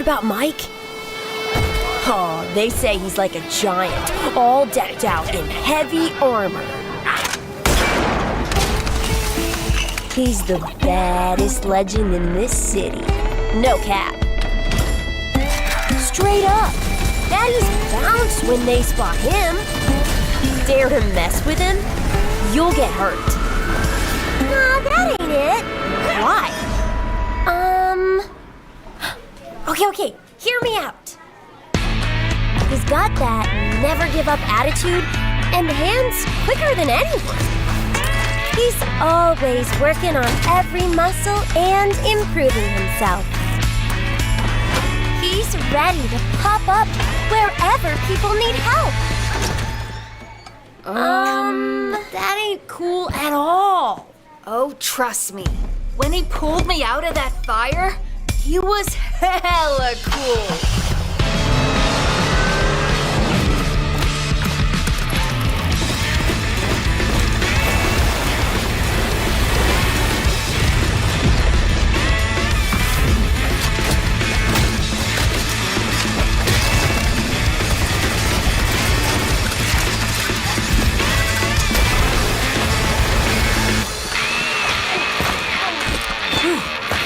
about Mike? Oh, they say he's like a giant, all decked out in heavy armor. He's the baddest legend in this city. No cap. Straight up. Baddies bounce when they spot him. Dare to mess with him, you'll get hurt. Nah, that ain't it. Why? Okay, hear me out. He's got that never give up attitude and hands quicker than anyone. He's always working on every muscle and improving himself. He's ready to pop up wherever people need help. That ain't cool at all. Oh, trust me. When he pulled me out of that fire, he was hella cool.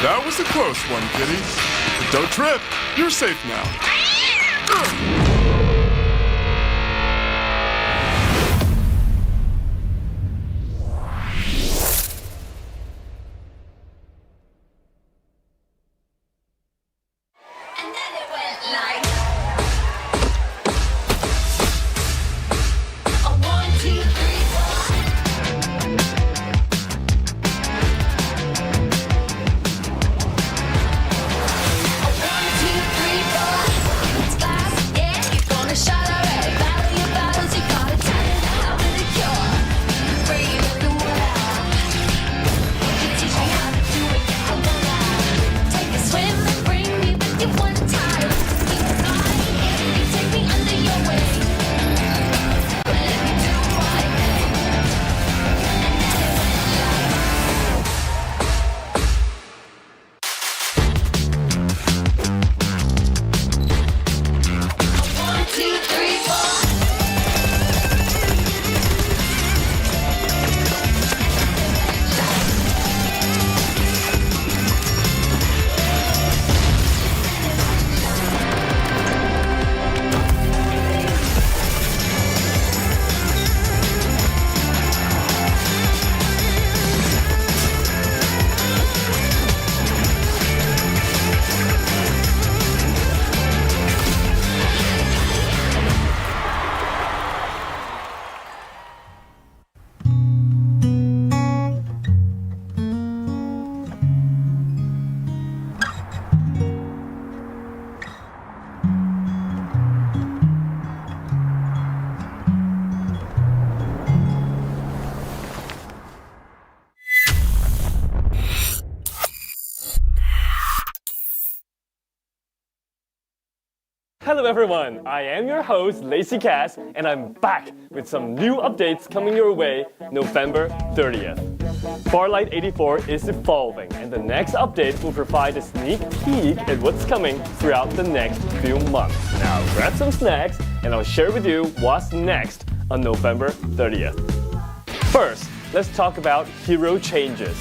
That was a close one, kitty. But don't trip. You're safe now. Hello everyone, I am your host Lazy Cass and I'm back with some new updates coming your way November 30th. Farlight 84 is evolving and the next update will provide a sneak peek at what's coming throughout the next few months. Now grab some snacks and I'll share with you what's next on November 30th. First, let's talk about hero changes.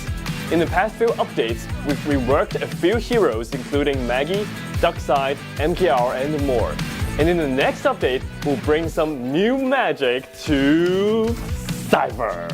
In the past few updates, we've reworked a few heroes including Maggie, Duckside, MKR, and more. And in the next update, we'll bring some new magic to Cypher.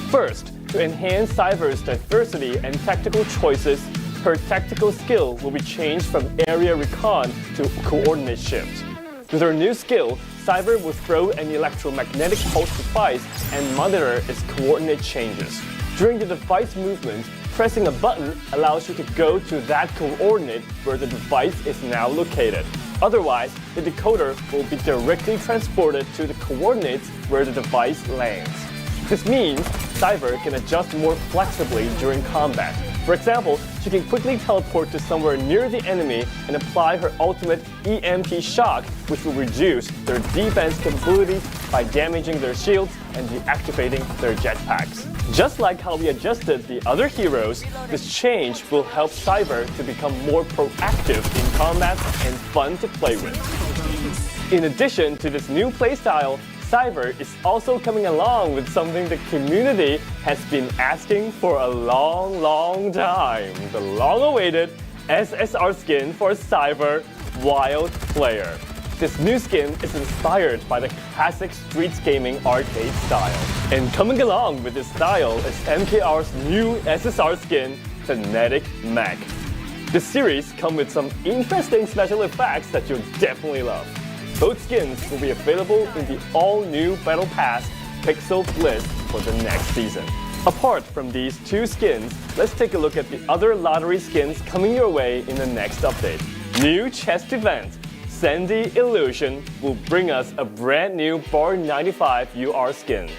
First, to enhance Cypher's diversity and tactical choices, her tactical skill will be changed from area recon to coordinate shift. With her new skill, Cypher will throw an electromagnetic pulse device and monitor its coordinate changes. During the device movement, pressing a button allows you to go to that coordinate where the device is now located. Otherwise, the decoder will be directly transported to the coordinates where the device lands. This means Cypher can adjust more flexibly during combat. For example, she can quickly teleport to somewhere near the enemy and apply her ultimate EMP shock, which will reduce their defense capabilities by damaging their shields and deactivating their jetpacks. Just like how we adjusted the other heroes, this change will help Cyber to become more proactive in combat and fun to play with. In addition to this new playstyle, Cyber is also coming along with something the community has been asking for a long time. The long-awaited SSR skin for Cyber Wild Player. This new skin is inspired by the classic Streets Gaming arcade style. And coming along with this style is MKR's new SSR skin, Kinetic Mech. The series come with some interesting special effects that you'll definitely love. Both skins will be available in the all-new Battle Pass Pixel Bliss for the next season. Apart from these two skins, let's take a look at the other lottery skins coming your way in the next update. New chest event, Sandy Illusion, will bring us a brand new Bar 95 UR skin.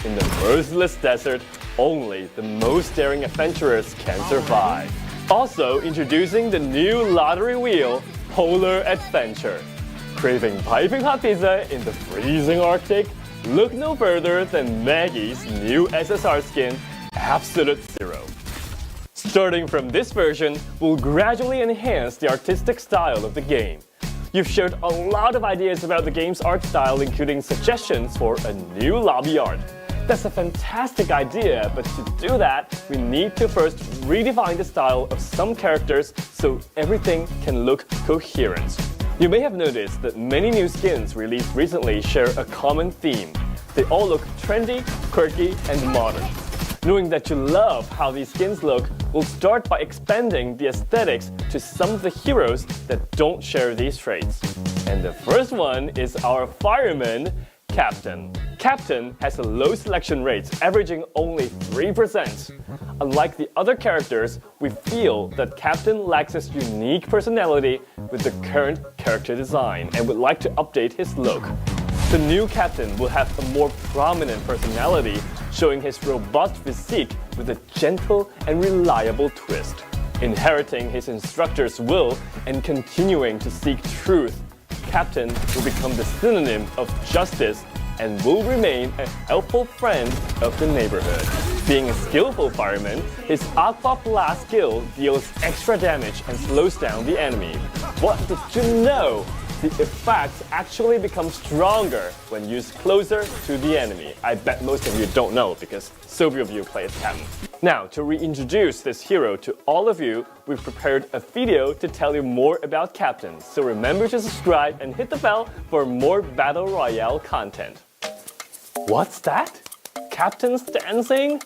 In the merciless desert, only the most daring adventurers can survive. Also introducing the new lottery wheel, Polar Adventure. Craving piping hot pizza in the freezing Arctic? Look no further than Maggie's new SSR skin, Absolute Zero. Starting from this version, we'll gradually enhance the artistic style of the game. You've shared a lot of ideas about the game's art style, including suggestions for a new lobby art. That's a fantastic idea, but to do that, we need to first redefine the style of some characters so everything can look coherent. You may have noticed that many new skins released recently share a common theme. They all look trendy, quirky, and modern. Knowing that you love how these skins look, we'll start by expanding the aesthetics to some of the heroes that don't share these traits. And the first one is our fireman, Captain. Captain has a low selection rate, averaging only 3%. Unlike the other characters, we feel that Captain lacks his unique personality with the current character design and would like to update his look. The new Captain will have a more prominent personality, showing his robust physique with a gentle and reliable twist. Inheriting his instructor's will and continuing to seek truth, Captain will become the synonym of justice and will remain a helpful friend of the neighborhood. Being a skillful fireman, his Aqua Blast skill deals extra damage and slows down the enemy. What did you know? The effects actually become stronger when used closer to the enemy. I bet most of you don't know because so few of you play as Captain. Now, to reintroduce this hero to all of you, we've prepared a video to tell you more about Captain. So remember to subscribe and hit the bell for more Battle Royale content. What's that? Captain's dancing?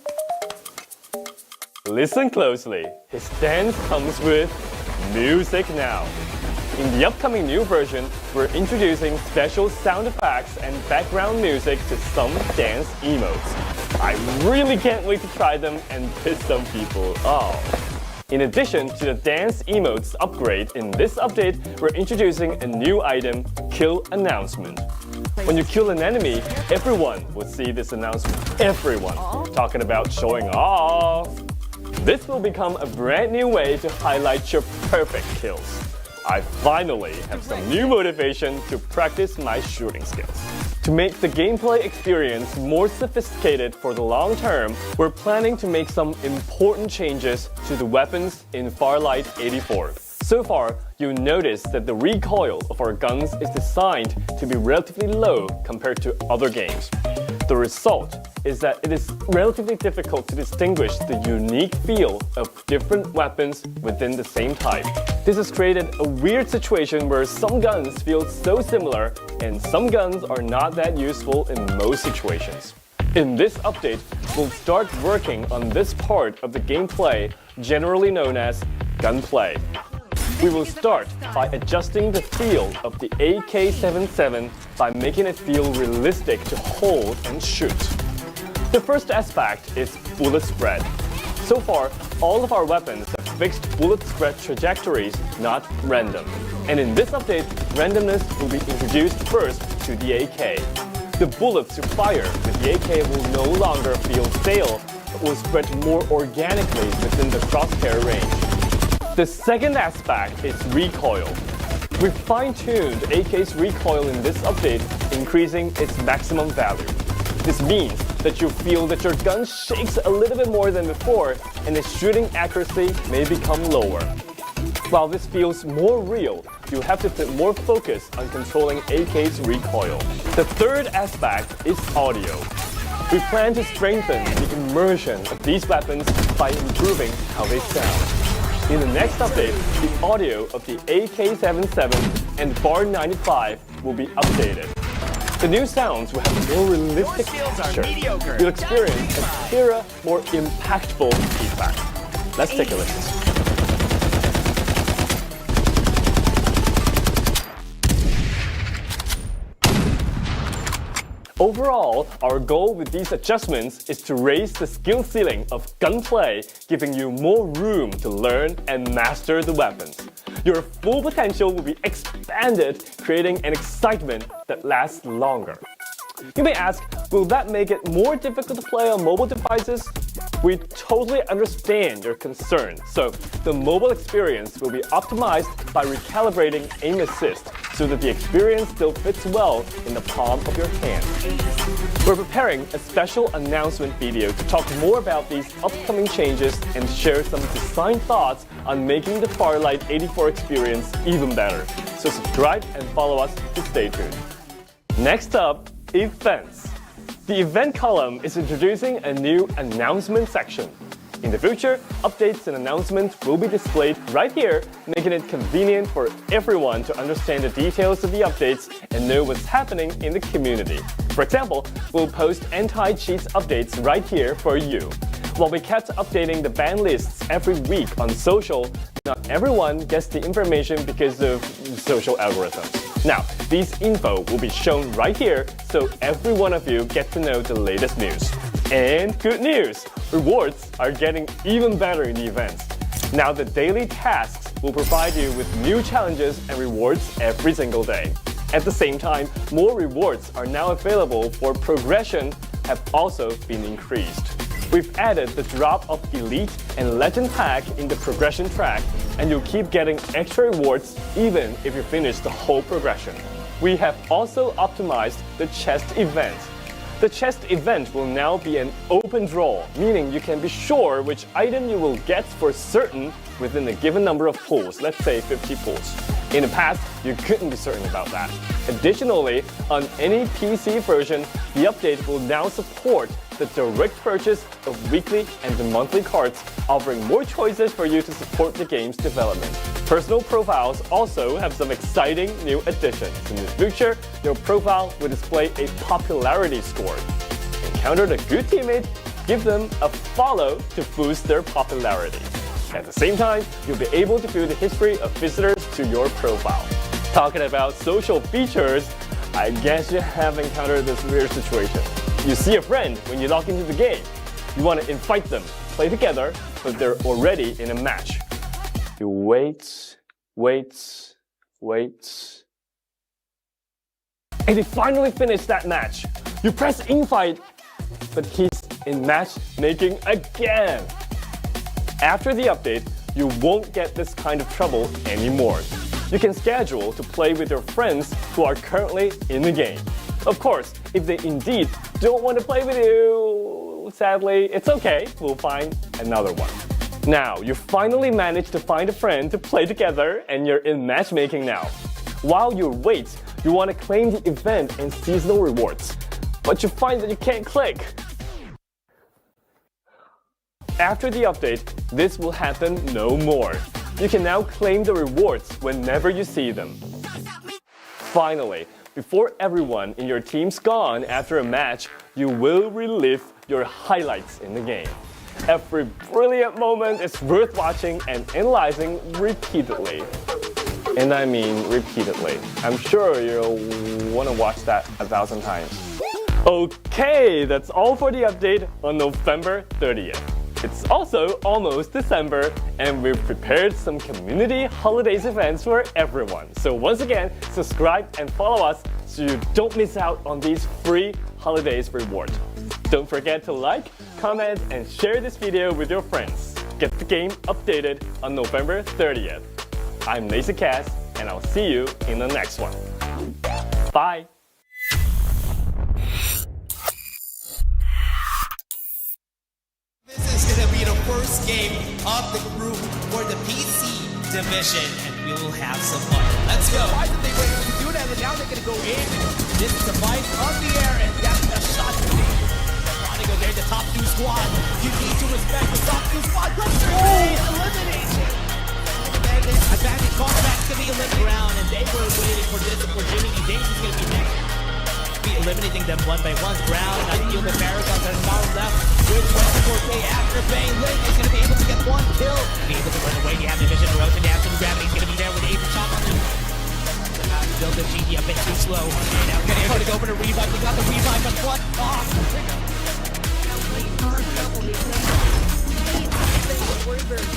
Listen closely. His dance comes with music now. In the upcoming new version, we're introducing special sound effects and background music to some dance emotes. I really can't wait to try them and piss some people off. In addition to the dance emotes upgrade, in this update, we're introducing a new item, Kill Announcement. When you kill an enemy, everyone will see this announcement. Everyone. Talking about showing off. This will become a brand new way to highlight your perfect kills. I finally have some new motivation to practice my shooting skills. To make the gameplay experience more sophisticated for the long term, we're planning to make some important changes to the weapons in Farlight 84. So far, you'll notice that the recoil of our guns is designed to be relatively low compared to other games. The result is that it is relatively difficult to distinguish the unique feel of different weapons within the same type. This has created a weird situation where some guns feel so similar and some guns are not that useful in most situations. In this update, we'll start working on this part of the gameplay generally known as Gunplay. We will start by adjusting the feel of the AK-77 by making it feel realistic to hold and shoot. The first aspect is bullet spread. So far, all of our weapons have fixed bullet spread trajectories, not random. And in this update, randomness will be introduced first to the AK. The bullets you fire with the AK will no longer feel stale, will spread more organically within the crosshair range. The second aspect is recoil. We've fine-tuned AK's recoil in this update, increasing its maximum value. This means that you feel that your gun shakes a little bit more than before, and its shooting accuracy may become lower. While this feels more real, you have to put more focus on controlling AK's recoil. The third aspect is audio. We plan to strengthen the immersion of these weapons by improving how they sound. In the next update, the audio of the AK-77 and Bar 95 will be updated. The new sounds will have more realistic texture. You'll experience a clearer, more impactful feedback. Let's take a listen. Overall, our goal with these adjustments is to raise the skill ceiling of Gunplay, giving you more room to learn and master the weapons. Your full potential will be expanded, creating an excitement that lasts longer. You may ask, will that make it more difficult to play on mobile devices? We totally understand your concern, so the mobile experience will be optimized by recalibrating aim assist so that the experience still fits well in the palm of your hand. We're preparing a special announcement video to talk more about these upcoming changes and share some design thoughts on making the Farlight 84 experience even better. So subscribe and follow us to stay tuned. Next up, events. The event column is introducing a new announcement section. In the future, updates and announcements will be displayed right here, making it convenient for everyone to understand the details of the updates and know what's happening in the community. For example, we'll post anti-cheats updates right here for you. While we kept updating the ban lists every week on social, not everyone gets the information because of social algorithms. Now, these info will be shown right here, so every one of you get to know the latest news. And good news! Rewards are getting even better in the events. Now the daily tasks will provide you with new challenges and rewards every single day. At the same time, more rewards are now available for progression have also been increased. We've added the drop of Elite and Legend pack in the progression track, and you'll keep getting extra rewards even if you finish the whole progression. We have also optimized the chest event. The chest event will now be an open draw, meaning you can be sure which item you will get for certain within a given number of pulls, let's say 50 pulls. In the past, you couldn't be certain about that. Additionally, on any PC version, the update will now support the direct purchase of weekly and the monthly cards, offering more choices for you to support the game's development. Personal profiles also have some exciting new additions. In the future, your profile will display a popularity score. Encounter a good teammate, give them a follow to boost their popularity. At the same time, you'll be able to view the history of visitors to your profile. Talking about social features, I guess you have encountered this weird situation. You see a friend when you log into the game. You want to invite them, play together, but they're already in a match. You wait, and they finally finish that match. You press invite, but he's in matchmaking again. After the update, you won't get this kind of trouble anymore. You can schedule to play with your friends who are currently in the game. Of course, if they indeed don't want to play with you, sadly, it's okay, we'll find another one. Now, you finally managed to find a friend to play together and you're in matchmaking now. While you wait, you want to claim the event and seasonal rewards, but you find that you can't click. After the update, this will happen no more. You can now claim the rewards whenever you see them. Finally, before everyone in your team's gone after a match, you will relive your highlights in the game. Every brilliant moment is worth watching and analyzing repeatedly. And I mean repeatedly. I'm sure you'll want to watch that 1,000 times. Okay, that's all for the update on November 30th. It's also almost December, and we've prepared some community holidays events for everyone. So once again, subscribe and follow us so you don't miss out on these free holidays reward. Don't forget to like, comment, and share this video with your friends. Get the game updated on November 30th. I'm Lazy Cass, and I'll see you in the next one. Bye! This is going to be the first game of the group for the PC division, and we will have some fun. Let's go. Why did they wait to do that? And now they're gonna go in. This is a fight on the air, and that's a shot to me. Go there, the top two squad. You need to respect the top two squad. Elimination. Advantage combat's going to be eliminated ground, and they were waiting for this opportunity. James is going to be next. Be eliminating them one by one. Ground, not kill the Paragons are now left with 24K after Bane. Link is going to be able to get one kill. Be able to run away. You have the vision erosion. You have some gravity. He's going to be there with the 8 shot on him. Build the GD a bit too slow. And now we're going to go for the revive. We got the revive, but what?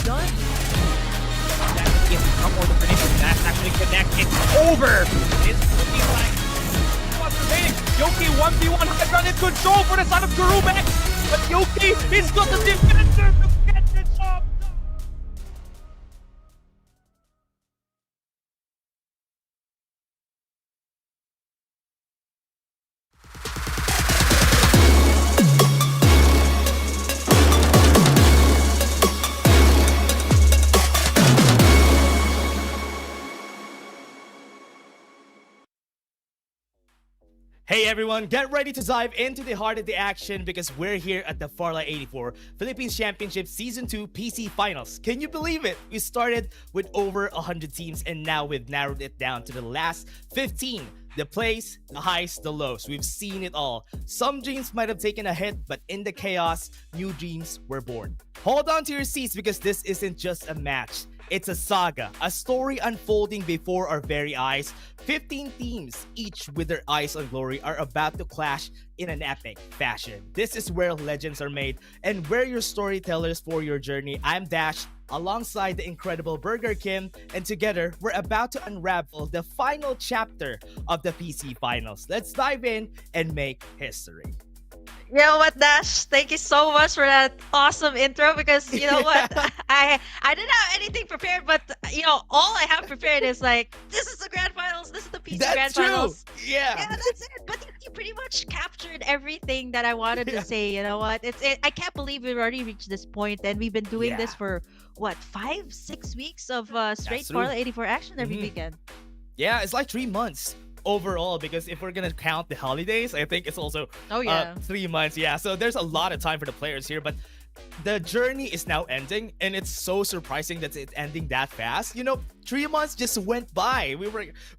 Done. That's actually connected. Over. It's looking like What's remaining? Yoki 1v1 high ground in control for the side of Garubek. But Yoki, he's got the defender to get the job done. Hey everyone, get ready to dive into the heart of the action because we're here at the Farlight 84 Philippines Championship Season 2 PC Finals. Can you believe it? We started with over 100 teams and now we've narrowed it down to the last 15. The plays, the highs, the lows. We've seen it all. Some dreams might have taken a hit, but in the chaos, new dreams were born. Hold on to your seats because this isn't just a match. It's a saga, a story unfolding before our very eyes. 15 teams, each with their eyes on glory, are about to clash in an epic fashion. This is where legends are made and where your storytellers for your journey. I'm Dash, alongside the incredible Burger Kim, and together we're about to unravel the final chapter of the PC Finals. Let's dive in and make history. You know what, Dash? Thank you so much for that awesome intro because you know what? I didn't have anything prepared, but you know, all I have prepared is like, this is the grand finals, this is the PC grand finals. Yeah, that's it. But you pretty much captured everything that I wanted to say. You know what? I can't believe we've already reached this point, and we've been doing this for what, 5-6 weeks of straight Farlight 84 action every weekend. Yeah, it's like 3 months overall, because if we're gonna count the holidays, I think it's also 3 months. Yeah, so there's a lot of time for the players here, but the journey is now ending, and it's so surprising that it's ending that fast. You know, 3 months just went by. We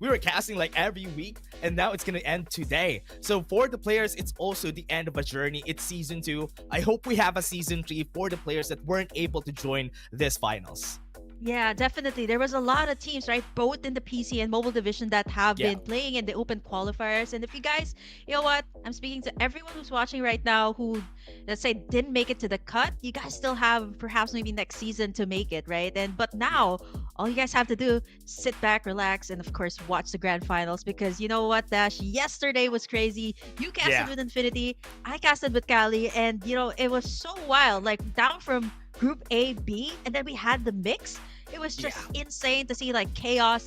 were casting like every week, and now it's gonna end today. So for the players, it's also the end of a journey. It's season 2. I hope we have a season 3 for the players that weren't able to join this finals. Yeah, definitely. There was a lot of teams, right? Both in the PC and mobile division that have been playing in the open qualifiers. And if you guys, you know what? I'm speaking to everyone who's watching right now who, let's say, didn't make it to the cut. You guys still have perhaps maybe next season to make it, right? But now, all you guys have to do, sit back, relax, and of course, watch the grand finals, because you know what, Dash? Yesterday was crazy. You casted with Infinity. I casted with Kali. And, you know, it was so wild. Like, down from Group A, B, and then we had the mix. It was just insane to see like chaos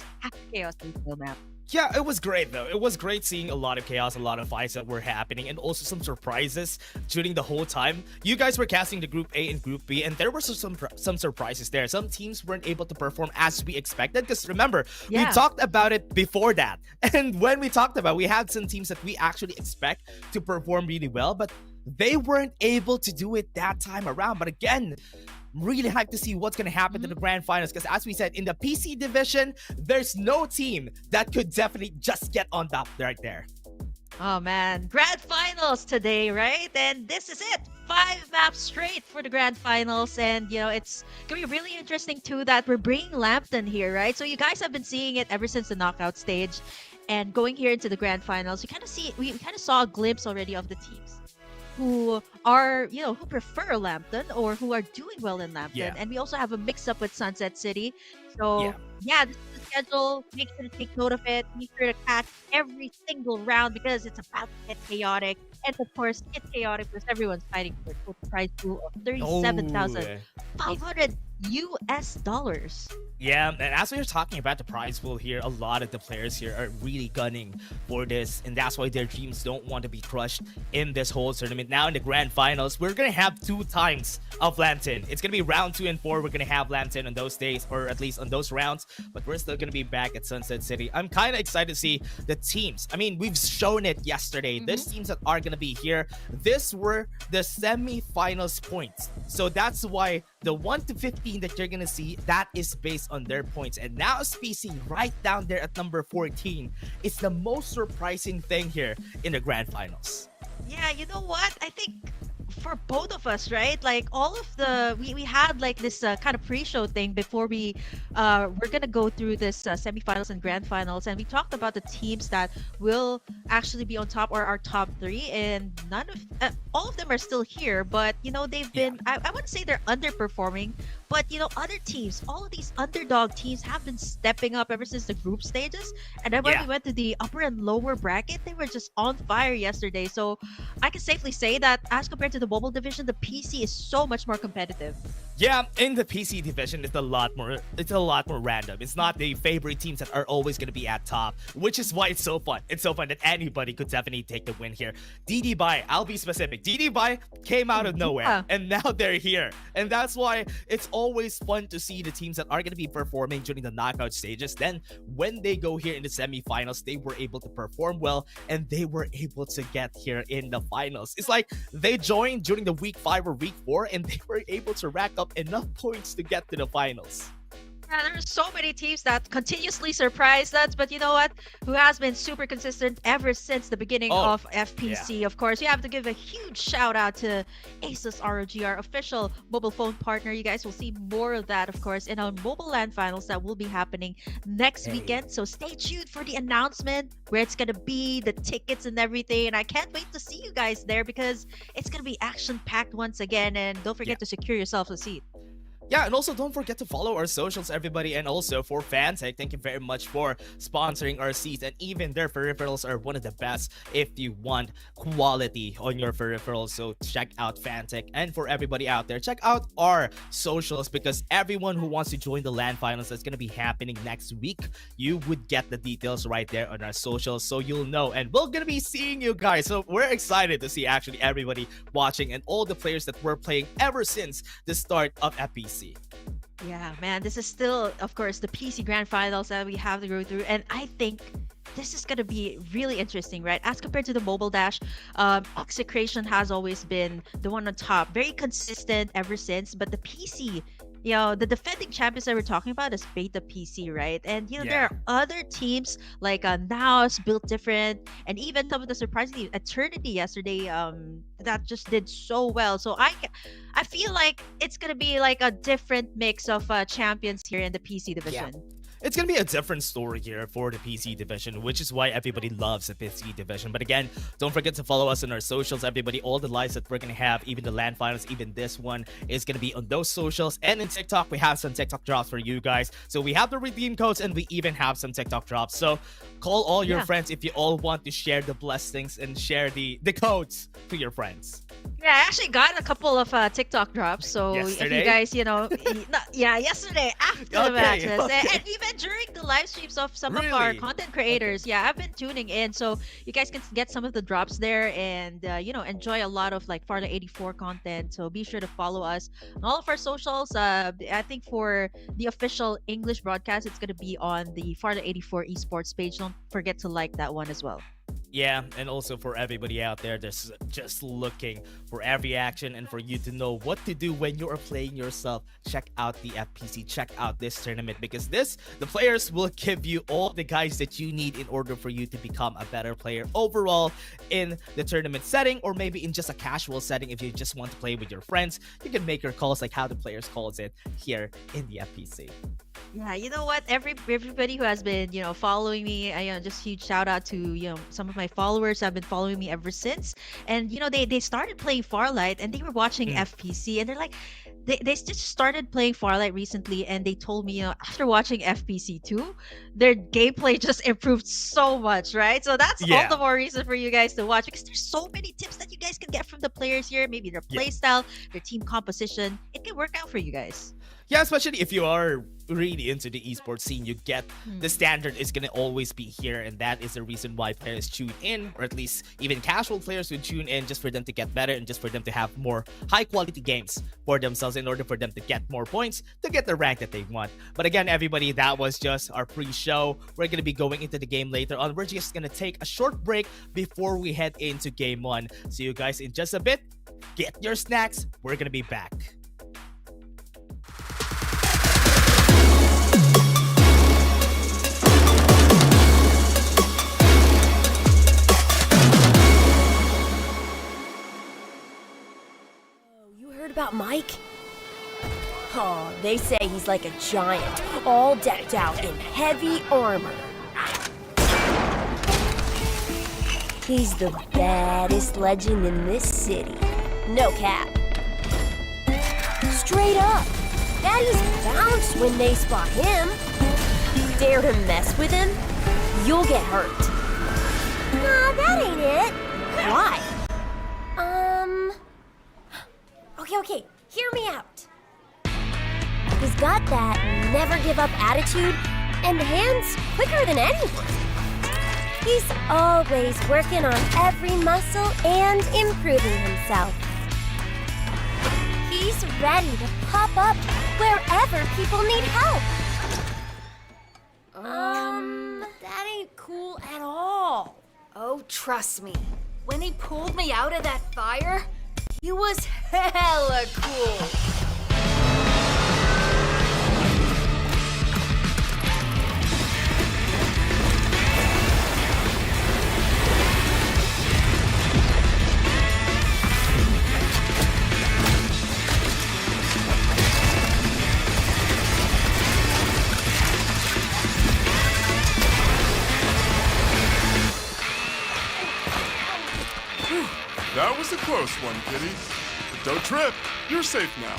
in the map. Yeah, it was great though. It was great seeing a lot of chaos, a lot of fights that were happening, and also some surprises during the whole time. You guys were casting the Group A and Group B, and there were some surprises there. Some teams weren't able to perform as we expected, because remember, we talked about it before that. And when we talked about it, we had some teams that we actually expect to perform really well, but they weren't able to do it that time around. But again, really hyped to see what's going to happen to the grand finals, because as we said, in the PC division, there's no team that could definitely just get on top right there. Oh man, grand finals today, right? And this is it. 5 maps straight for the grand finals, and you know, it's gonna be really interesting too that we're bringing Lambton here, right? So you guys have been seeing it ever since the knockout stage, and going here into the grand finals, we kind of saw a glimpse already of the teams who are, you know, who prefer Lambton or who are doing well in Lambton. And we also have a mix up with Sunset City. So yeah, this is the schedule. Make sure to take note of it. Make sure to catch every single round because it's about to get chaotic. And of course, it's chaotic because everyone's fighting for a total prize pool of Oh. 37,500 US dollars. Yeah, and as we were talking about the prize pool here, a lot of the players here are really gunning for this, and that's why their dreams don't want to be crushed in this whole tournament. Now in the grand finals, we're gonna have 2 times of Lambton. It's gonna be round 2 and 4. We're gonna have Lambton on those days, or at least on those rounds, but we're still gonna be back at Sunset City. I'm kind of excited to see the teams. I mean, we've shown it yesterday. These teams that are gonna be here, this were the semi-finals points. So that's why the 1 to 15 that you're gonna see, that is based on their points. And now SPC right down there at number 14 is the most surprising thing here in the grand finals. Yeah, you know what? I think for both of us, right? Like all of the we had like this kind of pre-show thing before we're gonna go through this semifinals and grand finals, and we talked about the teams that will actually be on top or our top 3, and none of all of them are still here, but you know they've been I wouldn't say they're underperforming, but you know other teams, all of these underdog teams have been stepping up ever since the group stages, and then when we went to the upper and lower bracket, they were just on fire yesterday. So I can safely say that as compared to the mobile division, the PC is so much more competitive. Yeah, in the PC division, it's a lot more random. It's not the favorite teams that are always going to be at top, which is why it's so fun. It's so fun that anybody could definitely take the win here. DD Bai, I'll be specific. DD Bai came out of nowhere, and now they're here. And that's why it's always fun to see the teams that are going to be performing during the knockout stages. Then when they go here in the semifinals, they were able to perform well, and they were able to get here in the finals. It's like they joined during the week 5 or week 4, and they were able to rack up enough points to get to the finals. Yeah, there's so many teams that continuously surprise us, but you know what? Who has been super consistent ever since the beginning of FPC? Of course, you have to give a huge shout out to Asus ROG, our official mobile phone partner. You guys will see more of that, of course, in our mobile LAN finals that will be happening next weekend. So stay tuned for the announcement, where it's gonna be, the tickets and everything. And I can't wait to see you guys there because it's gonna be action-packed once again. And don't forget to secure yourself a seat. Yeah, and also don't forget to follow our socials, everybody. And also for Fantech, thank you very much for sponsoring our seats. And even their peripherals are one of the best if you want quality on your peripherals. So check out Fantech. And for everybody out there, check out our socials, because everyone who wants to join the LAN finals that's going to be happening next week, you would get the details right there on our socials, so you'll know. And we're going to be seeing you guys. So we're excited to see actually everybody watching and all the players that we're playing ever since the start of FPC. Yeah, man, this is still, of course, the PC Grand Finals that we have to go through, and I think this is going to be really interesting, right? As compared to the Mobile Dash, Execration has always been the one on top, very consistent ever since, but the PC, you know, the defending champions that we're talking about is Beta PC, right? And, you know, there are other teams like Naos, Built Different, and even some of the surprisingly Eternity yesterday that just did so well. So I feel like it's going to be like a different mix of champions here in the PC division. It's going to be a different story here for the PC division, which is why everybody loves the PC division. But again, don't forget to follow us on our socials, everybody. All the lives that we're going to have, even the LAN finals, even this one, is going to be on those socials. And in TikTok, we have some TikTok drops for you guys. So we have the redeem codes, and we even have some TikTok drops. So call all your friends if you all want to share the blessings and share the codes to your friends. Yeah, I actually got a couple of TikTok drops. So if you guys, you know, yesterday after the matches, and even during the live streams of some of our content creators, I've been tuning in, so you guys can get some of the drops there and you know, enjoy a lot of like Farlight 84 content. So be sure to follow us on all of our socials. I think for the official English broadcast, it's going to be on the Farlight 84 Esports page. Don't forget to like that one as well. Yeah, and also for everybody out there that's just looking for every action and for you to know what to do when you are playing yourself, check out the FPC, check out this tournament, because the players will give you all the guides that you need in order for you to become a better player overall in the tournament setting, or maybe in just a casual setting. If you just want to play with your friends, you can make your calls like how the players calls it here in the FPC. Yeah, you know what? Everybody who has been, you know, following me, just huge shout out to, you know, some of my followers have been following me ever since. And, you know, they started playing Farlight and they were watching FPC and they're like, they just started playing Farlight recently, and they told me, after watching FPC2, their gameplay just improved so much, right? So that's all the more reason for you guys to watch, because there's so many tips that you guys can get from the players here. Maybe their play style, their team composition. It can work out for you guys. Yeah, especially if you are really into the esports scene, you get the standard is gonna always be here, and that is the reason why players tune in, or at least even casual players would tune in, just for them to get better and just for them to have more high quality games for themselves in order for them to get more points to get the rank that they want. But again, everybody, that was just our pre-show. We're gonna be going into the game later on. We're just gonna take a short break before we head into game 1. See you guys in just a bit. Get your snacks. We're gonna be back. About Mike? Oh, they say he's like a giant, all decked out in heavy armor. He's the baddest legend in this city. No cap. Straight up. Baddies bounce when they spot him. Dare to mess with him, you'll get hurt. Nah, that ain't it. Why? Okay, hear me out. He's got that never give up attitude and hands quicker than anyone. He's always working on every muscle and improving himself. He's ready to pop up wherever people need help. That ain't cool at all. Oh, trust me. When he pulled me out of that fire, he was hella cool. That was a close one, kitty. But don't trip. You're safe now.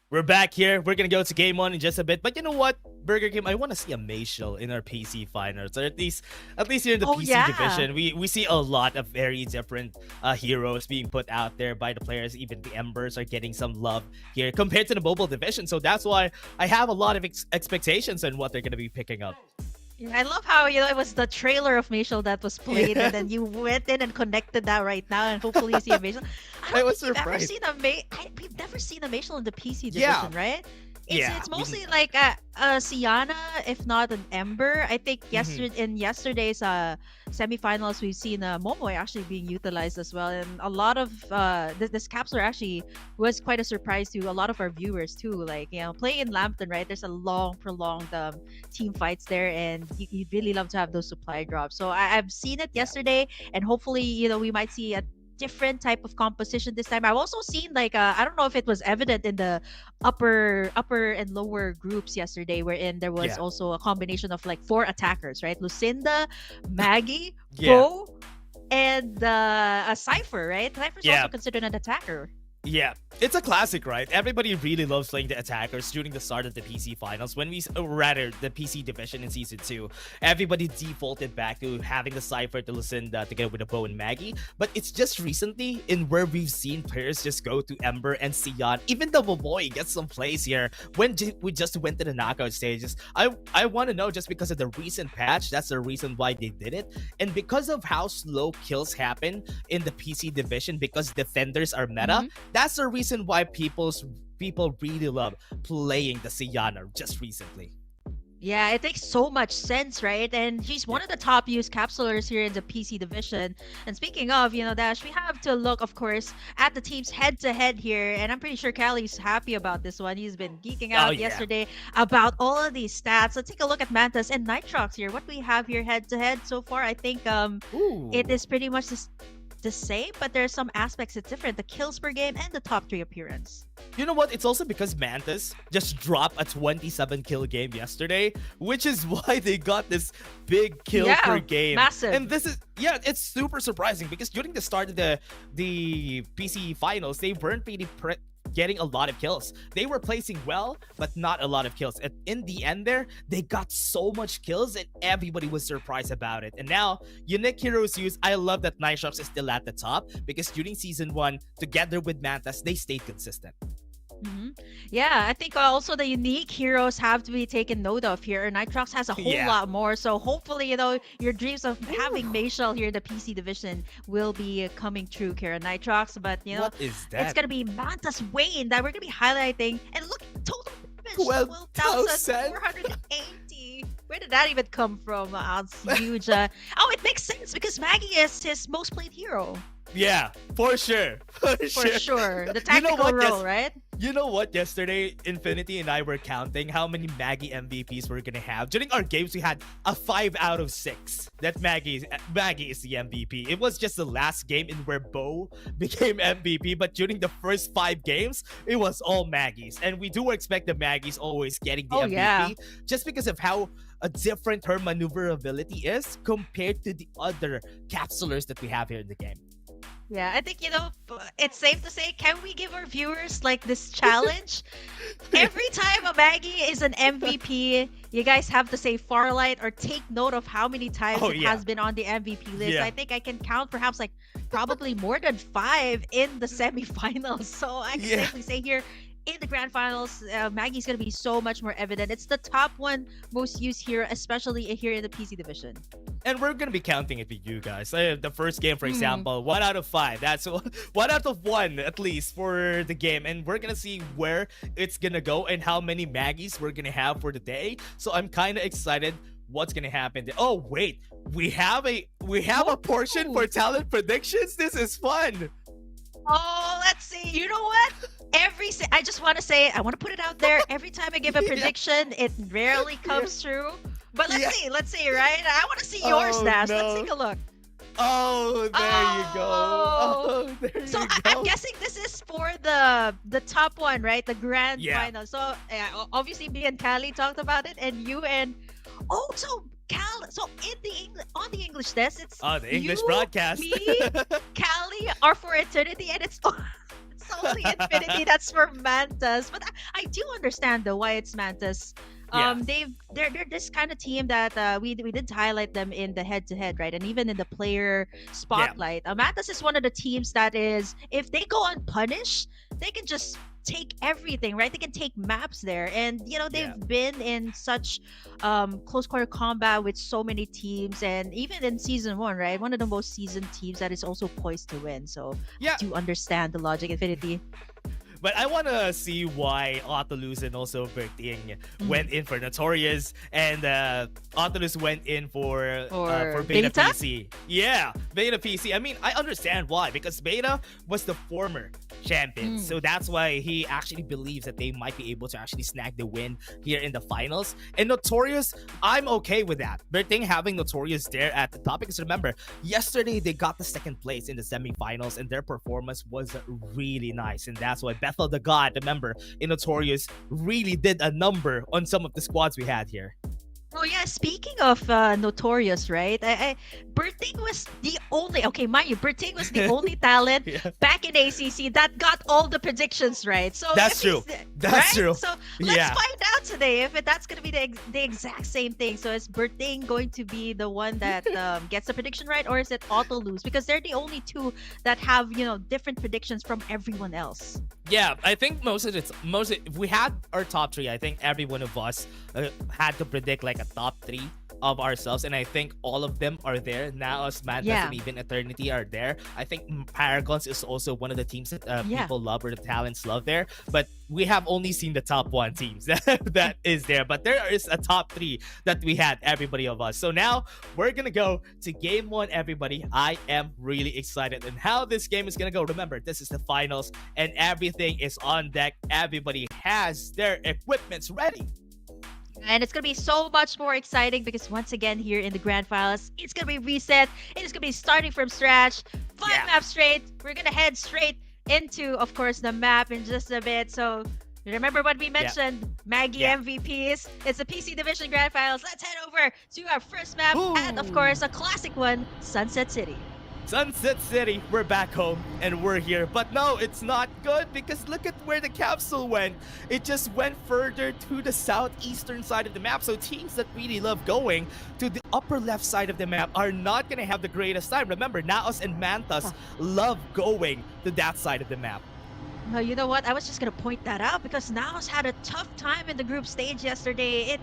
We're back here. We're gonna go to game 1 in just a bit. But you know what, Burger King, I want to see a Mayshell in our PC finals, or at least here in the PC division. We see a lot of very different heroes being put out there by the players. Even the Embers are getting some love here compared to the mobile division. So that's why I have a lot of expectations on what they're gonna be picking up. Yeah, I love how it was the trailer of Mayshell that was played, and then you went in and connected that right now, and hopefully you see a Mayshell. I was We've surprised. we've never seen a Mayshell in the PC division, right? It's we mostly like a Sienna, if not an Ember. I think in yesterday's semifinals, we've seen Momoy actually being utilized as well, and a lot of this capsule actually was quite a surprise to a lot of our viewers too. Like, playing in Lambton, right? There's a long, prolonged team fights there, and you'd really love to have those supply drops. So I've seen it yesterday, and hopefully, we might see a different type of composition this time. I've also seen like I don't know if it was evident in the upper and lower groups yesterday, wherein there was also a combination of like 4 attackers, right? Lucinda, Maggie, Bo, and a Cypher, right? Cypher's also considered an attacker. Yeah, it's a classic, right? Everybody really loves playing the attackers during the start of the PC finals. When the PC division in Season 2, everybody defaulted back to having the Cypher, the Lucinda, together with the Bo and Maggie. But it's just recently in where we've seen players just go to Ember and Sion. Even the Momoy gets some plays here when we just went to the knockout stages. I want to know, just because of the recent patch, that's the reason why they did it. And because of how slow kills happen in the PC division, because defenders are meta, that's the reason why people really love playing the Sienna just recently. Yeah, it makes so much sense, right? And she's one of the top used capsulers here in the PC division. And speaking of, Dash, we have to look, of course, at the teams head-to-head here. And I'm pretty sure Callie's happy about this one. He's been geeking out yesterday about all of these stats. Let's take a look at Mantas and Nitrox here. What we have here head-to-head so far, I think it is pretty much the same, but there are some aspects it's different. The kills per game and the top 3 appearance. You know what? It's also because Mantas just dropped a 27 kill game yesterday, which is why they got this big kill per game. Massive. And this is, it's super surprising because during the start of the PC finals, they weren't really getting a lot of kills. They were placing well, but not a lot of kills. And in the end there, they got so much kills and everybody was surprised about it. And now, unique heroes use, I love that Nitrox is still at the top because during Season 1, together with Mantas, they stayed consistent. Yeah, I think also the unique heroes have to be taken note of here. Nitrox has a whole lot more, so hopefully, your dreams of having Mayshell here in the PC division will be coming true, Kara Nitrox. But what is that? It's gonna be Mantas Wayne that we're gonna be highlighting. And look, total damage 12,480. Where did that even come from? It's huge. It makes sense because Maggie is his most played hero. Yeah, for sure. For sure. The tactical role, right? You know what? Yesterday, Infinity and I were counting how many Maggie MVPs we're gonna have. During our games, we had a 5 out of 6 that Maggie is the MVP. It was just the last game in where Bo became MVP, but during the first 5 games, it was all Maggies. And we do expect the Maggies always getting the MVP just because of how different her maneuverability is compared to the other capsulers that we have here in the game. Yeah, I think, it's safe to say, can we give our viewers like this challenge? Every time a Maggie is an MVP, you guys have to say Farlight or take note of how many times it has been on the MVP list. Yeah. I think I can count perhaps probably more than 5 in the semifinals. So I can safely say here, in the grand finals, Maggie's going to be so much more evident. It's the top one most used here, especially here in the PC division. And we're going to be counting it with you guys. The first game, for example, 1 out of 5. That's 1 out of 1 at least for the game. And we're going to see where it's going to go and how many Maggies we're going to have for the day. So I'm kind of excited what's going to happen. Oh, wait. We have a portion for talent predictions. This is fun. Oh, let's see. You know what? I just want to say, I want to put it out there. Every time I give a prediction, it rarely comes true. But let's see, right? I want to see yours, Dash. Let's take a look. Oh, there you go. Oh, there you go. I'm guessing this is for the top one, right? The grand final. So obviously me and Callie talked about it, and you and so on the English desk, it's the English broadcast. Me, Callie are for eternity, and it's so only Infinity that's for Mantas. But I do understand though why it's Mantas. They're this kind of team that we did highlight them in the head-to-head, right? And even in the player spotlight. Mantas is one of the teams that is, if they go unpunished, they can just take everything, right? They can take maps there, and they've been in such close quarter combat with so many teams, and even in season 1, right? One of the most seasoned teams that is also poised to win. So I do understand the logic, Infinity. But I want to see why Autolus and also Berting went in for Notorious, and Autolus went in for Beta PC. Yeah, Beta PC. I mean, I understand why, because Beta was the former champion. So that's why he actually believes that they might be able to actually snag the win here in the finals. And Notorious, I'm okay with that. Berting having Notorious there at the top, because remember, yesterday they got the second place in the semifinals, and their performance was really nice. And that's why Bethel the God, remember, in Notorious, really did a number on some of the squads we had here. Oh yeah, speaking of Notorious, right? Berting was the only, mind you, Berting was the only talent back in ACC that got all the predictions right. So that's true. That's true. So let's find out today if that's going to be the exact same thing. So is Berting going to be the one that gets the prediction right, or is it Autolus? Because they're the only two that have different predictions from everyone else. Yeah, I think if we had our top 3, I think every one of us had to predict like a top 3 of ourselves, and I think all of them are there now. As Mantas and even Eternity are there. I think Paragons is also one of the teams that people love, or the talents love there. But we have only seen the top 1 teams that is there. But there is a top 3 that we had, everybody of us. So now we're gonna go to game 1, everybody. I am really excited and how this game is gonna go. Remember, this is the finals, and everything is on deck. Everybody has their equipments ready. And it's going to be so much more exciting because once again here in the Grand Finals, it's going to be reset. It is going to be starting from scratch. 5 maps straight. We're going to head straight into, of course, the map in just a bit. So remember what we mentioned, Maggie MVPs. It's the PC Division Grand Finals. Let's head over to our first map and, of course, a classic one, Sunset City. Sunset City, we're back home and we're here. But no, it's not good because look at where the capsule went. It just went further to the southeastern side of the map. So teams that really love going to the upper left side of the map are not going to have the greatest time. Remember, Naos and Mantas love going to that side of the map. No, you know what? I was just going to point that out because Naos had a tough time in the group stage yesterday.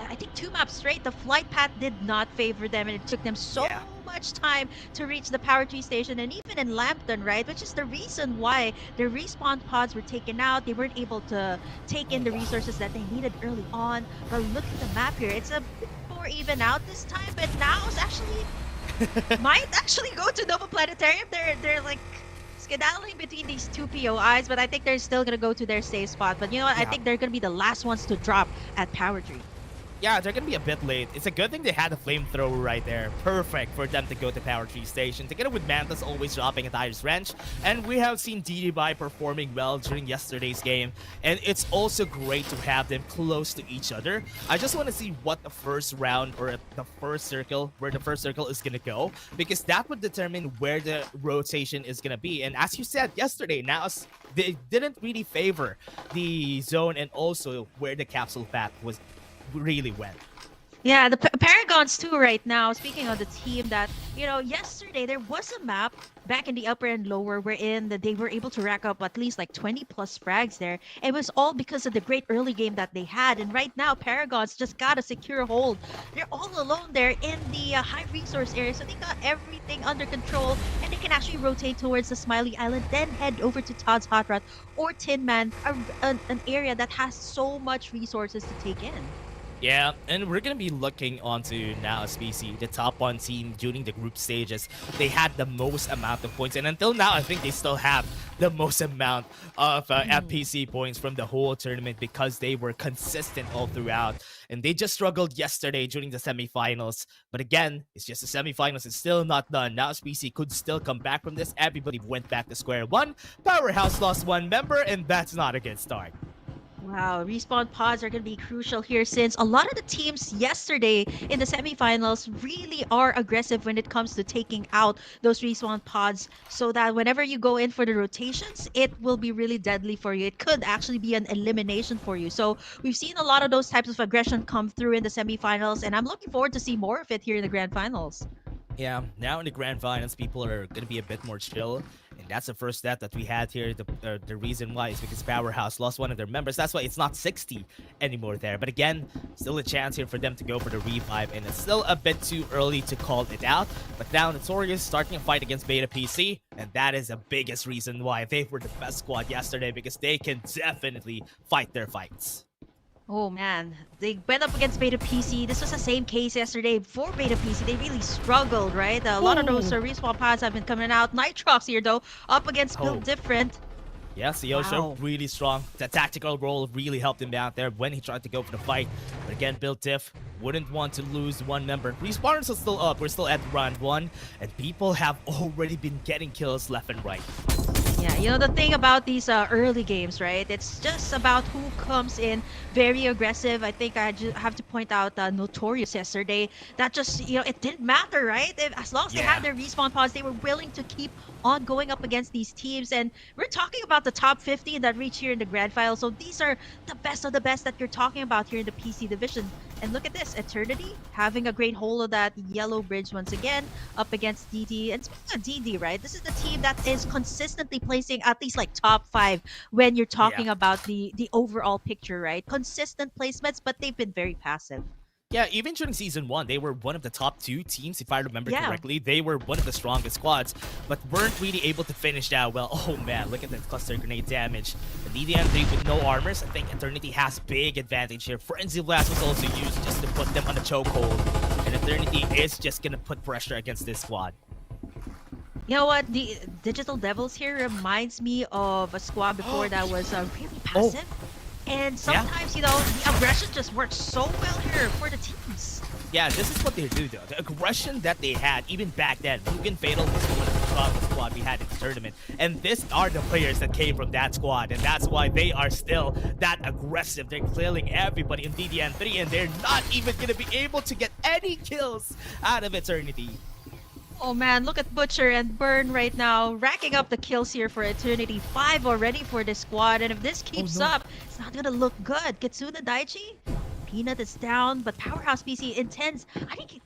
I think 2 maps straight, the flight path did not favor them, and it took them so much time to reach the power tree station, and even in Lambton, right? Which is the reason why their respawn pods were taken out. They weren't able to take in the resources that they needed early on. But look at the map here. It's a bit more even out this time, but Naos actually might actually go to Nova Planetarium. They're like skedaddling between these 2 POIs, but I think they're still gonna go to their safe spot. But you know what? I think they're gonna be the last ones to drop at Power Tree. Yeah, they're gonna be a bit late. It's a good thing they had a flamethrower right there. Perfect for them to go to Power Tree Station, together with Mantas always dropping a Tiger's Wrench. And we have seen DDBY performing well during yesterday's game. And it's also great to have them close to each other. I just want to see what the first round, or the first circle, where the first circle is gonna go, because that would determine where the rotation is gonna be. And as you said yesterday, now they didn't really favor the zone and also where the capsule path was really went. Yeah, the Paragons too right now. Speaking of the team that, yesterday there was a map back in the upper and lower wherein they were able to rack up at least like 20 plus frags there. It was all because of the great early game that they had. And right now, Paragons just got a secure hold. They're all alone there in the high resource area. So they got everything under control and they can actually rotate towards the Smiley Island, then head over to Todd's Hot Rod or Tin Man, an area that has so much resources to take in. Yeah, and we're going to be looking onto now SBC, the top 1 team during the group stages. They had the most amount of points, and until now, I think they still have the most amount of FPC points from the whole tournament because they were consistent all throughout. And they just struggled yesterday during the semifinals. But again, it's just the semifinals. It's still not done. Now SBC could still come back from this. Everybody went back to square one. Powerhouse lost 1 member, and that's not a good start. Wow, respawn pods are going to be crucial here since a lot of the teams yesterday in the semifinals really are aggressive when it comes to taking out those respawn pods so that whenever you go in for the rotations, it will be really deadly for you. It could actually be an elimination for you. So we've seen a lot of those types of aggression come through in the semifinals, and I'm looking forward to see more of it here in the grand finals. Yeah, now in the grand finals, people are going to be a bit more chill. And that's the first step that we had here. The reason why is because Powerhouse lost one of their members. That's why it's not 60 anymore there. But again, still a chance here for them to go for the revive. And it's still a bit too early to call it out. But now Notorious starting a fight against Beta PC. And that is the biggest reason why they were the best squad yesterday. Because they can definitely fight their fights. Oh man, they went up against Beta PC. This was the same case yesterday for Beta PC. They really struggled, right? A lot of those respawn pods have been coming out. Nitrox here though, up against Build Different. Yeah, Yosho Wow. really strong. The tactical role really helped him out there when he tried to go for the fight. But again, Build Diff wouldn't want to lose one member. Respawners are still up. We're still at round 1. And people have already been getting kills left and right. Yeah, you know the thing about these early games, right? It's just about who comes in very aggressive. I think I have to point out Notorious yesterday. That just, it didn't matter, right? As long as they had their respawn pods, they were willing to keep on going up against these teams. And we're talking about the top 50 that reach here in the grand final. So these are the best of the best that you're talking about here in the PC division. And look at this, Eternity having a great hold of that yellow bridge once again up against DD. And speaking of DD, right, this is the team that is consistently placing at least like top 5 when you're talking about the overall picture, right? Consistent placements, but they've been very passive. Yeah, even during Season 1, they were one of the top 2 teams, if I remember Yeah. correctly. They were one of the strongest squads, but weren't really able to finish that well. Oh man, look at that cluster grenade damage. The DDM3 with no armors, I think Eternity has big advantage here. Frenzy Blast was also used just to put them on a chokehold, and Eternity is just gonna put pressure against this squad. You know what? The Digital Devils here reminds me of a squad before that was really passive. And sometimes, the aggression just works so well here for the teams. Yeah, this is what they do though. The aggression that they had, even back then, Mugen Fatal was one of the strongest squad we had in the tournament. And these are the players that came from that squad, and that's why they are still that aggressive. They're killing everybody in DDN3, and they're not even gonna be able to get any kills out of Eternity. Oh man, look at Butcher and Burn right now, racking up the kills here for Eternity. 5 already for this squad, and if this keeps up, it's not gonna look good. Kitsune Daichi, Peanut is down, but Powerhouse PC intense. I think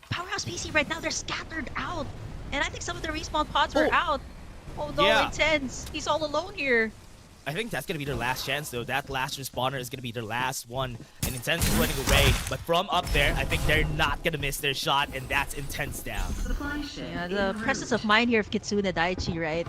Powerhouse PC right now, they're scattered out. And I think some of the respawn pods were out. Oh no, Yeah. Intense. He's all alone here. I think that's gonna be their last chance though. That last respawner is gonna be their last one. And Intense is running away. But from up there, I think they're not gonna miss their shot, and that's Intense down. Yeah, the presence of mind here of Kitsune Daichi, right?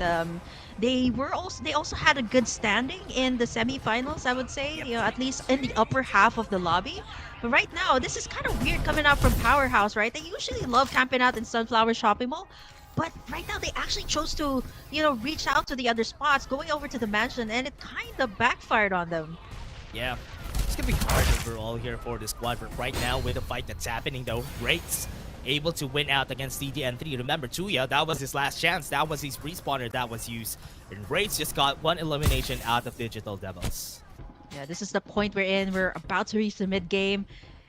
They also had a good standing in the semifinals, I would say, at least in the upper half of the lobby. But right now, this is kind of weird coming out from Powerhouse, right? They usually love camping out in Sunflower Shopping Mall. But right now, they actually chose to, reach out to the other spots, going over to the mansion, and it kind of backfired on them. Yeah, it's gonna be hard overall here for the squad. But right now, with the fight that's happening though, Rates able to win out against DDN3. Remember, Tuya, that was his last chance. That was his respawner that was used. And Rates just got one elimination out of Digital Devils. Yeah, this is the point we're in. We're about to reach the mid-game.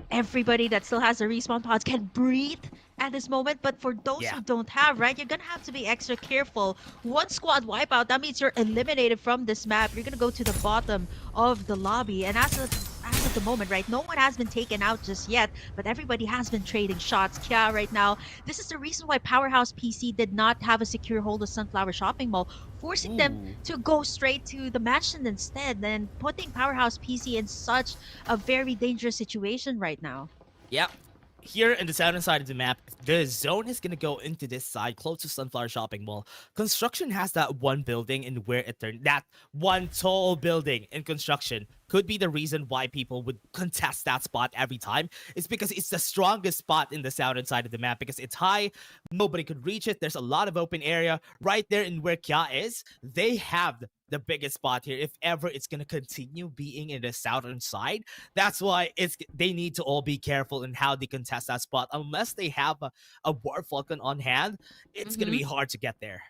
Everybody that still has the respawn pods can breathe at this moment, but for those who don't have, right, you're gonna have to be extra careful. One squad wipeout, that means you're eliminated from this map. You're gonna go to the bottom of the lobby, and as of the moment, right, no one has been taken out just yet, but everybody has been trading shots. Yeah, right now, this is the reason why Powerhouse PC did not have a secure hold of Sunflower Shopping Mall, forcing them to go straight to the mansion instead, and putting Powerhouse PC in such a very dangerous situation right now. Yep. Here in the southern side of the map, the zone is gonna go into this side, close to Sunflower Shopping Mall. Construction has that one building, and where it turned, that one tall building in construction could be the reason why people would contest that spot every time. It's because it's the strongest spot in the southern side of the map, because it's high, nobody could reach it. There's a lot of open area right there in where Kya is. They have the biggest spot here if ever it's going to continue being in the southern side. That's why they need to all be careful in how they contest that spot. Unless they have a War Falcon on hand, it's going to be hard to get there.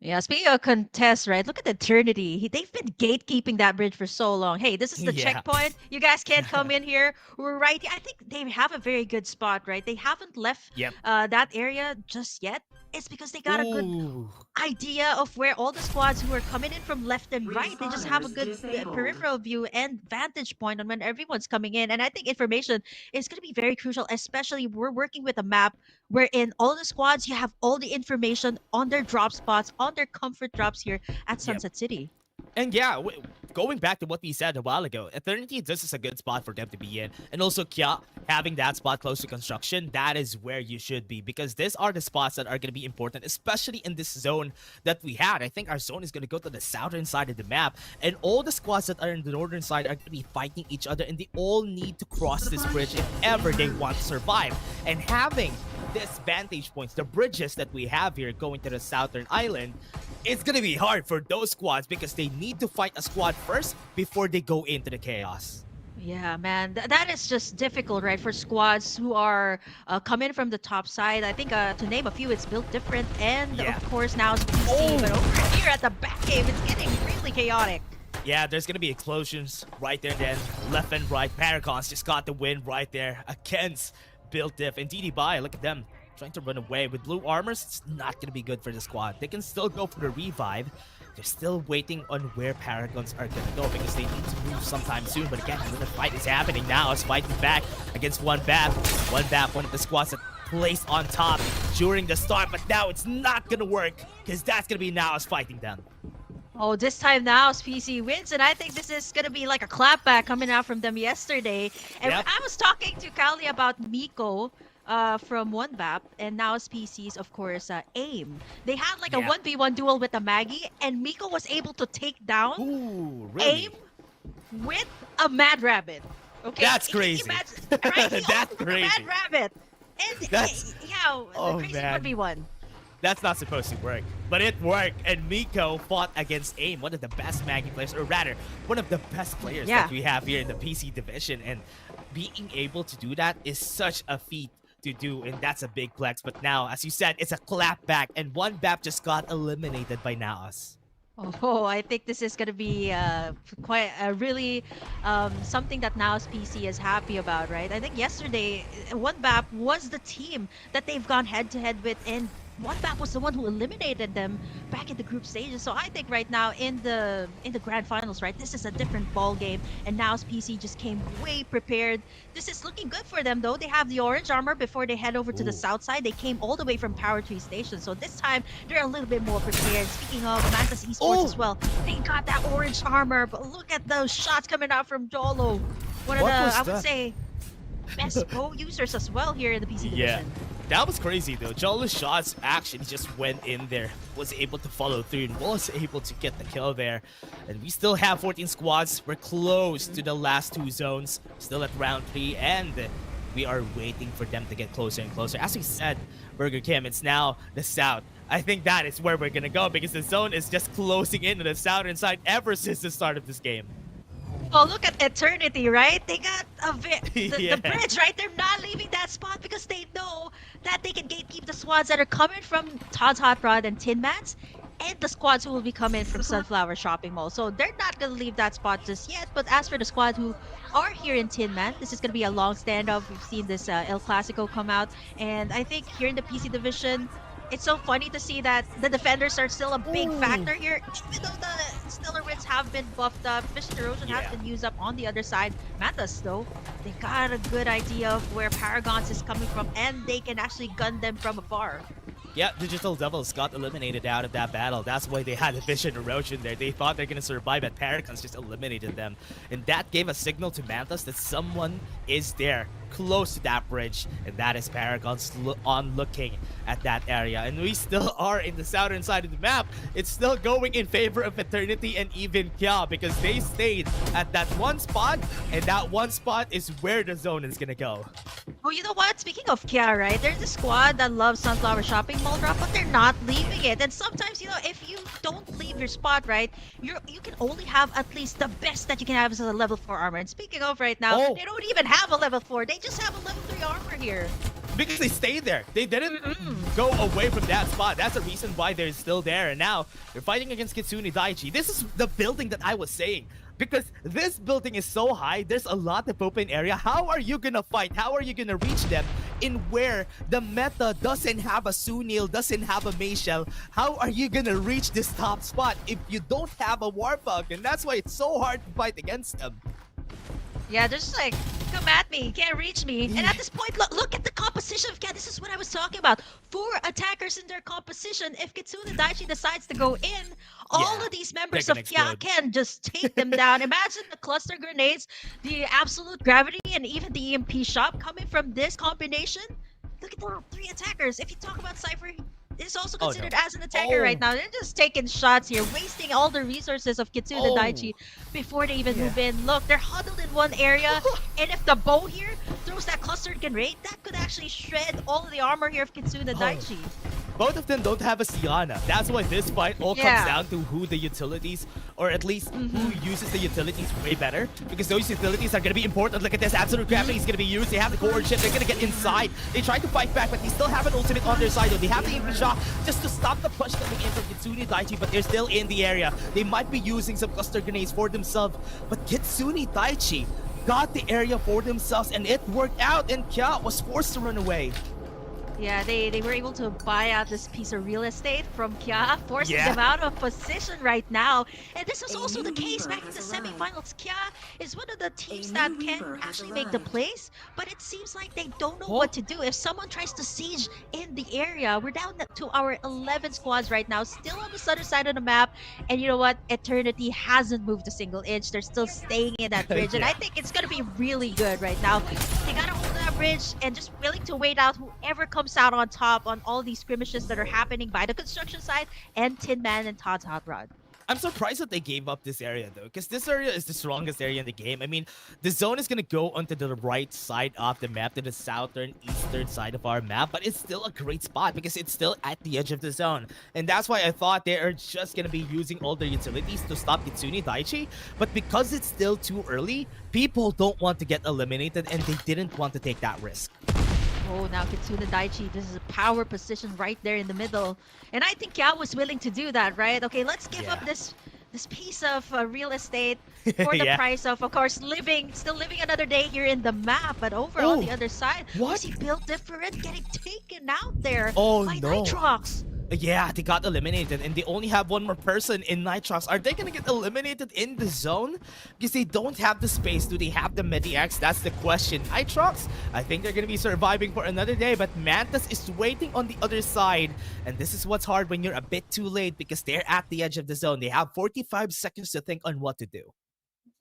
Yeah, speaking of contests, right? Look at Eternity. They've been gatekeeping that bridge for so long. Hey, this is the Yeah. checkpoint. You guys can't come in here. We're right here. I think they have a very good spot, right? They haven't left Yep. that area just yet. It's because they got a good Ooh. idea of where all the squads who are coming in from left and right, they just have a good peripheral view and vantage point on when everyone's coming in. And I think information is going to be very crucial, especially we're working with a map wherein all the squads, you have all the information on their drop spots, on their comfort drops here at Sunset City. And yeah, going back to what we said a while ago, Eternity, this is a good spot for them to be in. And also Kya, having that spot close to construction, that is where you should be. Because these are the spots that are going to be important, especially in this zone that we had. I think our zone is going to go to the southern side of the map. And all the squads that are in the northern side are going to be fighting each other. And they all need to cross this bridge if ever they want to survive. And having this vantage points, the bridges that we have here going to the southern island, it's gonna be hard for those squads because they need to fight a squad first before they go into the chaos. Yeah, man, that is just difficult, right? For squads who are coming from the top side. I think to name a few, it's built different, and Yeah. of course now it's PC. But over here at the back game, it's getting really chaotic. Yeah, there's gonna be explosions right there then, left and right. Paragons just got the win right there against Built Diff. And DD Bai, look at them trying to run away. With blue armors, it's not gonna be good for the squad. They can still go for the revive. They're still waiting on where Paragons are gonna go because they need to move sometime soon. But again, the fight is happening now. It's fighting back against One Bap. One Bap, one of the squads that placed on top during the start. But now it's not gonna work because that's gonna be Naos fighting them. Oh, this time now PC wins, and I think this is gonna be like a clapback coming out from them yesterday. And Yep. I was talking to Kali about Miko from One Bap, and now it's PC's, of course, AIM. They had like a Yeah. 1v1 duel with a Maggie, and Miko was able to take down Ooh, really? AIM with a Mad Rabbit. Okay, That's crazy. Right? He That's opened with a crazy. Mad Rabbit. And That's- yeah, Oh, the crazy man. 1v1. That's not supposed to work, but it worked. And Miko fought against AIM, one of the best Maggie players, or rather, one of the best players Yeah. that we have here in the PC division. And being able to do that is such a feat to do, and that's a big flex. But now, as you said, it's a clapback, and One Bap just got eliminated by Naos. Oh, I think this is gonna be quite really something that Now's PC is happy about, right? I think yesterday, One Bap was the team that they've gone head to head with, and One Bap was the one who eliminated them back in the group stages. So I think right now in the grand finals, right, this is a different ball game, and Now's PC just came way prepared. This is looking good for them though. They have the orange armor before they head over to the south side. They came all the way from Power Tree Station, so this time they're a little bit more prepared. Speaking of Mantis Esports as well, they got that orange armor, but look at those shots coming out from Jolo. One of What the, was I would that? say, best pro users as well here in the PC Yeah. division. That was crazy though. Jolo's shots actually just went in there, was able to follow through, and was able to get the kill there. And we still have 14 squads. We're close to the last two zones, still at round 3, and we are waiting for them to get closer and closer. As we said, Burger Kim, it's now the south. I think that is where we're gonna go because the zone is just closing in to the southern side ever since the start of this game. Oh, look at Eternity, right? They got the Yeah. bridge, right? They're not leaving that spot because they know that they can gatekeep the squads that are coming from Todd's Hot Rod and Tin Mats, and the squads who will be coming from Sunflower Shopping Mall. So they're not going to leave that spot just yet. But as for the squad who are here in Tin Man, this is going to be a long standoff. We've seen this El Clasico come out. And I think here in the PC division, it's so funny to see that the defenders are still a big factor here, even though the Stellar Winds have been buffed up. Vision Erosion has been used up on the other side. Mantas, though, they got a good idea of where Paragons is coming from, and they can actually gun them from afar. Yeah, Digital Devils got eliminated out of that battle. That's why they had a Vision Erosion there. They thought they're gonna survive, but Paragons just eliminated them. And that gave a signal to Mantas that someone is there, close to that bridge. And that is Paragons on looking at that area. And we still are in the southern side of the map. It's still going in favor of Eternity and even Kya because they stayed at that one spot. And that one spot is where the zone is gonna go. Oh, you know what? Speaking of Kia, right? There's a squad that loves Sunflower Shopping Mall drop, but they're not leaving it. And sometimes, you know, if you don't leave your spot, right, you can only have at least the best that you can have is a level 4 armor. And speaking of right now, Oh. they don't even have a level 4. They just have a level 3 armor here. because they stayed there. They didn't go away from that spot. That's the reason why they're still there. And now they're fighting against Kitsune Daiichi. This is the building that I was saying. Because this building is so high, there's a lot of open area. How are you gonna fight? How are you gonna reach them in where the meta doesn't have a Sunil, doesn't have a Mayshell? How are you gonna reach this top spot if you don't have a Warthog? And that's why it's so hard to fight against them. Yeah, they're just like, come at me, you can't reach me. And at this point, look at the composition of Kia. This is what I was talking about. 4 attackers in their composition. If Kitsune Daiichi decides to go in, all of these members of Kia can just take them down. Imagine the cluster grenades, the absolute gravity, and even the EMP shot coming from this combination. Look at the 3 attackers. If you talk about Cypher, is also considered as an attacker right now. They're just taking shots here, wasting all the resources of Kitsune Daiichi before they even move in. Look, they're huddled in one area, and if the bow here throws that clustered grenade, that could actually shred all of the armor here of Kitsune Daiichi. Both of them don't have a Siana. That's why this fight all comes down to who the utilities, or at least who uses the utilities way better. Because those utilities are going to be important. Look at this. Absolute Gravity is going to be used. They have the core chip. They're going to get inside. They try to fight back, but they still have an ultimate on their side. Though. They have the EMP shot just to stop the push coming in from Kitsune Daiichi, but they're still in the area. They might be using some cluster grenades for themselves, but Kitsune Daiichi got the area for themselves, and it worked out, and Kia was forced to run away. Yeah, they were able to buy out this piece of real estate from Kia, forcing them out of position right now. And this was also the case back in the semifinals. Kia is one of the teams that can actually make the plays, but it seems like they don't know what to do. If someone tries to siege in the area, we're down to our 11 squads right now, still on the southern side of the map. And you know what? Eternity hasn't moved a single inch. They're still staying in that bridge, and I think it's going to be really good right now. They got to hold that bridge and just willing to wait out whoever comes out on top on all these skirmishes that are happening by the construction side and Tin Man and Todd's Hot Rod. I'm surprised that they gave up this area though, because this area is the strongest area in the game. I mean, the zone is going to go onto the right side of the map, to the southern, eastern side of our map, but it's still a great spot because it's still at the edge of the zone. And that's why I thought they are just going to be using all their utilities to stop Kitsune Daiichi. But because it's still too early, people don't want to get eliminated, and they didn't want to take that risk. Oh, now Kitsune Daiichi, this is a power position right there in the middle. And I think Kia was willing to do that, right? Okay, let's give up this piece of real estate for the price of course, still living another day here in the map. But over on the other side, was he built different? Getting taken out there by Nitrox. Yeah, they got eliminated, and they only have one more person in Nitrox. Are they gonna get eliminated in the zone? Because they don't have the space. Do they have the Mediax? That's the question. Nitrox, I think they're gonna be surviving for another day, but Mantis is waiting on the other side. And this is what's hard when you're a bit too late, because they're at the edge of the zone. They have 45 seconds to think on what to do.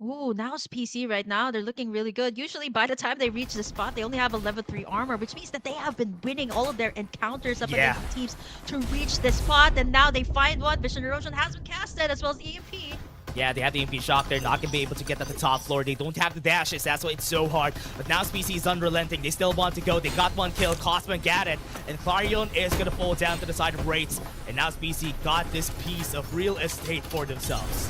Ooh, now's PC right now. They're looking really good. Usually by the time they reach the spot, they only have a level 3 armor, which means that they have been winning all of their encounters up against the teams to reach the spot. And now they find one. Vision Erosion has been casted, as well as the EMP. Yeah, they have the EMP shock. They're not going to be able to get to the top floor. They don't have the dashes. That's why it's so hard. But now PC is unrelenting. They still want to go. They got one kill. Cosman got it. And Clarion is going to fall down to the side of Wraiths. And now PC got this piece of real estate for themselves.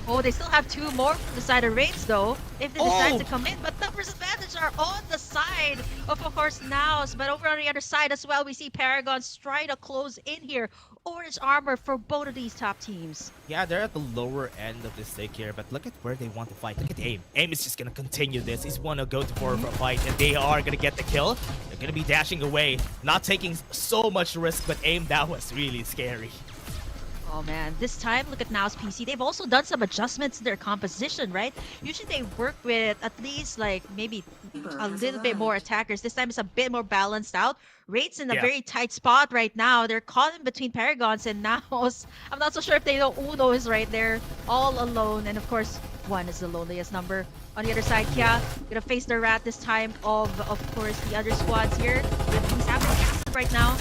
Oh, they still have 2 more from the side of Wraiths, though, if they decide to come in. But numbers advantage are on the side of course, Nows. But over on the other side as well, we see Paragons try to close in here. Orange armor for both of these top teams. Yeah, they're at the lower end of the stick here, but look at where they want to fight. Look at AIM. AIM is just going to continue this. He's want to go to for a fight, and they are going to get the kill. They're going to be dashing away, not taking so much risk, but AIM, that was really scary. Oh man, this time, look at Now's PC. They've also done some adjustments to their composition, right? Usually they work with at least like maybe a little bit more attackers. This time it's a bit more balanced out. Wraiths in a very tight spot right now. They're caught in between Paragons and Nows. I'm not so sure if they know Uno is right there, all alone. And of course, 1 is the loneliest number. On the other side, Kia gonna face the rat this time of course, the other squads here. He's having casted right now.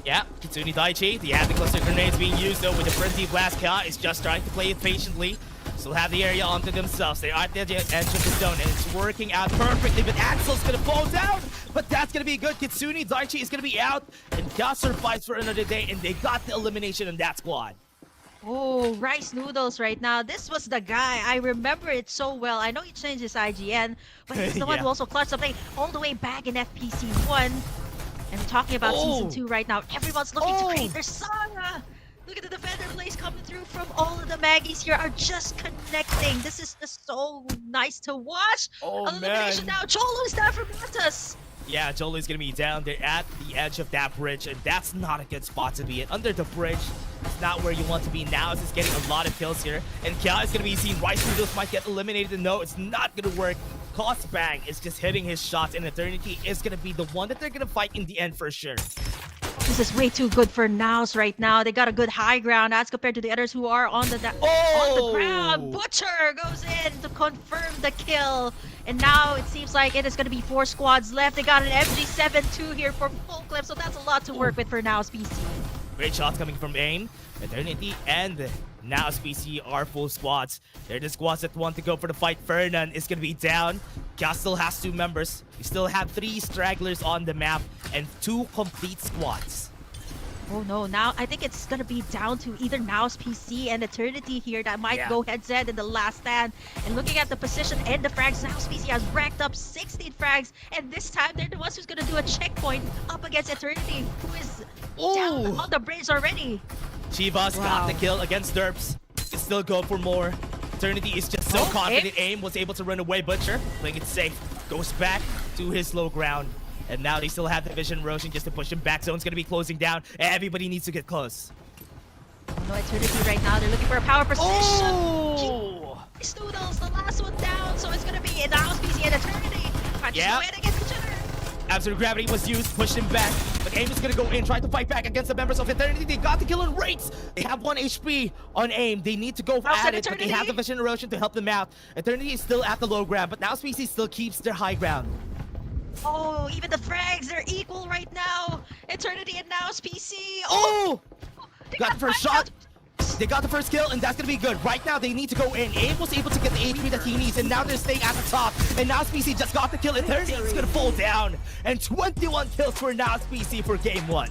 Yeah, Kitsune Daiichi, the anti cluster grenades being used though with the Frenzy Blast. Kia is just trying to play it patiently. Still have the area onto themselves. They're at the edge of the zone, and it's working out perfectly. But Axel's gonna fall down, but that's gonna be good. Kitsune Daiichi is gonna be out, and Kia survives for another day, and they got the elimination in that squad. Oh, Rice Noodles right now. This was the guy. I remember it so well. I know he changed his IGN, but he's the one who also clutched something all the way back in FPC 1. And we're talking about Season Oh. 2 right now. Everyone's looking to Oh. create their saga. Look at the defender plays coming through from all of the Maggies here are just connecting. This is just so nice to watch. Oh, Elimination man. now. Cholo is down for Montas. Yeah, Jolo is gonna be down there at the edge of that bridge, and that's not a good spot to be in. Under the bridge, it's not where you want to be. Now is getting a lot of kills here, and Kia is gonna be seen. Rice Noodles might get eliminated. No, it's not gonna work. Cost Bang is just hitting his shots, and Eternity is gonna be the one that they're gonna fight in the end for sure. This is way too good for Nows right now. They got a good high ground as compared to the others who are on the ground. Butcher goes in to confirm the kill. And now it seems like it is going to be 4 squads left. They got an MG7-2 here for full clip, so that's a lot to work with for Nows PC. Great shots coming from AIM. Eternity and Now's PC are full squads. They're the squads that want to go for the fight. Fernan is going to be down. Kia still has 2 members. We still have 3 stragglers on the map and 2 complete squads. Oh no, now I think it's gonna be down to either Now's PC and Eternity here that might go head-to-head in the last stand. And looking at the position and the frags, Now's PC has racked up 16 frags, and this time they're the ones who's gonna do a checkpoint up against Eternity, who is down on the bridge already. Chivas got the kill against Derps. Can still go for more. Eternity is just so confident. AIM was able to run away. Butcher playing it safe. Goes back to his low ground. And now they still have the vision erosion just to push him back. Zone's gonna be closing down. Everybody needs to get close. Oh no, Eternity right now. They're looking for a power position. Oh! Noodles, the last one down. So it's gonna be Now's PC and Eternity. Punches away against each other. Absolute gravity was used, pushed him back. But AIM is gonna go in, try to fight back against the members of Eternity. They got the kill on Rates. They have 1 HP on AIM. They need to go at it, but they have the vision erosion to help them out. Eternity is still at the low ground, but now Species still keeps their high ground. Oh, even the frags are equal right now. Eternity and Now's PC. Got the first shot. They got the first kill, and that's gonna be good. Right now, they need to go in. AIM was able to get the HP that he needs, and now they're staying at the top. And Now's PC just got the kill, and Eternity is gonna fall down. And 21 kills for Now's PC for game 1.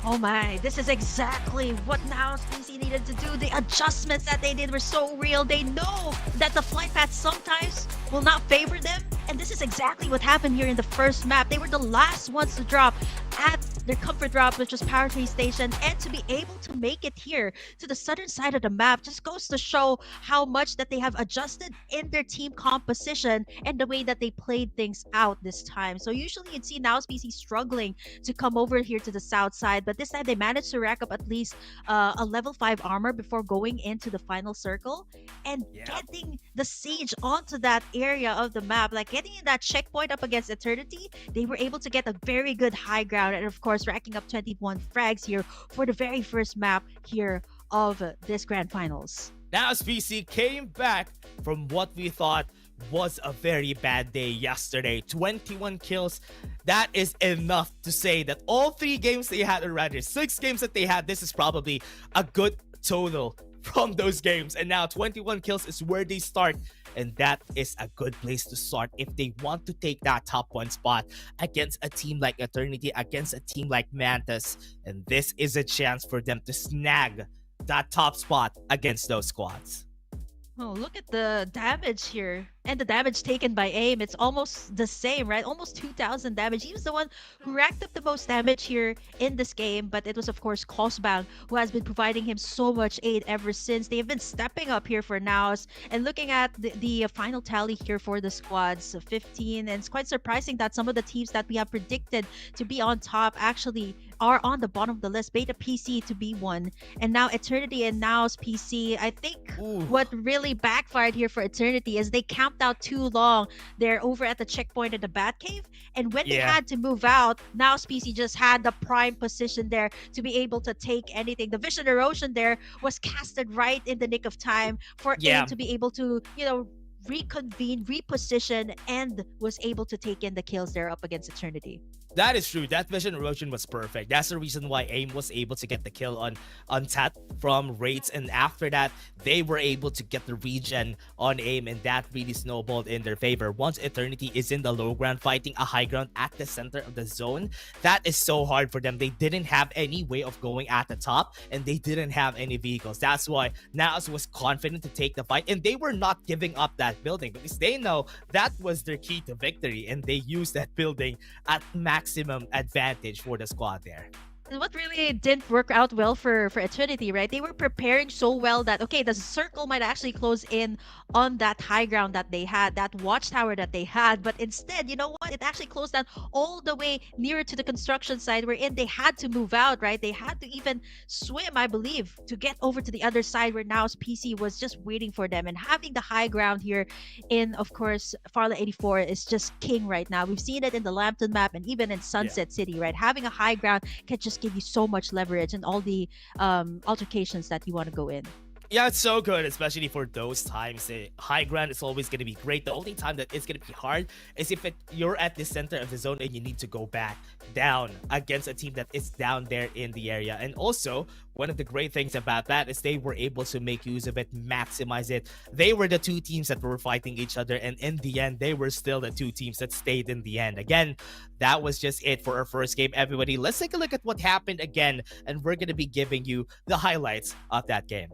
Oh my, this is exactly what Now's PC needed to do. The adjustments that they did were so real. They know that the flight path sometimes will not favor them. And this is exactly what happened here in the first map. They were the last ones to drop at their comfort drop, which was Power Tree Station. And to be able to make it here to the southern side of the map just goes to show how much that they have adjusted in their team composition and the way that they played things out this time. So usually you'd see Now's PC struggling to come over here to the south side, but this time they managed to rack up at least a level 5 armor before going into the final circle and getting the siege onto that area of the map, like getting in that checkpoint up against Eternity. They were able to get a very good high ground and of course racking up 21 frags here for the very first map here of this grand finals. Now's PC came back from what we thought was a very bad day yesterday. 21 kills. That is enough to say that all 3 games they had, or rather 6 games that they had, this is probably a good total from those games. And now 21 kills is where they start. And that is a good place to start if they want to take that top 1 spot against a team like Eternity, against a team like Mantis. And this is a chance for them to snag that top spot against those squads. Oh, look at the damage here. And the damage taken by AIM, it's almost the same, right? Almost 2,000 damage. He was the one who racked up the most damage here in this game, but it was, of course, Cosbang who has been providing him so much aid ever since. They have been stepping up here for Nows. And looking at the final tally here for the squads, 15. And it's quite surprising that some of the teams that we have predicted to be on top actually are on the bottom of the list. Beta PC to be one. And now Eternity and Now's PC. I think what really backfired here for Eternity is they camped out too long. They're over at the checkpoint at the Batcave, and when they had to move out, Now's PC just had the prime position there to be able to take anything. The vision erosion there was casted right in the nick of time for AIM to be able to, you know, reconvene, reposition, and was able to take in the kills there up against Eternity. That is true. That vision erosion was perfect. That's the reason why AIM was able to get the kill on Tat from Raids, and after that, they were able to get the regen on AIM, and that really snowballed in their favor. Once Eternity is in the low ground fighting a high ground at the center of the zone, that is so hard for them. They didn't have any way of going at the top, and they didn't have any vehicles. That's why Naos was confident to take the fight, and they were not giving up that building because they know that was their key to victory, and they used that building at max maximum advantage for the squad there. And what really didn't work out well for Eternity, right? They were preparing so well that, okay, the circle might actually close in on that high ground that they had, that watchtower that they had. But instead, you know what? It actually closed down all the way nearer to the construction site, wherein they had to move out, right? They had to even swim, I believe, to get over to the other side where now's PC was just waiting for them. And having the high ground here in, of course, Farlight 84 is just king right now. We've seen it in the Lambton map and even in Sunset City, right? Having a high ground can just give you so much leverage and all the altercations that you want to go in. Yeah, it's so good, especially for those times. The high ground is always going to be great. The only time that it's going to be hard is if you're at the center of the zone and you need to go back down against a team that is down there in the area. And also, one of the great things about that is they were able to make use of it, maximize it. They were the two teams that were fighting each other, and in the end, they were still the two teams that stayed in the end. Again, that was just it for our first game, everybody. Let's take a look at what happened again, and we're going to be giving you the highlights of that game.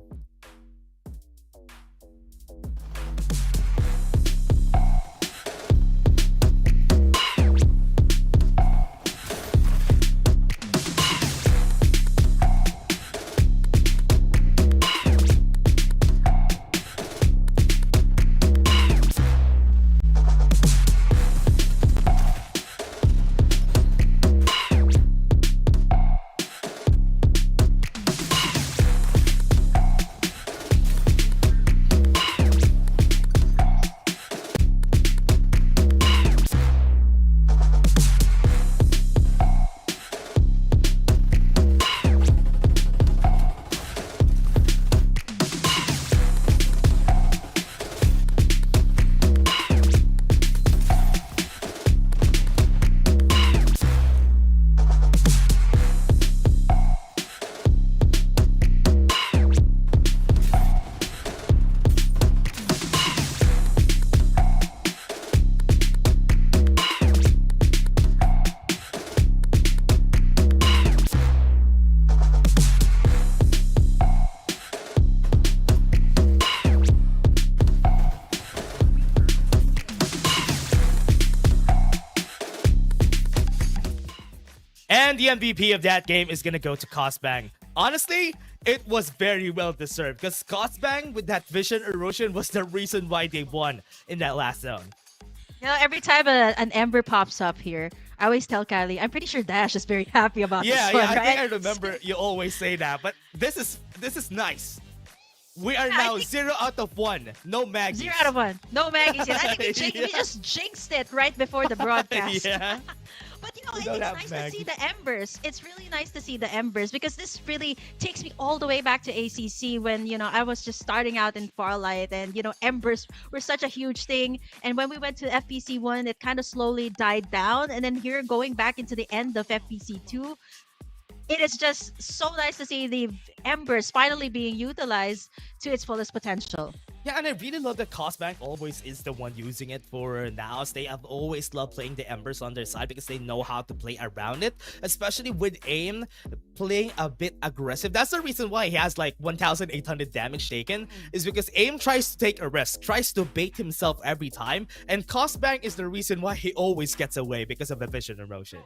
And the MVP of that game is gonna go to Cosbang. Honestly, it was very well deserved because Cosbang with that vision erosion was the reason why they won in that last zone. You know, every time an Ember pops up here, I always tell Kylie, I'm pretty sure Dash is very happy about this one, I right? think I remember you always say that, but this is nice. We are now 0 out of 1. No Maggies. 0 out of 1. No Maggies yet. I think we just jinxed it right before the broadcast. Yeah. But you know, it's nice to see the Embers. It's really nice to see the Embers because this really takes me all the way back to ACC when, you know, I was just starting out in Farlight and, you know, Embers were such a huge thing. And when we went to FPC 1, it kind of slowly died down. And then here going back into the end of FPC 2, it is just so nice to see the Embers finally being utilized to its fullest potential. Yeah, and I really love that Cosbank always is the one using it for Naos. They have always loved playing the Embers on their side because they know how to play around it, especially with AIM playing a bit aggressive. That's the reason why he has like 1,800 damage taken, is because AIM tries to take a risk, tries to bait himself every time, and Cosbank is the reason why he always gets away because of the vision erosion.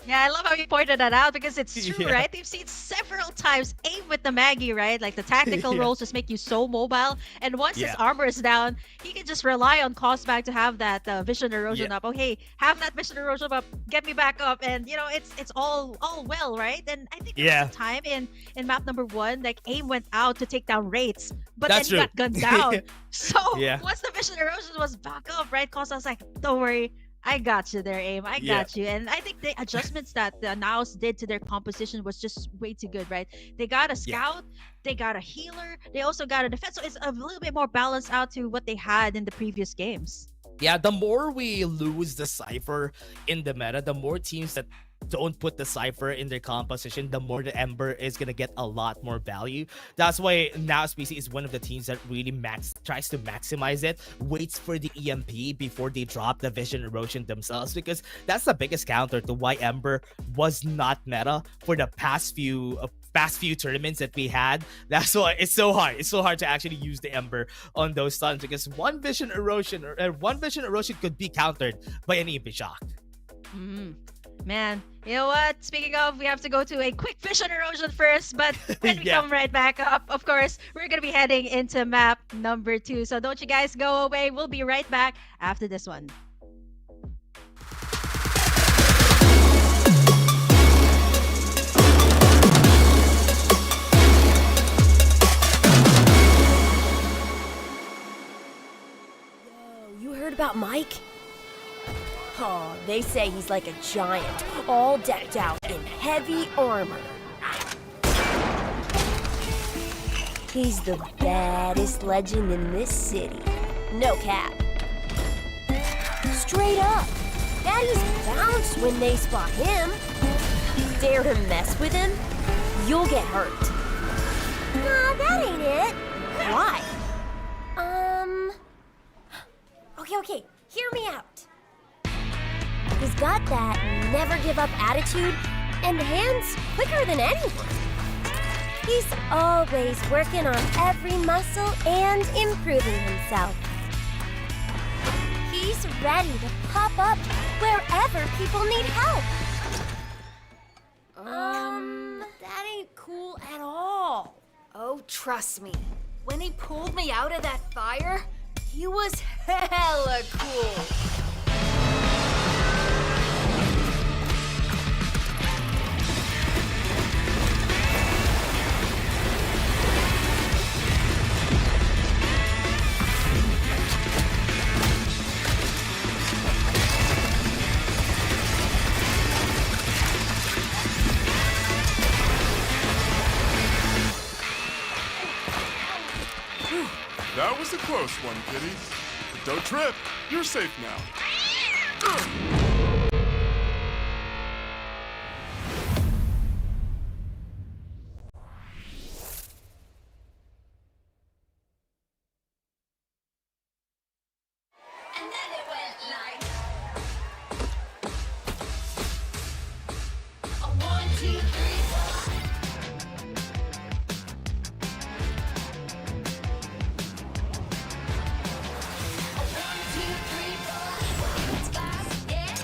Yeah, I love how you pointed that out because it's true, right? We've seen several times AIM with the Maggie, right? Like the tactical rolls just make you so mobile. And once his armor is down, he can just rely on Cosback to have that vision erosion up. Oh, hey, have that vision erosion up, get me back up. And, you know, it's all well, right? And I think there was a time in map number 1, like AIM went out to take down Wraiths, but then he got gunned down. So once the vision erosion was back up, right? Cos was like, don't worry, I got you there, AIM. I got you. And I think the adjustments that the Naos did to their composition was just way too good, right? They got a scout, they got a healer, they also got a defense. So it's a little bit more balanced out to what they had in the previous games. Yeah, the more we lose the Cypher in the meta, the more teams that don't put the Cypher in their composition, the more the Ember is gonna get a lot more value. That's why Naos PC is one of the teams that really tries to maximize it, waits for the EMP before they drop the vision erosion themselves, because that's the biggest counter to why Ember was not meta for the past few tournaments that we had. That's why it's so hard. It's so hard to actually use the Ember on those stuns, because one vision erosion could be countered by an EMP shock. Man, you know what? Speaking of, we have to go to a quick vision erosion first, but when we Yeah. come right back up, of course, we're going to be heading into map number 2. So don't you guys go away. We'll be right back after this one. You heard about Mike? Oh, they say he's like a giant, all decked out in heavy armor. He's the baddest legend in this city. No cap. Straight up. Baddies bounce when they spot him. Dare to mess with him, you'll get hurt. Nah, that ain't it. Why? Okay, hear me out. He's got that never give up attitude and hands quicker than anyone. He's always working on every muscle and improving himself. He's ready to pop up wherever people need help. That ain't cool at all. Oh, trust me. When he pulled me out of that fire, he was hella cool. That was a close one, kitty. But don't trip. You're safe now. And then it went like a 1, 2, 3, 4. A 1, 2, 3, 4. It's fast, yeah.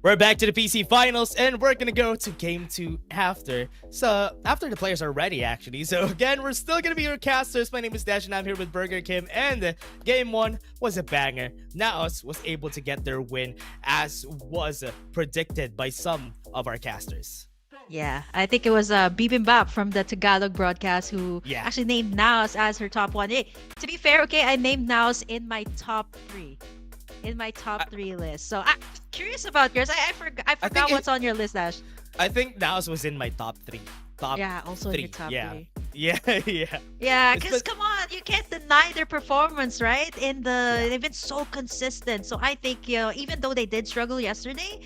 We're back to the PC finals, and we're gonna go to game 2 after. So, after the players are ready, actually. So, again, we're still gonna be your casters. My name is Dash, and I'm here with Burger Kim. And game 1 was a banger. Naos was able to get their win, as was predicted by some of our casters. Yeah, I think it was Bibimbap from the Tagalog broadcast who actually named Naos as her top 1. Hey, to be fair, okay, I named Naos in my top 3. In my top 3 list. So I'm curious about yours. I forgot what's on your list, Ash. I think Naos was in my top 3. Also 3. in your top 3. Yeah. Because come on, you can't deny their performance, right? They've been so consistent. So I think, even though they did struggle yesterday,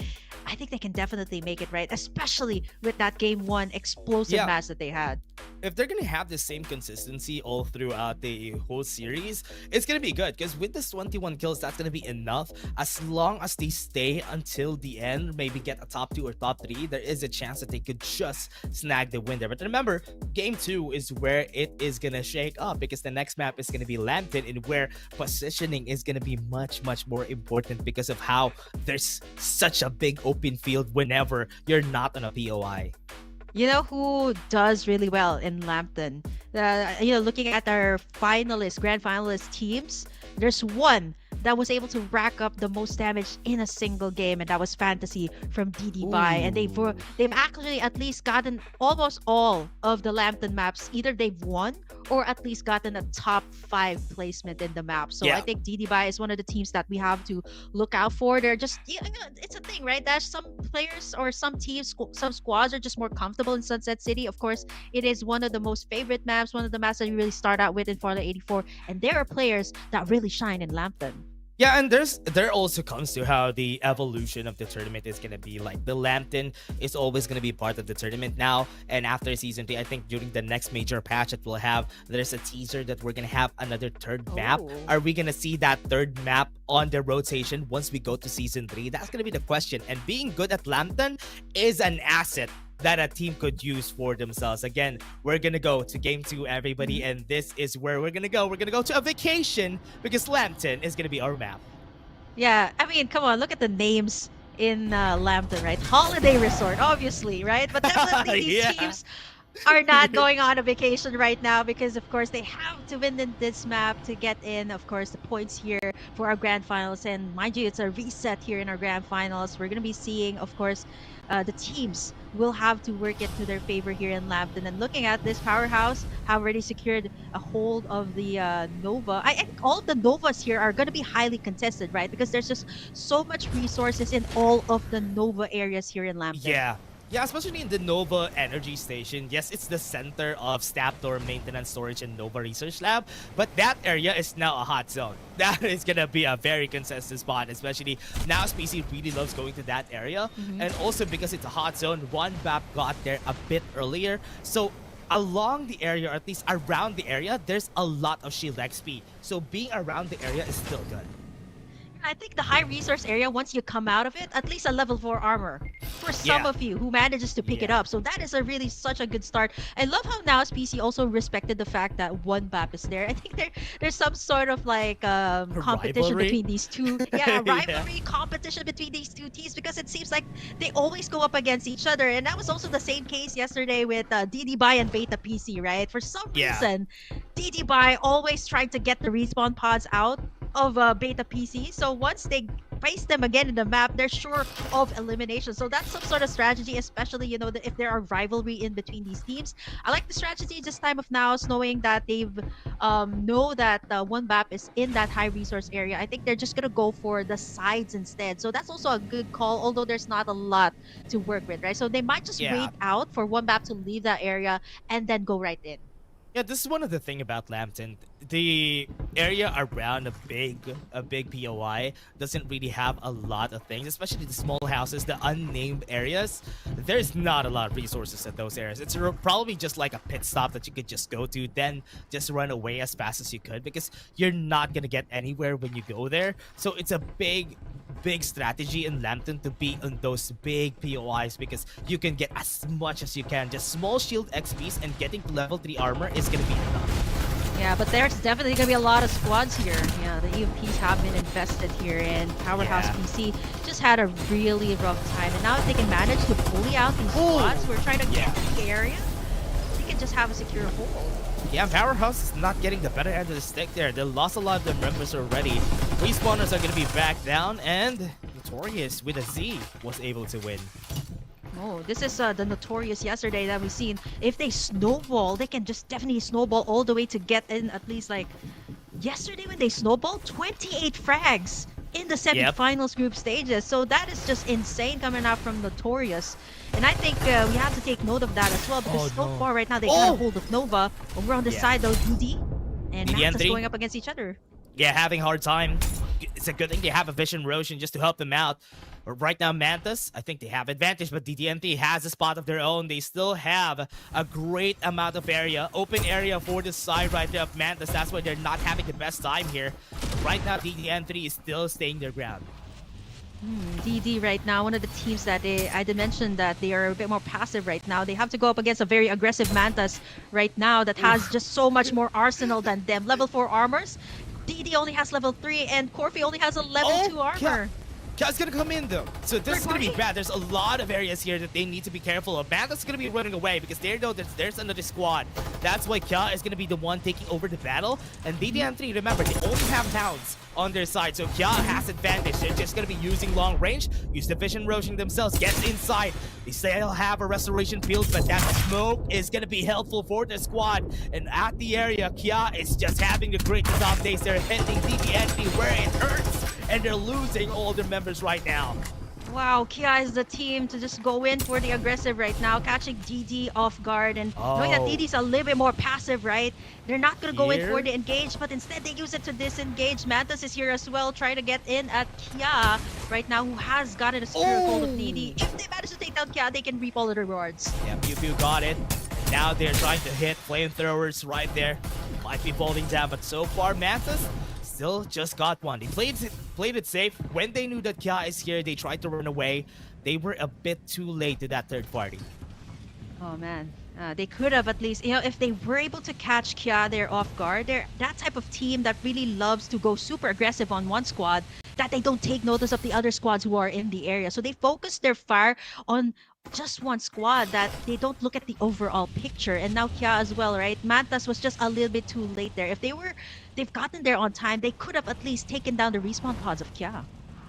I think they can definitely make it, right? Especially with that game 1 explosive match that they had. If they're gonna have the same consistency all throughout the whole series, it's gonna be good, because with this 21 kills, that's gonna be enough. As long as they stay until the end, maybe get a top 2 or top 3, there is a chance that they could just snag the win there. But remember, game 2 is where it is gonna shake up, because the next map is gonna be Lambton, and where positioning is gonna be much more important, because of how there's such a big open field whenever you're not on a POI. You know who does really well in Lambton? Looking at our grand finalist teams, there's one that was able to rack up the most damage in a single game, and that was Fantasy from DD and they've actually at least gotten almost all of the Lambton maps. Either they've won or at least gotten a top 5 placement in the map. So I think DD is one of the teams that we have to look out for. They're just, it's a thing, right? That some players or some teams, some squads are just more comfortable in Sunset City. Of course, it is one of the most favorite maps, one of the maps that you really start out with in Farlight 84, and there are players that really shine in Lambton. Yeah, and there also comes to how the evolution of the tournament is gonna be. Like, the Lambton is always gonna be part of the tournament now, and after season 3, I think during the next major patch that we'll have, there's a teaser that we're gonna have another third map. Are we gonna see that third map on the rotation once we go to season 3? That's gonna be the question. And being good at Lambton is an asset that a team could use for themselves. Again, we're gonna go to game 2, everybody, and this is where we're gonna go. We're gonna go to a vacation, because Lambton is gonna be our map. Yeah, I mean, come on, look at the names in Lambton, right? Holiday Resort, obviously, right? But definitely these teams are not going on a vacation right now, because of course they have to win in this map to get in, of course, the points here for our grand finals. And mind you, it's a reset here in our grand finals. We're gonna be seeing, of course, the teams will have to work it to their favor here in Lambton. And looking at this, Powerhouse have already secured a hold of the Nova. I think all of the Novas here are going to be highly contested, right? Because there's just so much resources in all of the Nova areas here in Lambton. Yeah, especially in the Nova Energy Station. Yes, it's the center of Staff Door Maintenance Storage and Nova Research Lab, but that area is now a hot zone. That is gonna be a very consistent spot, especially now PC really loves going to that area. And also because it's a hot zone, one BAP got there a bit earlier. So along the area, or at least around the area, there's a lot of shield XP. So being around the area is still good. I think the high resource area, once you come out of it, at least a level 4 armor for some of you who manages to pick it up. So that is such a good start. I love how now PC also respected the fact that one BAP is there. I think there's some sort of like competition between these two. Rivalry competition between these two teams, because it seems like they always go up against each other. And that was also the same case yesterday with DD and Beta PC, right? For some reason, DD always trying to get the respawn pods out of Beta PC. So once they face them again in the map, they're sure of elimination. So that's some sort of strategy, especially, if there are rivalry in between these teams. I like the strategy this time of now, knowing that they've know that one map is in that high resource area. I think they're just gonna go for the sides instead. So that's also a good call, although there's not a lot to work with, right? So they might just wait out for one map to leave that area and then go right in. Yeah, this is one of the thing about Lambton. The area around a big POI doesn't really have a lot of things, especially the small houses, the unnamed areas. There's not a lot of resources at those areas. It's probably just like a pit stop that you could just go to, then just run away as fast as you could, because you're not gonna get anywhere when you go there. So it's a big strategy in Lambton to be on those big POIs, because you can get as much as you can. Just small shield XPs and getting to level 3 armor is gonna be enough. Yeah, but there's definitely gonna be a lot of squads here. Yeah, the EMPs have been invested here, and Powerhouse PC just had a really rough time. And now if they can manage to bully out these squads who are trying to get to the area, they can just have a secure hold. Yeah, Powerhouse is not getting the better end of the stick there. They lost a lot of their members already. Respawners are going to be back down, and Notorious with a Z was able to win. Oh, this is the Notorious yesterday that we've seen. If they snowball, they can just definitely snowball all the way to get in at least like... Yesterday when they snowballed, 28 frags in the semifinals group stages. So that is just insane coming out from Notorious. And I think we have to take note of that as well, because so far right now they got a hold of Nova. Over on this side though, DD and Mantis going up against each other. Yeah, having a hard time. It's a good thing they have a Vision Roshan just to help them out. But right now, Mantis, I think they have advantage, but DDMT has a spot of their own. They still have a great amount of area, open area for the side right there of Mantis. That's why they're not having the best time here. Right now, DDM3 is still staying their ground. DD right now, one of the teams that I did mention that they are a bit more passive right now. They have to go up against a very aggressive Mantis right now that has just so much more arsenal than them. Level 4 armors. DD only has level 3 and Corfi only has a level 2 armor. Kya's gonna come in though, so this is gonna be bad. There's a lot of areas here that they need to be careful of. Mantis is gonna be running away because they know that there's another squad. That's why Kya is gonna be the one taking over the battle. And DDM3, remember, they only have pounds on their side, so Kya has advantage. They're just gonna be using long range, use the Vision Roshan themselves, gets inside. They still have a restoration field, but that smoke is gonna be helpful for the squad. And at the area, Kya is just having the greatest of days. They're hitting DDM3 where it hurts, and they're losing all their members right now. Wow, Kia is the team to just go in for the aggressive right now, catching DD off guard, and knowing that DD's a little bit more passive, right? They're not gonna go in for the engage, but instead they use it to disengage. Mantis is here as well, trying to get in at Kia right now, who has gotten a secure hold of DD. If they manage to take down Kia, they can reap all the rewards. Yeah, Pew Pew got it. Now they're trying to hit flamethrowers right there. Might be falling down, but so far Mantis still just got one. They played it safe. When they knew that Kya is here, they tried to run away. They were a bit too late to that third party. Oh man, they could have at least, if they were able to catch Kya there off guard. They're that type of team that really loves to go super aggressive on one squad, that they don't take notice of the other squads who are in the area. So they focus their fire on just one squad, that they don't look at the overall picture. And now Kya as well, right? Mantis was just a little bit too late there. If they've gotten there on time, they could have at least taken down the respawn pods of Kya.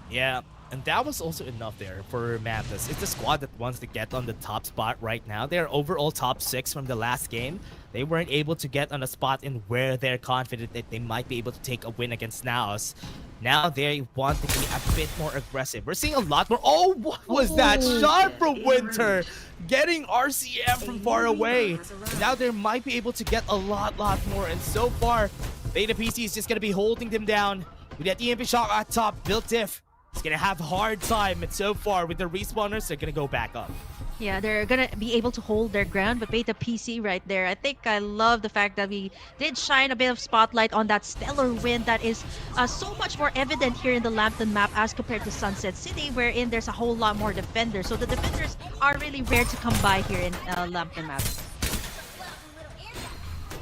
Yeah, and that was also enough there for Mantis. It's a squad that wants to get on the top spot right now. They're overall top 6 from the last game. They weren't able to get on a spot in where they're confident that they might be able to take a win against Naos. Now they want to be a bit more aggressive. We're seeing a lot more. Oh, what was that shot from Winter? Getting RCM from far away. Now they might be able to get a lot more. And so far, Beta PC is just going to be holding them down. With that EMP shot at top, Built Diff is going to have a hard time. And so far, with the respawners, they're going to go back up. Yeah, they're gonna be able to hold their ground, but Beta PC right there. I think I love the fact that we did shine a bit of spotlight on that stellar win that is so much more evident here in the Lambton map as compared to Sunset City, wherein there's a whole lot more defenders. So the defenders are really rare to come by here in Lambton map.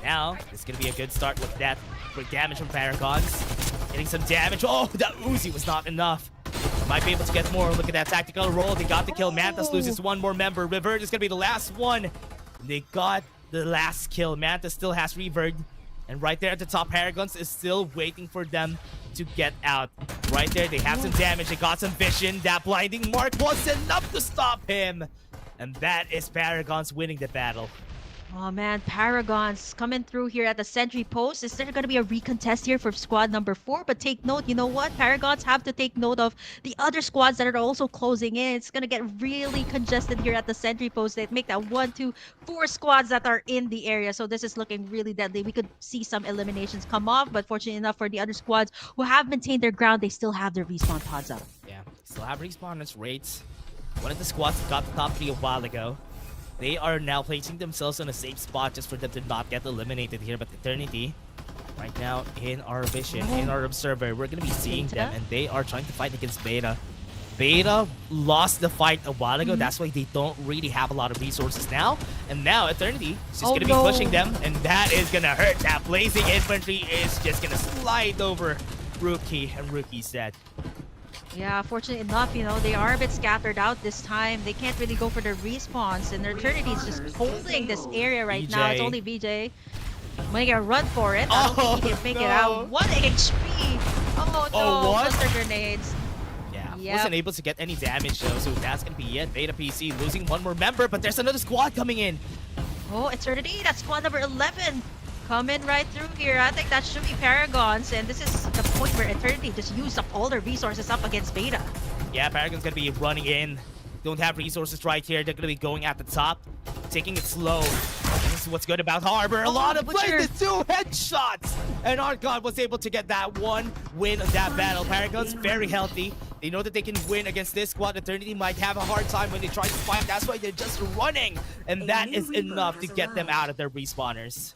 Now, it's going to be a good start with that. Quick damage from Paragons. Getting some damage. Oh, that Uzi was not enough. Might be able to get more. Look at that tactical roll. They got the kill. Mantis loses one more member. Revert is going to be the last one. They got the last kill. Mantis still has Revert. And right there at the top, Paragons is still waiting for them to get out. Right there, they have some damage. They got some vision. That blinding mark was enough to stop him. And that is Paragons winning the battle. Oh man, Paragons coming through here at the sentry post. Is there going to be a recontest here for squad number 4? But take note, you know what? Paragons have to take note of the other squads that are also closing in. It's going to get really congested here at the sentry post. They make that 1, 2, 4 squads that are in the area. So this is looking really deadly. We could see some eliminations come off, but fortunately enough for the other squads who have maintained their ground, they still have their respawn pods up. Yeah, still have respawners rates. One of the squads got the top 3 a while ago. They are now placing themselves on a safe spot just for them to not get eliminated here. But Eternity, right now in our vision, in our observer, we're going to be seeing them. And they are trying to fight against Beta. Beta lost the fight a while ago. That's why they don't really have a lot of resources now. And now Eternity is just gonna be pushing them, and that is gonna hurt. That blazing infantry is just gonna slide over Rookie, and Rookie's dead. Yeah, fortunately enough, you know, they are a bit scattered out this time. They can't really go for the respawns, and their Eternity is just holding this area right now. It's only VJ. Making a run for it. I don't think he can make it out. 1 HP! Oh no, cluster grenades. Yeah, wasn't able to get any damage though, so that's gonna be it. Beta PC losing one more member, but there's another squad coming in. Oh, Eternity, that's squad number 11. Coming right through here. I think that should be Paragons, and this is the point where Eternity just used up all their resources up against Beta. Yeah, Paragon's gonna be running in. Don't have resources right here. They're gonna be going at the top, taking it slow. This is what's good about Harbor. A lot of plays, 2 headshots, and Archon was able to get that one win of that battle. Paragon's very healthy. They know that they can win against this squad. Eternity might have a hard time when they try to fight. That's why they're just running, and that is enough to get them out of their respawners.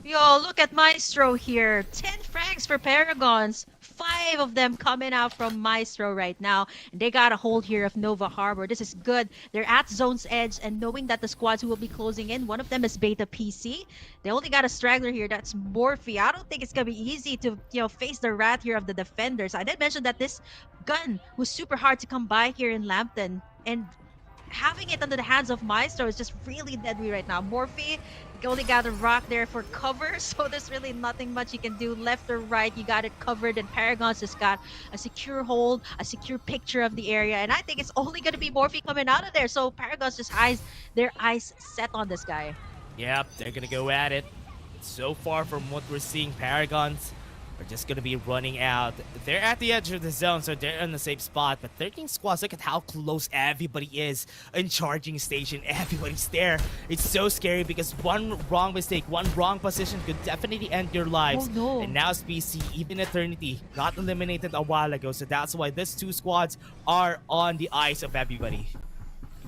Yo, look at Maestro here. 10 frags for Paragons. 5 of them coming out from Maestro right now. And they got a hold here of Nova Harbor. This is good. They're at Zone's Edge, and knowing that the squads who will be closing in, one of them is Beta PC. They only got a straggler here. That's Morphe. I don't think it's going to be easy to, you know, face the wrath here of the defenders. I did mention that this gun was super hard to come by here in Lambton. And having it under the hands of Maestro is just really deadly right now. Morphe only got a rock there for cover, so there's really nothing much you can do left or right. You got it covered, and Paragon's just got a secure hold, a secure picture of the area, and I think it's only going to be Morphe coming out of there, so Paragon's just has their eyes set on this guy. Yep, they're gonna go at it. So far from what we're seeing, Paragons are just gonna be running out. They're at the edge of the zone, so they're in the safe spot. But 13 squads, look at how close everybody is in charging station. Everybody's there. It's so scary because one wrong mistake, one wrong position could definitely end your lives. Oh, no. And now SPC, even Eternity, got eliminated a while ago. So that's why these 2 squads are on the eyes of everybody.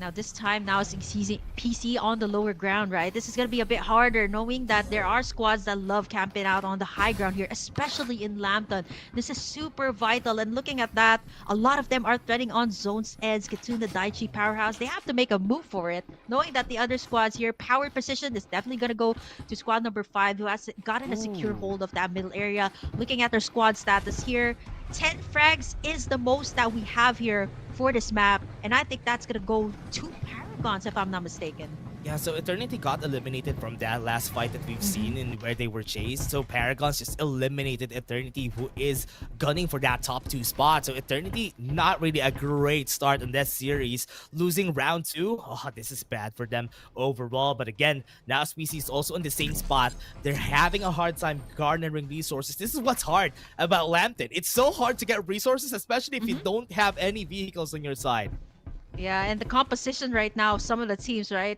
Now this time, now it's PC on the lower ground, right? This is going to be a bit harder, knowing that there are squads that love camping out on the high ground here, especially in Lambton. This is super vital, and looking at that, a lot of them are threading on Zone's Edge, Kitsune Daiichi Powerhouse. They have to make a move for it, knowing that the other squads here, power position is definitely going to go to squad number 5, who has gotten a secure hold of that middle area. Looking at their squad status here, 10 frags is the most that we have here for this map, and I think that's gonna go to Paragons if I'm not mistaken. Yeah, so Eternity got eliminated from that last fight that we've seen in where they were chased. So Paragons just eliminated Eternity, who is gunning for that top 2 spot. So Eternity, not really a great start in this series. Losing round 2, oh, this is bad for them overall. But again, now SPC is also in the same spot. They're having a hard time garnering resources. This is what's hard about Lambton. It's so hard to get resources, especially if you don't have any vehicles on your side. Yeah, and the composition right now, some of the teams, right?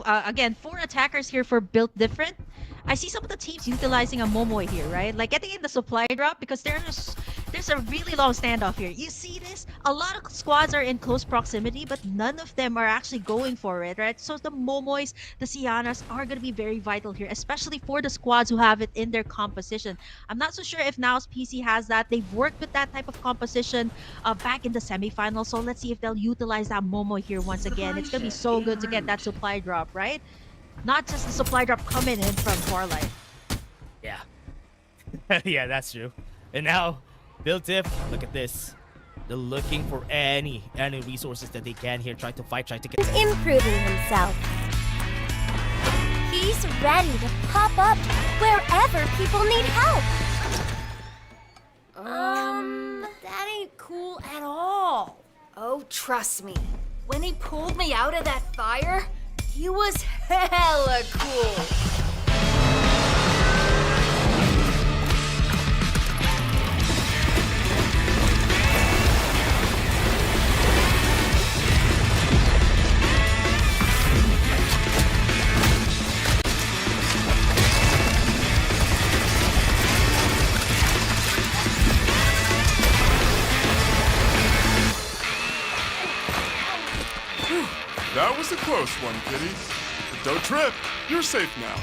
Again, 4 attackers here for built different. I see some of the teams utilizing a Momoy here, right? Like getting in the supply drop because there's a really long standoff here. You see this? A lot of squads are in close proximity, but none of them are actually going for it, right? So the Momoys, the Sianas are going to be very vital here, especially for the squads who have it in their composition. I'm not so sure if now's PC has that. They've worked with that type of composition back in the semifinals, so let's see if they'll utilize that Momoy here once again. It's going to be so good to get that supply drop, right? Not just the supply drop coming in from Farlight. Yeah. Yeah, that's true. And now, Built Diff, look at this. They're looking for any resources that they can here. Try to fight, try to get... Improving himself. He's ready to pop up wherever people need help. That ain't cool at all. Oh, trust me. When he pulled me out of that fire, he was hella cool. That was a close one, kitty. But don't trip. You're safe now.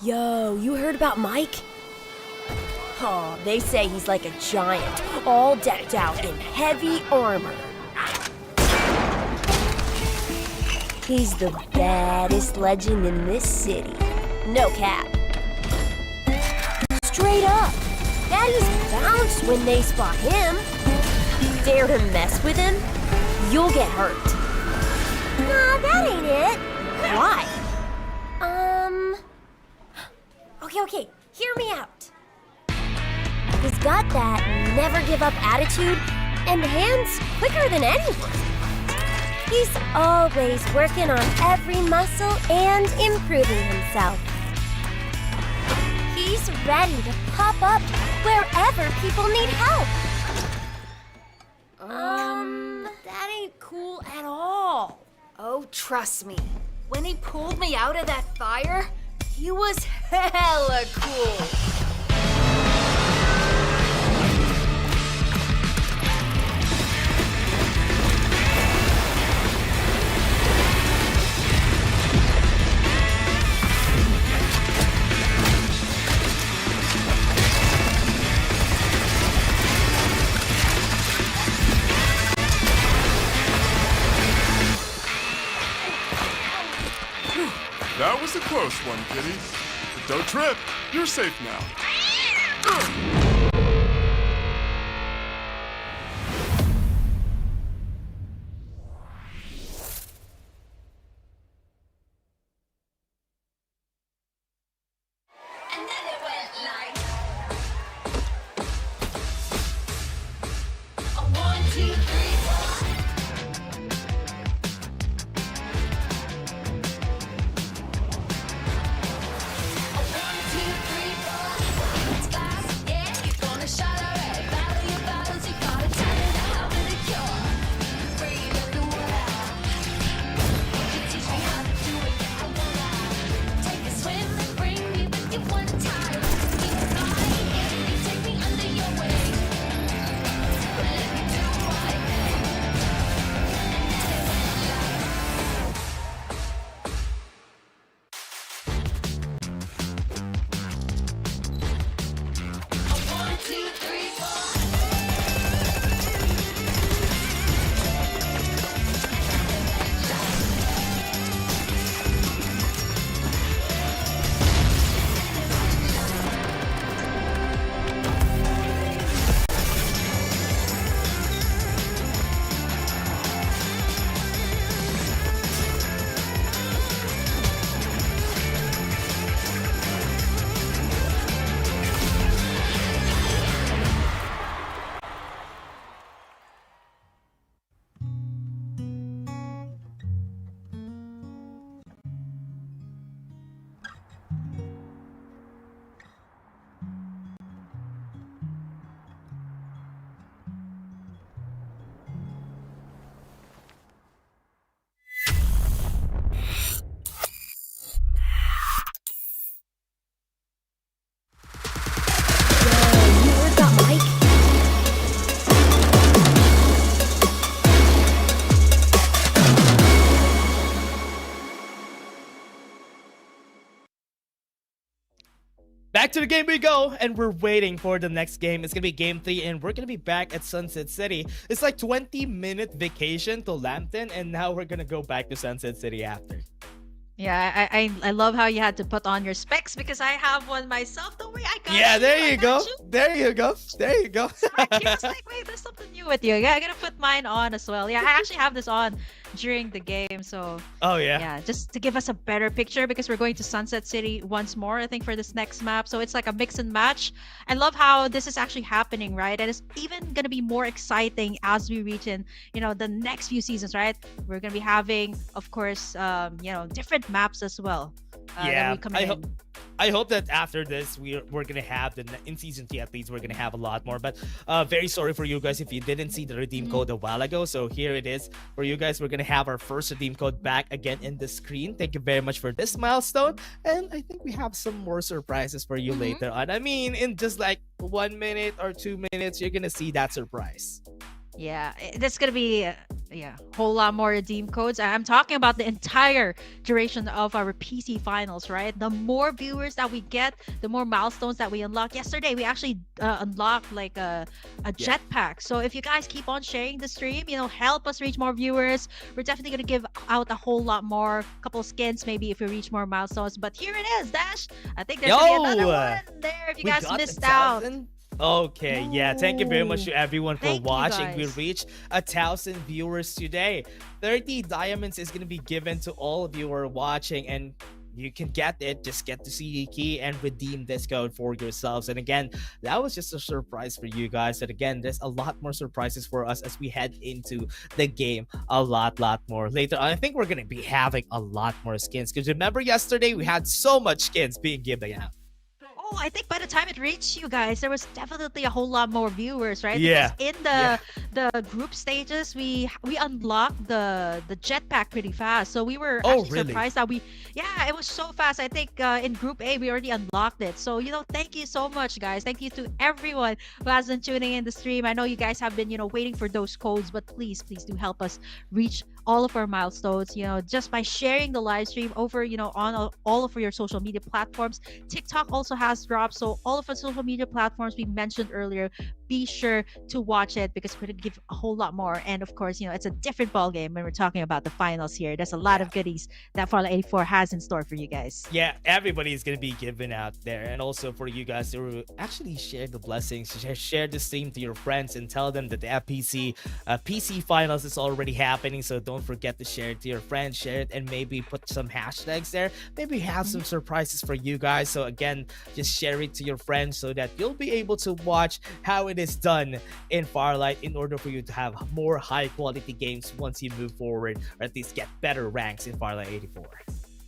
Yo, you heard about Mike? Oh, they say he's like a giant, all decked out in heavy armor. He's the baddest legend in this city. No cap. Straight up. Baddies bounce when they spot him. Dare to mess with him, you'll get hurt. Nah, that ain't it. Why? Okay, hear me out. He's got that never give up attitude and hands quicker than anyone. He's always working on every muscle and improving himself. He's ready to pop up wherever people need help. Oh, trust me. When he pulled me out of that fire, he was hella cool. That was a close one, kitty. But don't trip. You're safe now. Back to the game we go, and we're waiting for the next game. It's gonna be game 3, and we're gonna be back at Sunset City. It's like 20-minute vacation to Lambton, and now we're gonna go back to Sunset City after. Yeah, I love how you had to put on your specs because I have one myself. Don't worry, I got Yeah, you. there I you got go. you. There you go. There you go. Right, you're just like, wait, there's something new with you. Yeah, I gotta put mine on as well. Yeah, I actually have this on during the game, so Oh yeah. yeah, just to give us a better picture because we're going to Sunset City once more, I think, for this next map. So it's like a mix and match. I love how this is actually happening, right? And it's even gonna be more exciting as we reach in, the next few seasons, right? We're gonna be having, of course, different maps as well. That we come in. I hope that after this we're gonna have in season 3 at least we're gonna have a lot more. But very sorry for you guys if you didn't see the redeem code a while ago. So here it is for you guys. We're gonna have our first redeem code back again in the screen. Thank you very much for this milestone, and I think we have some more surprises for you later on. I mean, in just like 1 minute or 2 minutes, you're gonna see that surprise. Yeah, that's gonna be a whole lot more redeem codes. I'm talking about the entire duration of our PC finals, right? The more viewers that we get, the more milestones that we unlock. Yesterday, we actually unlocked like a jetpack. So if you guys keep on sharing the stream, help us reach more viewers. We're definitely gonna give out a whole lot more, couple skins maybe if we reach more milestones. But here it is, Dash. I think there's gonna be another one there if you guys missed out. Okay, yeah, thank you very much to everyone for Thank you, watching. We guys. reached 1,000 viewers today. 30 diamonds is going to be given to all of you who are watching, and you can get it. Just get the CE key and redeem this code for yourselves. And again, that was just a surprise for you guys. And again, there's a lot more surprises for us as we head into the game a lot more later on. I think we're going to be having a lot more skins because remember yesterday we had so much skins being given out. Oh, I think by the time it reached you guys, there was definitely a whole lot more viewers, right? Yeah. Because in the group stages, we unlocked the jetpack pretty fast. So we were actually really? surprised that it was so fast. I think in Group A we already unlocked it. So thank you so much, guys. Thank you to everyone who has been tuning in the stream. I know you guys have been waiting for those codes, but please do help us reach all of our milestones, just by sharing the live stream over, on all of your social media platforms. TikTok also has dropped, so all of our social media platforms we mentioned earlier, be sure to watch it because we're going to give a whole lot more. And of course, it's a different ball game when we're talking about the finals here. There's a lot of goodies that Farlight 84 has in store for you guys. Yeah, everybody's gonna be given out there, and also for you guys to actually share the blessings, share the stream to your friends, and tell them that the FPC PC finals is already happening. So don't forget to share it to your friends, share it, and maybe put some hashtags there. Maybe have some surprises for you guys. So again, just share it to your friends so that you'll be able to watch how it is done in Farlight in order for you to have more high quality games once you move forward, or at least get better ranks in Farlight 84.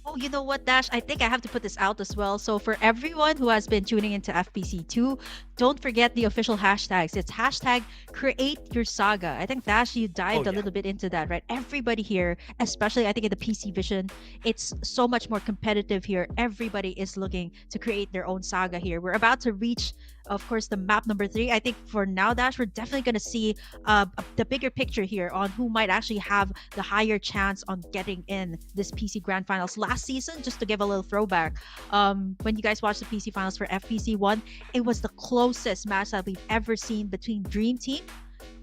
Oh, you know what, Dash? I think I have to put this out as well. So for everyone who has been tuning into FPC2, don't forget the official hashtags. It's hashtag create your saga. I think, Dash, you dived a little bit into that, right? Everybody here, especially I think in the PC Vision, it's so much more competitive here. Everybody is looking to create their own saga here. We're about to reach, of course, the map number 3. I think for now, Dash, we're definitely going to see the bigger picture here on who might actually have the higher chance on getting in this PC Grand Finals. Last season, just to give a little throwback, when you guys watched the PC Finals for FPC1, it was the closest match that we've ever seen between Dream Team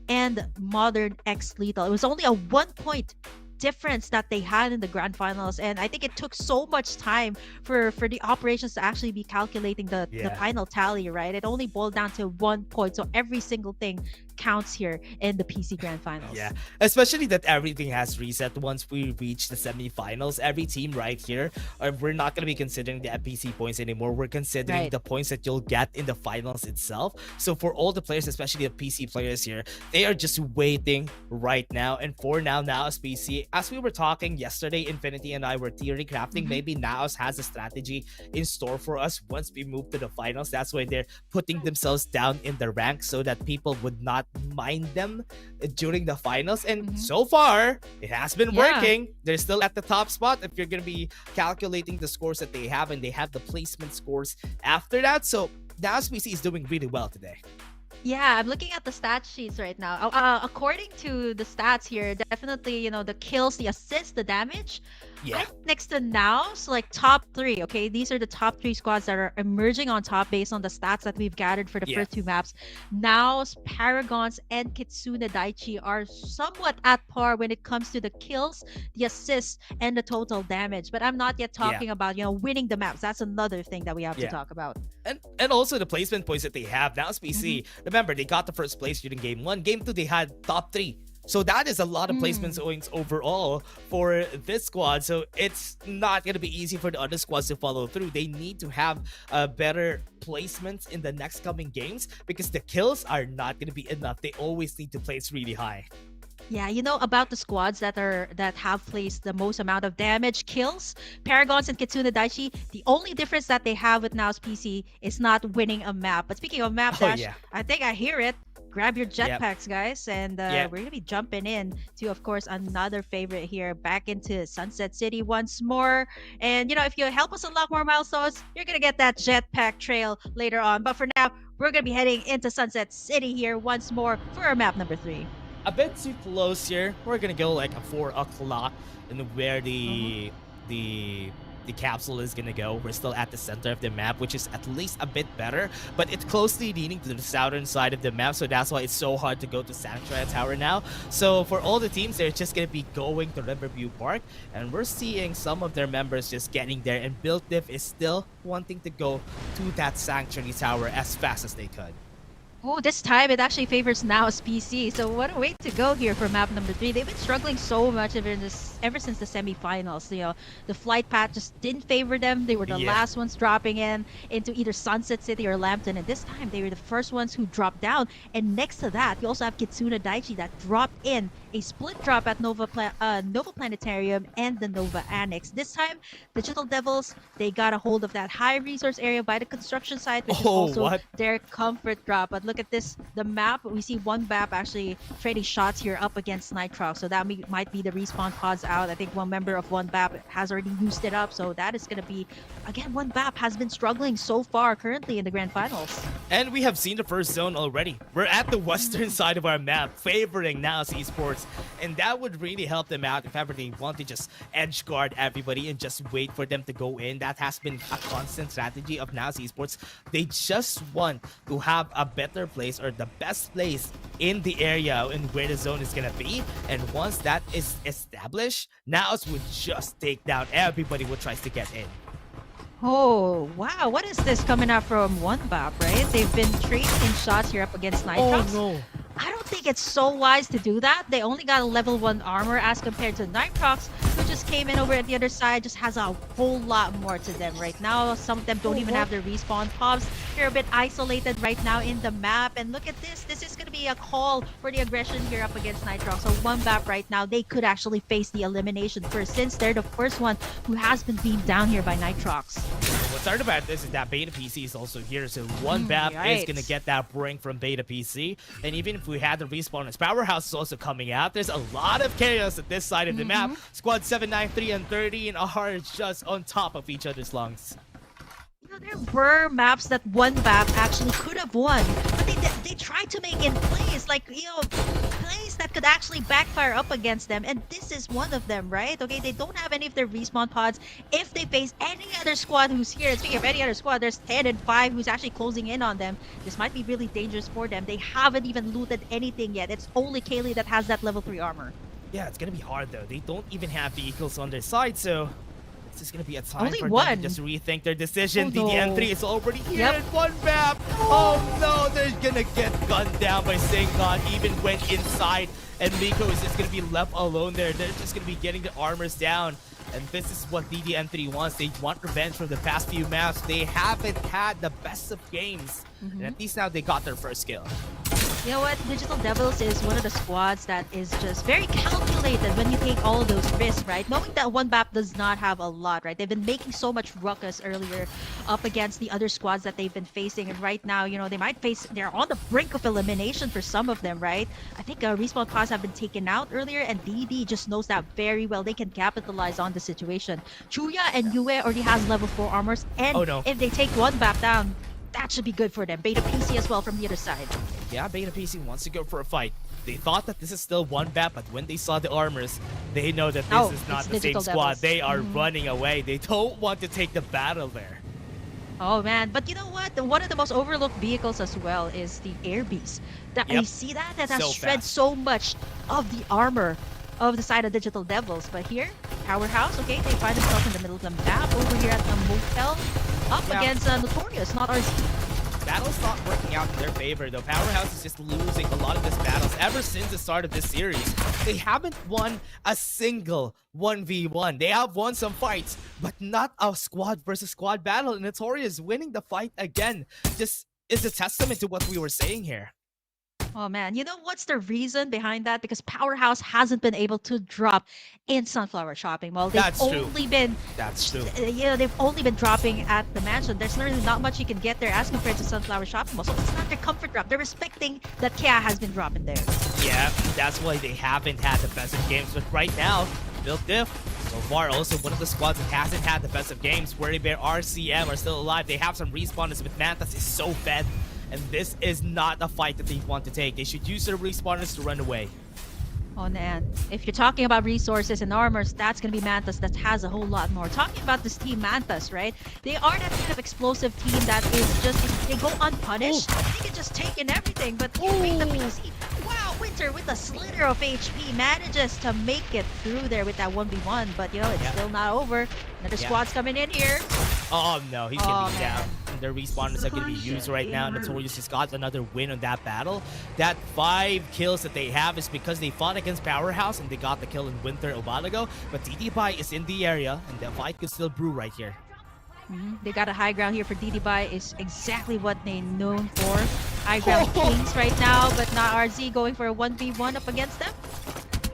and Modern X Lethal. It was only a 1-point difference that they had in the grand finals, and I think it took so much time for the operations to actually be calculating the final tally, right? It only boiled down to 1 point, so every single thing counts here in the PC Grand Finals. Yeah, especially that everything has reset once we reach the semifinals. Every team right here, we're not going to be considering the FPC points anymore. We're considering the points that you'll get in the finals itself. So for all the players, especially the PC players here, they are just waiting right now. And for now, as PC, as we were talking yesterday, Infinity and I were theory crafting. Maybe Naos has a strategy in store for us once we move to the finals. That's why they're putting themselves down in the ranks so that people would not mind them during the finals. And so far, it has been working. They're still at the top spot if you're going to be calculating the scores that they have, and they have the placement scores after that. So Naos PC is doing really well today. Yeah, I'm looking at the stat sheets right now. According to the stats here, definitely, the kills, the assists, the damage. Yeah. I think next to Naos, like top 3, okay? These are the top 3 squads that are emerging on top based on the stats that we've gathered for the first 2 maps. Naos, Paragons, and Kitsune Daichi are somewhat at par when it comes to the kills, the assists, and the total damage. But I'm not yet talking about, winning the maps. That's another thing that we have to talk about. And also the placement points that they have. Naos PC, remember, they got the first place during Game 1. Game 2, they had top 3. So that is a lot of placement points overall for this squad. So it's not going to be easy for the other squads to follow through. They need to have better placements in the next coming games because the kills are not going to be enough. They always need to place really high. Yeah, about the squads that have placed the most amount of damage, kills, Paragons and Kitsune Daichi, the only difference that they have with Nao's PC is not winning a map. But speaking of map dash, I think I hear it. Grab your jetpacks, guys, and we're going to be jumping in to, of course, another favorite here, back into Sunset City once more. And, if you help us unlock more milestones, you're going to get that jetpack trail later on. But for now, we're going to be heading into Sunset City here once more for our map number 3. A bit too close here. We're going to go like a 4 o'clock and where the capsule is gonna go. We're still at the center of the map, which is at least a bit better, but it's closely leaning to the southern side of the map, so that's why it's so hard to go to Sanctuary Tower now. So for all the teams, they're just gonna be going to Riverview Park, and we're seeing some of their members just getting there, and Build Diff is still wanting to go to that Sanctuary Tower as fast as they could. Oh, this time it actually favors Nao's PC. So what a way to go here for map number 3. They've been struggling so much ever since the semifinals. The flight path just didn't favor them. They were the last ones dropping into either Sunset City or Lambton. And this time they were the first ones who dropped down. And next to that, you also have Kitsune Daichi that dropped in a split drop at Nova Planetarium and the Nova Annex. This time, Digital Devils, they got a hold of that high resource area by the construction site, which is also what? their comfort drop. But look at this, the map. We see one BAP actually trading shots here up against Nitrox. So that might be the respawn pods out. I think one member of one BAP has already used it up. So that is going to be, again, one BAP has been struggling so far currently in the Grand Finals. And we have seen the first zone already. We're at the western side of our map, favoring now Esports. And that would really help them out if ever they want to just edge guard everybody and just wait for them to go in. That has been a constant strategy of now Esports. They just want to have a better place or the best place in the area and where the zone is gonna be. And once that is established, Naos would just take down everybody who tries to get in. Oh, wow. What is this coming out from one BAP, right? They've been trading shots here up against Nitrox. Oh no. I don't think it's so wise to do that. They only got a level 1 armor as compared to Nitrox, who just came in over at the other side, just has a whole lot more to them right now. Some of them don't even have their respawn pops. They're a bit isolated right now in the map. And look at this. This is going to be a call for the aggression here up against Nitrox. So one BAP right now, they could actually face the elimination first, since they're the first one who has been beamed down here by Nitrox. What's hard about this is that Beta PC is also here, so one BAP is going to get that brink from Beta PC. And even if we had the respawn, as Powerhouse is also coming out, there's a lot of chaos at this side of the map. Squad 7, 9, 3, and 13 are just on top of each other's lungs. You know, there were maps that one BAP actually could have won, but they tried to make in plays, like, you know, plays that could actually backfire up against them, and this is one of them, right? Okay, they don't have any of their respawn pods. If they face any other squad who's here, and speaking of any other squad, there's 10 and 5 who's actually closing in on them. This might be really dangerous for them. They haven't even looted anything yet. It's only Kaylee that has that level 3 armor. Yeah, it's going to be hard though. They don't even have vehicles on their side, so this is going to be a time Only for one. them to just rethink their decision. Oh, no. DDN3 is already here. Yep. And one map. Oh no, they're going to get gunned down by Singon, even when inside. And Miko is just going to be left alone there. They're just going to be getting the armors down. And this is what DDN3 wants. They want revenge from the past few maps. They haven't had the best of games. And at least now they got their first kill. You know what? Digital Devils is one of the squads that is just very calculated when you take all those risks, right? Knowing that one BAP does not have a lot, right? They've been making so much ruckus earlier up against the other squads that they've been facing. And right now, you know, they might face, they're on the brink of elimination for some of them, right? I think respawn pods have been taken out earlier, and DD just knows that very well. They can capitalize on the situation. Chuya and Yue already has level 4 armors, and if they take one BAP down, that should be good for them. Beta PC as well from the other side. Yeah, Beta PC wants to go for a fight. They thought that this is still one BAP, but when they saw the armors, they know that this is not the same squad. Devils. They are running away. They don't want to take the battle there. Oh man, but you know what? One of the most overlooked vehicles as well is the Air Beast. That we see that has So shred fast. so much of the armor of the side of Digital Devils. But here, Powerhouse, okay, they find themselves in the middle of the map over here at the motel, up against Notorious, not RZ. Battle's not working out in their favor, though. Powerhouse is just losing a lot of these battles ever since the start of this series. They haven't won a single 1v1. They have won some fights, but not a squad versus squad battle. And Notorious winning the fight again just is a testament to what we were saying here. Oh man, you know what's the reason behind that? Because Powerhouse hasn't been able to drop in Sunflower Shopping Mall. They've That's only been you know, they've only been dropping at the mansion. There's really not much you can get there as compared to Sunflower Shopping Mall. So it's not their comfort drop. They're respecting that Kia has been dropping there. Yeah, that's why they haven't had the best of games. But right now, Built Diff, so far also one of the squads that hasn't had the best of games. Worry Bear, RCM are still alive. They have some respawners, but Mantas is so fed. And this is not a fight that they want to take. They should use their respawners to run away. Oh man, if you're talking about resources and armors, that's gonna be Mantas that has a whole lot more. Talking about this team Mantas, right? They are that kind of explosive team that is just, if they go unpunished, they can just take in everything. But you make the PC. Wow, Winter with a slither of HP manages to make it through there with that 1v1. But you know, it's still not over. Another squad's coming in here. Oh no, he's gonna be man. down. Their respawners are gonna be used right now. Notorious just got another win on that battle. That 5 kills that they have is because they fought against Powerhouse and they got the kill in Winter a while ago. But DD is in the area and the fight could still brew right here. They got a high ground here for DD is exactly what they're known for. High ground kings right now, but not RZ going for a 1v1 up against them.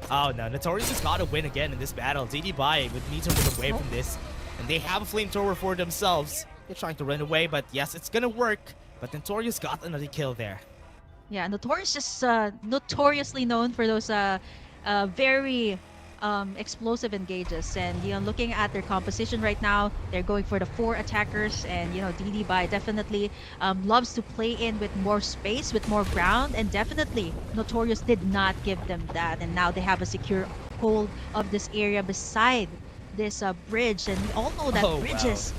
Oh no, Notorious has got to win again in this battle. DD would need to run away from this. And they have a flamethrower for themselves. They're trying to run away, but yes, it's gonna work. But Notorious got another kill there. Yeah, Notorious just notoriously known for those very explosive engages. And looking at their composition right now, they're going for the 4 attackers, and DD definitely loves to play in with more space, with more ground, and definitely Notorious did not give them that. And now they have a secure hold of this area beside this bridge, and we all know that bridges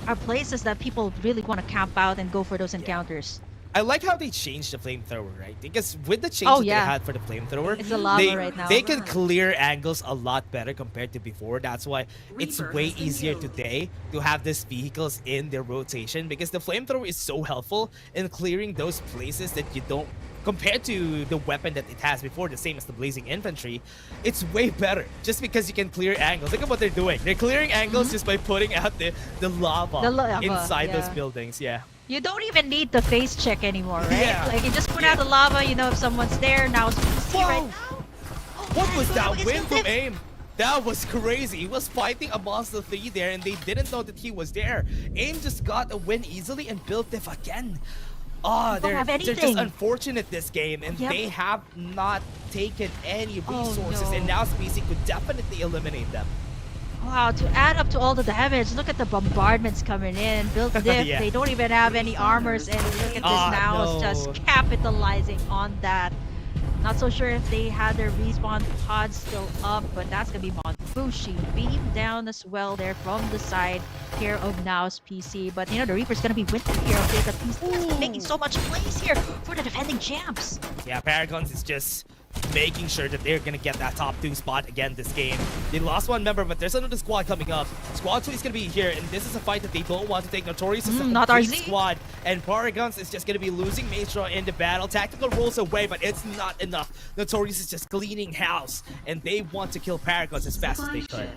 are places that people really want to camp out and go for those encounters. I like how they changed the flamethrower, right? Because with the change that they had for the flamethrower, it's a lava right now. They can clear angles a lot better compared to before. That's why it's way easier today to have these vehicles in their rotation, because the flamethrower is so helpful in clearing those places that you don't, compared to the weapon that it has before, the same as the Blazing Infantry. It's way better just because you can clear angles. Look at what they're doing. They're clearing angles just by putting out the lava inside those buildings. Yeah. You don't even need the face check anymore, right? Yeah. Like, you just put out the lava, if someone's there. Now it's PC right now. What was that win from AIM? That was crazy. He was fighting a Monster 3 there, and they didn't know that he was there. AIM just got a win easily and built it again. Oh, they're just unfortunate this game, and they have not taken any resources, and now PC could definitely eliminate them. Wow, to add up to all the damage, look at the bombardments coming in. Build diff, they don't even have any armors, and look at this now. It's just capitalizing on that. Not so sure if they had their respawn pods still up, but that's gonna be Monfushi beamed down as well there from the side here of Now's PC. But the Reaper's gonna be with them here. Okay, the PC has been making so much plays here for the defending champs. Yeah, Paragons is just making sure that they're gonna get that top 2 spot again this game. They lost one member, but there's another squad coming up. Squad 2 is gonna be here, and this is a fight that they don't want to take. Notorious is a complete squad, and Paragons is just gonna be losing Maestro in the battle. Tactical rolls away, but it's not enough. Notorious is just cleaning house, and they want to kill Paragons as fast as they could.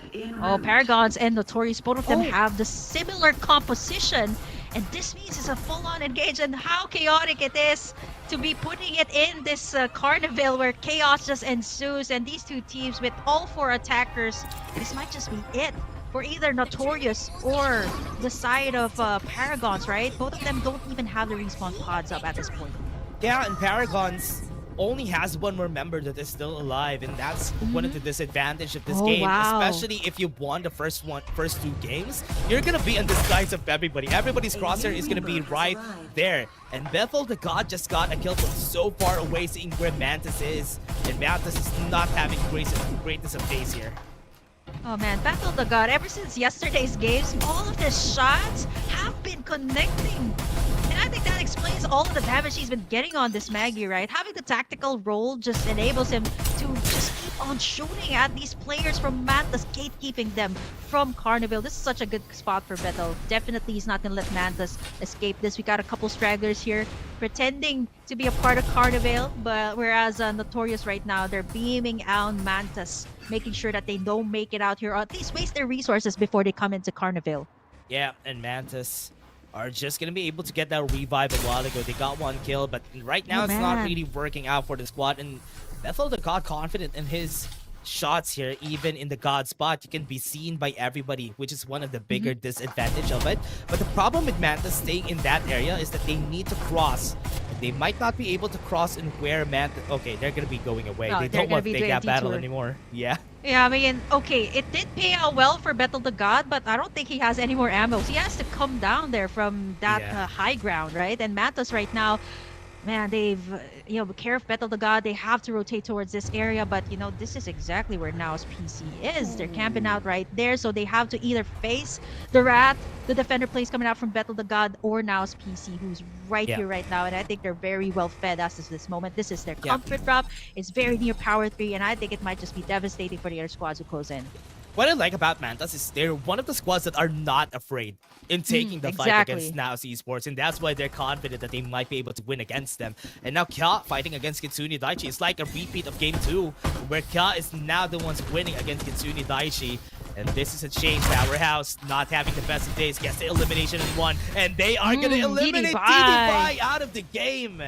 Oh, Paragons and Notorious, both of them have the similar composition, and this means it's a full-on engage, and how chaotic it is to be putting it in this carnival where chaos just ensues. And these two teams with all 4 attackers, this might just be it for either Notorious or the side of Paragons, right? Both of them don't even have the respawn pods up at this point. Yeah, and Paragons only has one more member that is still alive, and that's one of the disadvantages of this game. Especially if you won the first 2 games, you're gonna be in the sights of everybody. Everybody's crosshair is gonna be right there. And Bethel the God just got a kill from so far away, seeing where Mantis is, and Mantis is not having greatness of days here. Oh man, Bethel the God, ever since yesterday's games, all of his shots have been connecting. And I think that explains all of the damage he's been getting on this Maggie, right? Having the tactical role just enables him to just keep on shooting at these players from Mantis, gatekeeping them from Carnival. This is such a good spot for Bethel. Definitely he's not gonna let Mantis escape this. We got a couple stragglers here pretending to be a part of Carnival, but whereas Notorious right now, they're beaming out Mantis, making sure that they don't make it out here, or at least waste their resources before they come into Carnival. Yeah, and Mantis are just gonna be able to get that revive a while ago. They got 1 kill, but right now it's not really working out for the squad. And Bethel the God confident in his shots here, even in the God spot. You can be seen by everybody, which is one of the bigger disadvantage of it. But the problem with Mantis staying in that area is that they need to cross. They might not be able to cross in where Mantis... Okay, they're gonna be going away. No, they don't want to take that battle anymore. Yeah. Yeah, I mean, okay, it did pay out well for Bethel the God, but I don't think he has any more ammo. He has to come down there from that high ground, right? And Mantis right now, man, they've, care of Bethel the God, they have to rotate towards this area, but, this is exactly where Now's PC is. They're camping out right there, so they have to either face the Rat, the defender plays coming out from Bethel the God, or Now's PC, who's right here right now, and I think they're very well fed as of this moment. This is their comfort drop. It's very near Power 3, and I think it might just be devastating for the other squads who close in. What I like about Mantis is they're one of the squads that are not afraid in taking the fight against Now's Esports, and that's why they're confident that they might be able to win against them. And now Kya fighting against Kitsune Daichi is like a repeat of Game 2, where Kya is now the ones winning against Kitsune Daichi. And this is a change. Powerhouse not having the best of days, gets the elimination in 1, and they are gonna eliminate DD out of the game.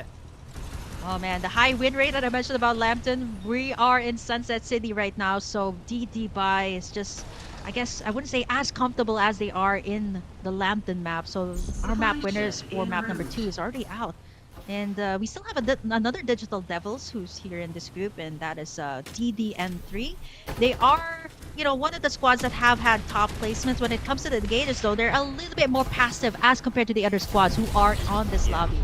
Oh man, the high win rate that I mentioned about Lambton, we are in Sunset City right now, so DD buy is just, I guess, I wouldn't say as comfortable as they are in the Lambton map. So our map winners for map number 2 is already out. And we still have another Digital Devils who's here in this group, and that is DDN3. They are, one of the squads that have had top placements. When it comes to the Gators, though, they're a little bit more passive as compared to the other squads who are on this lobby.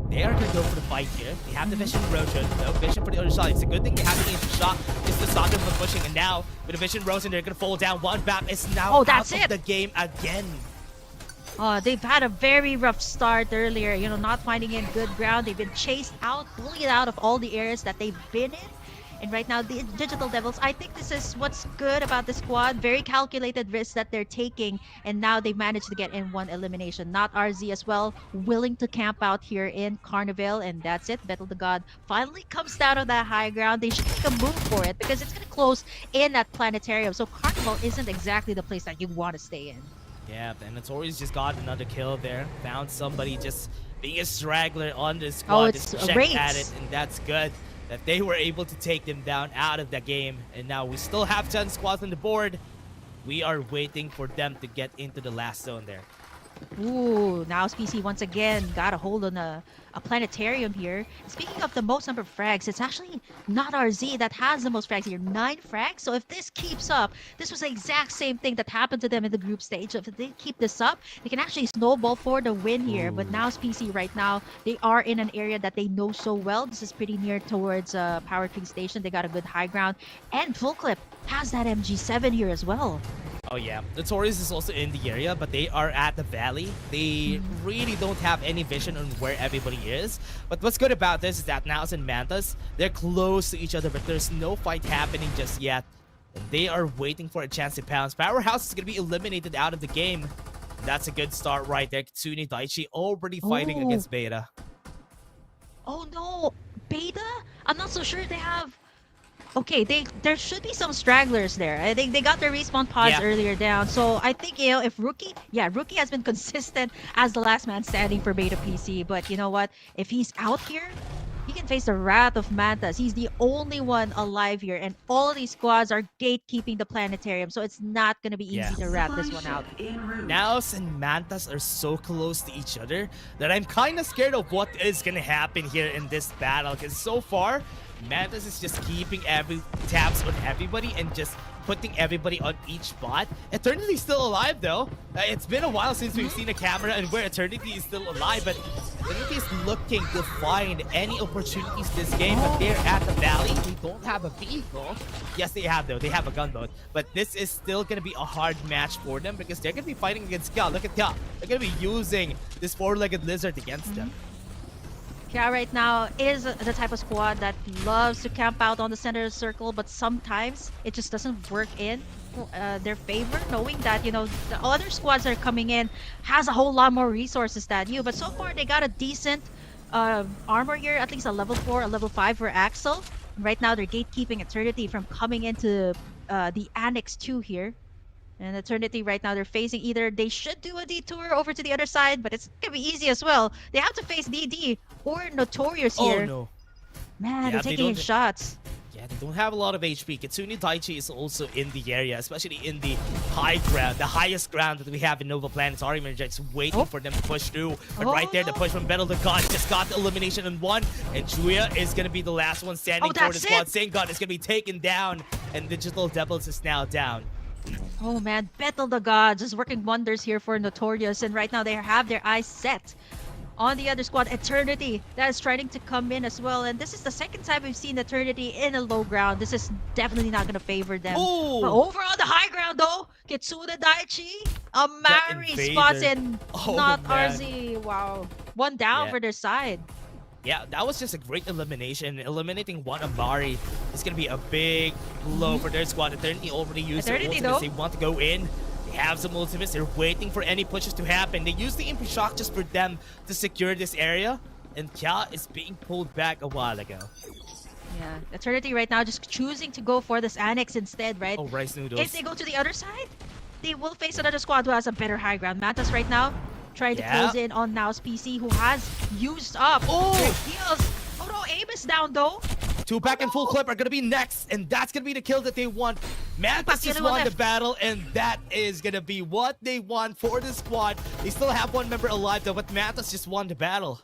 They are going to go for the fight here. They have the vision Roshan, no vision for the other side. It's a good thing they have the ancient shot just to stop them from pushing. And now, with the vision Roshan, they're going to fall down. One map is now out of the game again. They've had a very rough start earlier, not finding in good ground. They've been chased out, bullied out of all the areas that they've been in. And right now, the Digital Devils, I think this is what's good about the squad. Very calculated risks that they're taking. And now they've managed to get in one elimination. Not RZ as well, willing to camp out here in Carnival. And that's it. Battle the God finally comes down on that high ground. They should make a move for it because it's going to close in at Planetarium. So Carnival isn't exactly the place that you want to stay in. Yeah, and Notorious just got another kill there. Found somebody just being a straggler on the squad. Oh, it's just checked Wraiths. at it, and that's good that they were able to take them down out of the game. And now we still have 10 squads on the board. We are waiting for them to get into the last zone there. Ooh, now PC once again got a hold on a Planetarium here. Speaking of the most number of frags, it's actually not RZ that has the most frags here. 9 frags. So if this keeps up, this was the exact same thing that happened to them in the group stage. If they keep this up, they can actually snowball for the win here. But now PC right now, they are in an area that they know so well. This is pretty near towards Power Tree Station. They got a good high ground. And Full Clip has that MG7 here as well. Oh yeah, Notorious is also in the area, but they are at the valley. They really don't have any vision on where everybody is. But what's good about this is that Naos and Mantas, they're close to each other, but there's no fight happening just yet. And they are waiting for a chance to pounce. Powerhouse is going to be eliminated out of the game. That's a good start right there. Kitsune Daichi already fighting against Beta. Oh no, Beta? I'm not so sure they have... Okay, there should be some stragglers there. I think they got their respawn pods earlier down. So I think, if Rookie has been consistent as the last man standing for Beta PC. But you know what? If he's out here, he can face the wrath of Mantas. He's the only one alive here. And all of these squads are gatekeeping the Planetarium. So it's not going to be easy to rat this one out. Naos and Mantas are so close to each other that I'm kind of scared of what is going to happen here in this battle. Because so far, Mantas is just keeping tabs on everybody and just putting everybody on each spot. Eternity's still alive though. It's been a while since we've seen a camera and where Eternity is still alive, but Eternity is looking to find any opportunities this game, but they're at the valley. They don't have a vehicle. Yes, they have though. They have a gunboat, but this is still going to be a hard match for them because they're going to be fighting against Gal. Look at Gal. They're going to be using this 4-legged lizard against them. Yeah, right now is the type of squad that loves to camp out on the center circle, but sometimes it just doesn't work in their favor, knowing that, the other squads that are coming in has a whole lot more resources than you. But so far, they got a decent armor here, at least a level 4, a level 5 for Axel. Right now, they're gatekeeping Eternity from coming into the Annex 2 here. And Eternity right now, they're facing either they should do a detour over to the other side, but it's gonna be easy as well. They have to face DD or Notorious here. Oh no. Man, they're taking shots. Yeah, they don't have a lot of HP. Kitsune Daichi is also in the area, especially in the high ground, the highest ground that we have in Nova Planetarium, and just waiting for them to push through. But right there, the push from Battle the God just got the elimination in one, and Julia is gonna be the last one standing for the squad. Sengon is gonna be taken down, and Digital Devils is now down. Oh man, Battle the God just working wonders here for Notorious, and right now they have their eyes set on the other squad, Eternity, that is trying to come in as well. And this is the second time we've seen Eternity in a low ground. This is definitely not going to favor them. Ooh. But over on the high ground though, Kitsune Daichi, Amari spots in not RZ. Wow, one down for their side. Yeah, that was just a great elimination. Eliminating one Amari is going to be a big blow for their squad. Eternity already used their ultimates. They want to go in. They have some ultimates. They're waiting for any pushes to happen. They use the Impi Shock just for them to secure this area. And Kya is being pulled back a while ago. Yeah, Eternity right now just choosing to go for this Annex instead, right? Oh, rice noodles. If they go to the other side, they will face another squad who has a better high ground. Mantas right now trying to close in on Nao's PC, who has used up their heals. Oh no, aim is down though. Tupac and Full Clip are gonna be next, and that's gonna be the kill that they want. Mantis just won the battle, and that is gonna be what they want for the squad. They still have one member alive though, but Mantis just won the battle.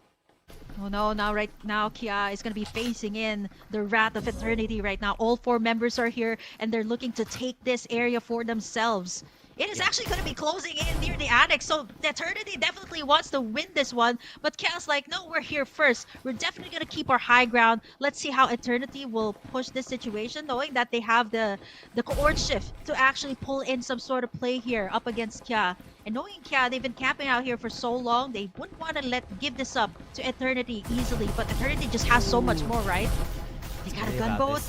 Oh no, right now Kia is going to be facing in the Wrath of Eternity right now. All 4 members are here and they're looking to take this area for themselves. It is actually going to be closing in near the Annex, so the Eternity definitely wants to win this one. But Kia's like, no, we're here first. We're definitely going to keep our high ground. Let's see how Eternity will push this situation, knowing that they have the court shift to actually pull in some sort of play here up against Kia. And knowing Kia, they've been camping out here for so long, they wouldn't want to give this up to Eternity easily. But Eternity just has so much more, right? They got a gunboat.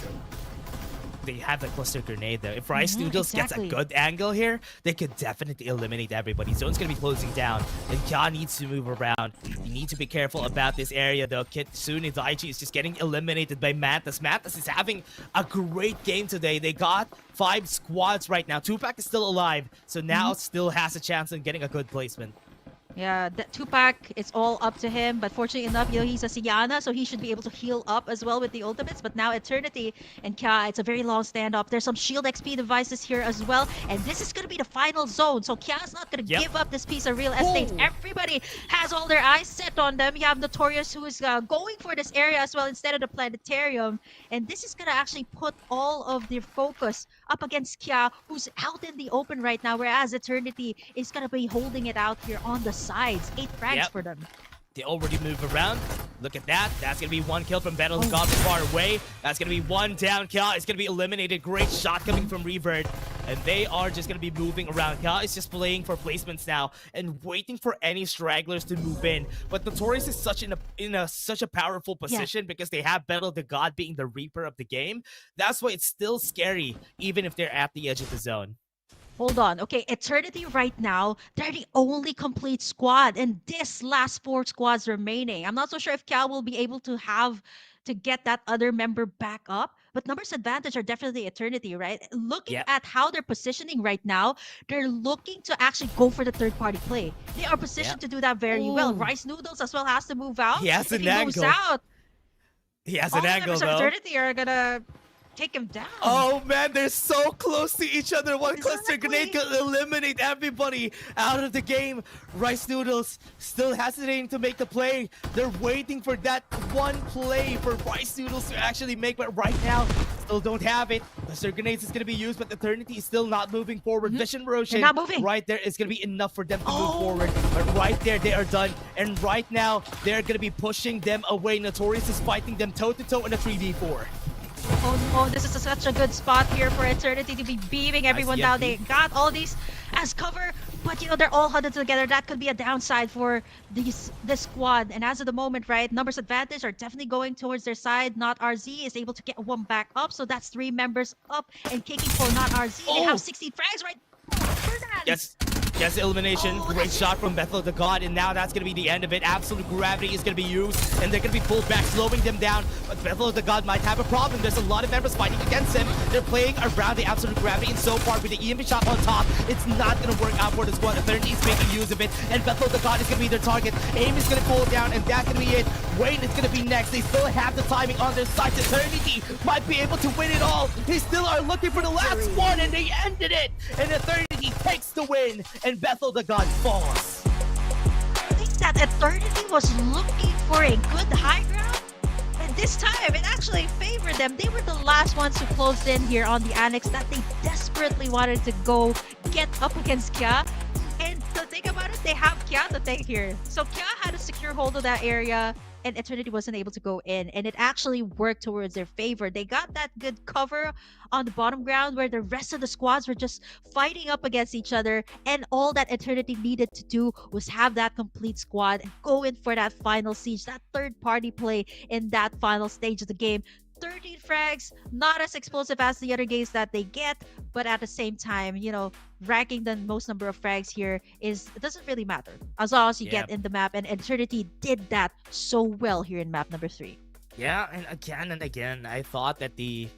They have the cluster grenade though. If Rice Noodles gets a good angle here, they could definitely eliminate everybody. Zone's gonna be closing down, and Kia needs to move around. You need to be careful about this area though. Kitsune Daichi is just getting eliminated by Mantis. Mantis is having a great game today. They got 5 squads right now. Tupac is still alive, so now still has a chance in getting a good placement. Yeah, Tupac, it's all up to him. But fortunately enough, he's a Siana, so he should be able to heal up as well with the ultimates. But now Eternity and Kia, it's a very long standoff. There's some shield XP devices here as well. And this is going to be the final zone. So Kia's not going to give up this piece of real estate. Everybody has all their eyes set on them. You have Notorious who is going for this area as well instead of the planetarium. And this is going to actually put all of their focus up against Kia, who's out in the open right now. Whereas Eternity is going to be holding it out here on the sides. 8 frags for them. They already move around. Look at that. That's going to be 1 kill from Battle of God from far away. That's going to be 1 down. Kia is going to be eliminated. Great shot coming from Revert. And they are just going to be moving around. Kia is just playing for placements now and waiting for any stragglers to move in. But Notorious is such such a powerful position because they have Battle of the God being the Reaper of the game. That's why it's still scary even if they're at the edge of the zone. Hold on. Okay, Eternity right now, they're the only complete squad, and this last 4 squads remaining. I'm not so sure if Cal will be able to get that other member back up, but numbers advantage are definitely Eternity, right? Looking at how they're positioning right now, they're looking to actually go for the third-party play. They are positioned to do that very well. Rice Noodles as well has to move out. He has an angle. Moves out, He has an angle, though. Eternity are gonna take him down. Oh man, they're so close to each other. One cluster grenade could eliminate everybody out of the game. Rice Noodles still hesitating to make the play. They're waiting for that one play for Rice Noodles to actually make, but right now still don't have it. Cluster grenades is going to be used, but Eternity is still not moving forward. Vision Roshan not moving. right there is going to be enough for them to move forward. But right there, they are done. And right now, they're going to be pushing them away. Notorious is fighting them toe-to-toe in a 3v4. Oh no, this is such a good spot here for Eternity to be beaming everyone down. They got all these as cover, but they're all huddled together. That could be a downside for this squad. And as of the moment, right, numbers advantage are definitely going towards their side. Not RZ is able to get 1 back up, so that's 3 members up and kicking for Not RZ. They have 60 frags right. Yes, elimination. Great shot from Bethel the God, and now that's going to be the end of it. Absolute gravity is going to be used, and they're going to be pulled back, slowing them down. But Bethel the God might have a problem. There's a lot of members fighting against him. They're playing around the absolute gravity, and so far with the EMP shot on top, it's not going to work out for the squad. Eternity is making use of it, and Bethel the God is going to be their target. Aim is going to pull down, and that's going to be it. Wayne is going to be next. They still have the timing on their side. Eternity might be able to win it all. They still are looking for the last one, and they ended it. And Eternity takes the win, and Bethel the God falls. I think that Eternity was looking for a good high ground, and this time it actually favored them. They were the last ones who closed in here on the Annex that they desperately wanted to go get up against Kia. And to think about it, they have Kia to take here. So Kia had a secure hold of that area, and Eternity wasn't able to go in, and it actually worked towards their favor. They got that good cover on the bottom ground where the rest of the squads were just fighting up against each other, and all that Eternity needed to do was have that complete squad and go in for that final siege, that third-party play in that final stage of the game. 13 frags, not as explosive as the other games that they get, but at the same time, ranking the most number of frags here it doesn't really matter as long as you get in the map, and Eternity did that so well here in map number 3. Yeah, and again, I thought that the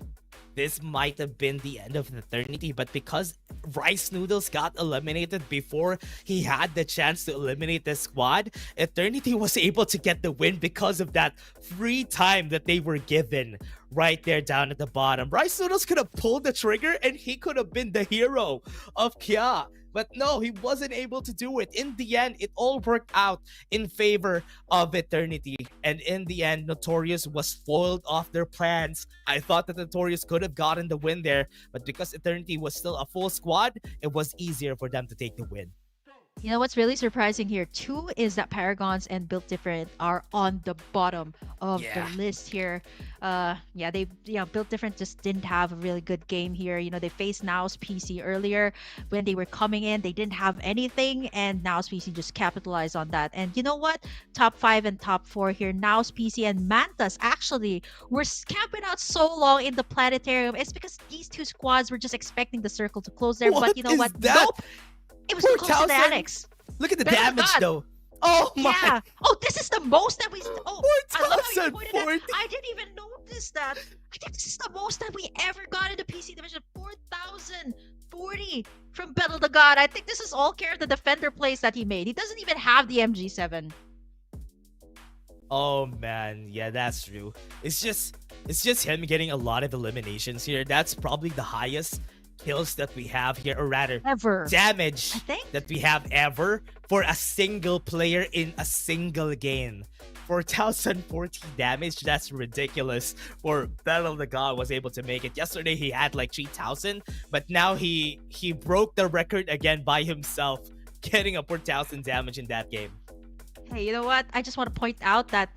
this might have been the end of Eternity, but because Rice Noodles got eliminated before he had the chance to eliminate the squad, Eternity was able to get the win because of that free time that they were given right there down at the bottom. Rice Noodles could have pulled the trigger and he could have been the hero of Kya. But no, he wasn't able to do it. In the end, it all worked out in favor of Eternity. And in the end, Notorious was foiled off their plans. I thought that Notorious could have gotten the win there, but because Eternity was still a full squad, it was easier for them to take the win. You know what's really surprising here too is that Paragons and Built Different are on the bottom of the list here. They Built Different just didn't have a really good game here. You know, they faced Now's PC earlier when they were coming in. They didn't have anything, and Now's PC just capitalized on that. And you know what? Top 5 and top 4 here. Now's PC and Mantas actually were camping out so long in the planetarium. It's because these two squads were just expecting the circle to close there. But you know what? That? Nope. It was too close to the annex. Look at the Better damage God. though. Oh my. Yeah. Oh, this is the most that we. Oh, I love how you pointed that. 4,040. I didn't even notice that. I think this is the most that we ever got in the PC division. 4,040 from Battle the God. I think this is all care of the defender plays that he made. He doesn't even have the MG7. Oh man, yeah, that's true. It's just him getting a lot of eliminations here. That's probably the highest kills that we have here, or rather Ever. damage I think. that we have ever for a single player in a single game. 4,040 damage, that's ridiculous for Battle of the God was able to make it. Yesterday he had like 3,000, but now he broke the record again by himself, getting a 4,000 damage in that game. Hey, you know what? I just want to point out that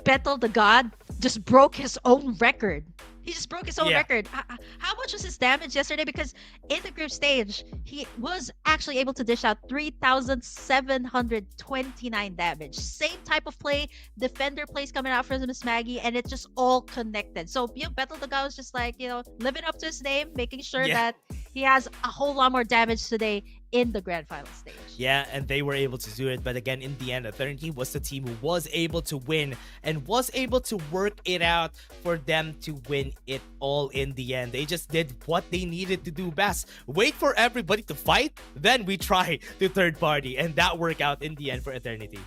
Battle the God just broke his own record. He just broke his own record. How much was his damage yesterday? Because in the group stage, he was actually able to dish out 3,729 damage. Same type of play, defender plays coming out from Miss Maggie, and it's just all connected. So, Battle the guy was just like, living up to his name, making sure that he has a whole lot more damage today in the grand final stage. Yeah, and they were able to do it, but again, in the end, Eternity was the team who was able to win and was able to work it out for them to win it all in the end. They just did what they needed to do best. Wait for everybody to fight, then we try the third party, and that worked out in the end for Eternity.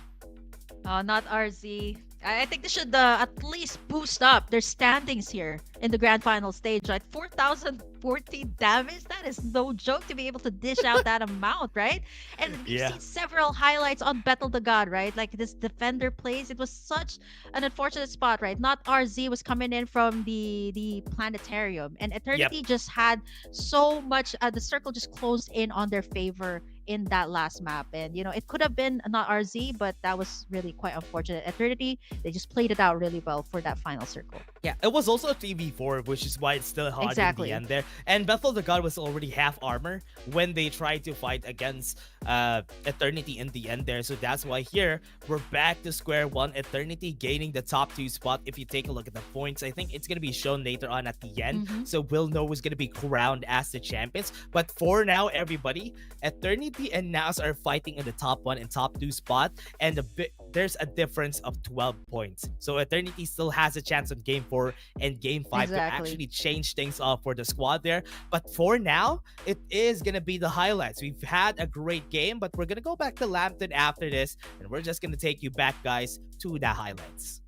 Not RZ. I think they should at least boost up their standings here in the grand final stage, right? 4,040 damage. That is no joke to be able to dish out that amount, right? And we've seen several highlights on Battle the God, right? Like this defender plays. It was such an unfortunate spot, right? Not RZ was coming in from the planetarium, and Eternity just had so much. The circle just closed in on their favor in that last map, and it could have been not RZ, but that was really quite unfortunate. Eternity, they just played it out really well for that final circle. Yeah, it was also a 3v4, which is why it's still hard in the end there. And Bethel the God was already half armor when they tried to fight against Eternity in the end there. So that's why here, we're back to square one. Eternity gaining the top 2 spot. If you take a look at the points, I think it's going to be shown later on at the end. So we'll know who's going to be crowned as the champions. But for now, everybody, Eternity and Naus are fighting in the top 1 and top 2 spot. And there's a difference of 12 points. So Eternity still has a chance on game 4 and game 5 to actually change things up for the squad there. But for now, it is going to be the highlights. We've had a great game, but we're going to go back to Lambton after this, and we're just going to take you back, guys, to the highlights.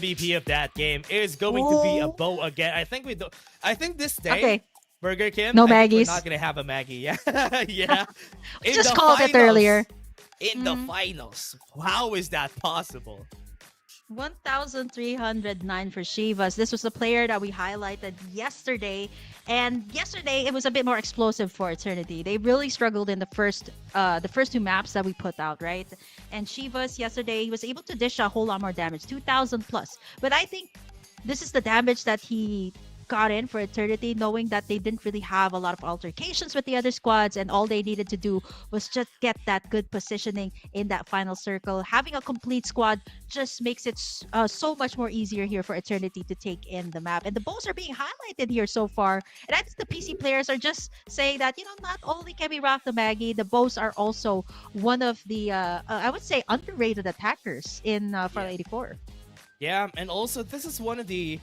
MVP of that game is going to be a Bo again. I think this day, Okay. Burger Kim, No I think Maggies. we're not gonna have a Maggie. Yeah, yeah. In Just the called it earlier. In the finals, how is that possible? 1,309 for Shivas. This was the player that we highlighted yesterday. And yesterday it was a bit more explosive for Eternity. They really struggled in the first two maps that we put out, right? And Shivas yesterday, he was able to dish a whole lot more damage, 2,000 plus. But I think this is the damage that he got in for Eternity, knowing that they didn't really have a lot of altercations with the other squads, and all they needed to do was just get that good positioning in that final circle. Having a complete squad just makes it so much more easier here for Eternity to take in the map. And the bows are being highlighted here so far. And I think the PC players are just saying that, not only can we rock the Maggie, the bows are also one of the, I would say, underrated attackers in Farlight 84. Yeah, and also this is one of the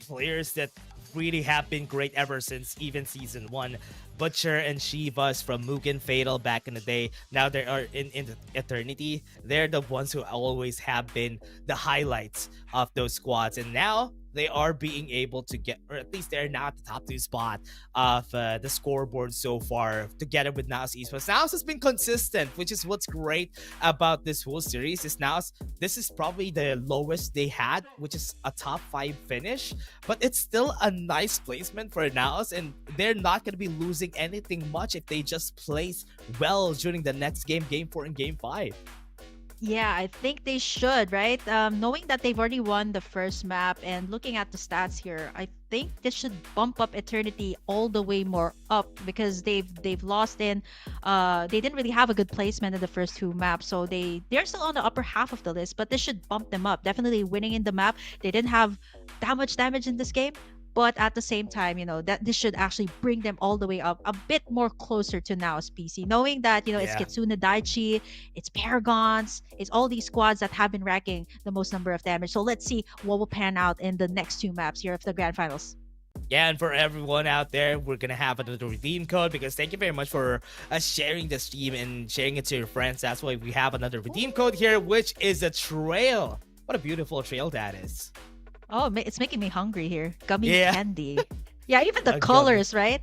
players that really have been great ever since even season 1. Butcher and Shivas from Mugen Fatal back in the day. Now they are in the Eternity. They're the ones who always have been the highlights of those squads. And now they are being able to get, or at least they're now at the top 2 spot of the scoreboard so far, together with Naos Esports. Naos has been consistent, which is what's great about this whole series. Is Naos, this is probably the lowest they had, which is a top 5 finish, but it's still a nice placement for Naos, and they're not going to be losing anything much if they just place well during the next game, Game 4 and Game 5. Yeah, I think they should, right? Knowing that they've already won the first map and looking at the stats here, I think this should bump up Eternity all the way more up, because they've lost in they didn't really have a good placement in the first 2 maps, so they're still on the upper half of the list, but this should bump them up. Definitely winning in the map. They didn't have that much damage in this game, but at the same time, that this should actually bring them all the way up a bit more closer to Nao's PC, knowing that it's Kitsune Daichi, it's Paragons, it's all these squads that have been racking the most number of damage. So let's see what will pan out in the next 2 maps here of the grand finals. Yeah, and for everyone out there, we're gonna have another redeem code, because thank you very much for sharing the stream and sharing it to your friends. That's why we have another redeem code here, which is a trail. What a beautiful trail that is. Oh, it's making me hungry here. Gummy Yeah. candy. Yeah, even the A colors, right?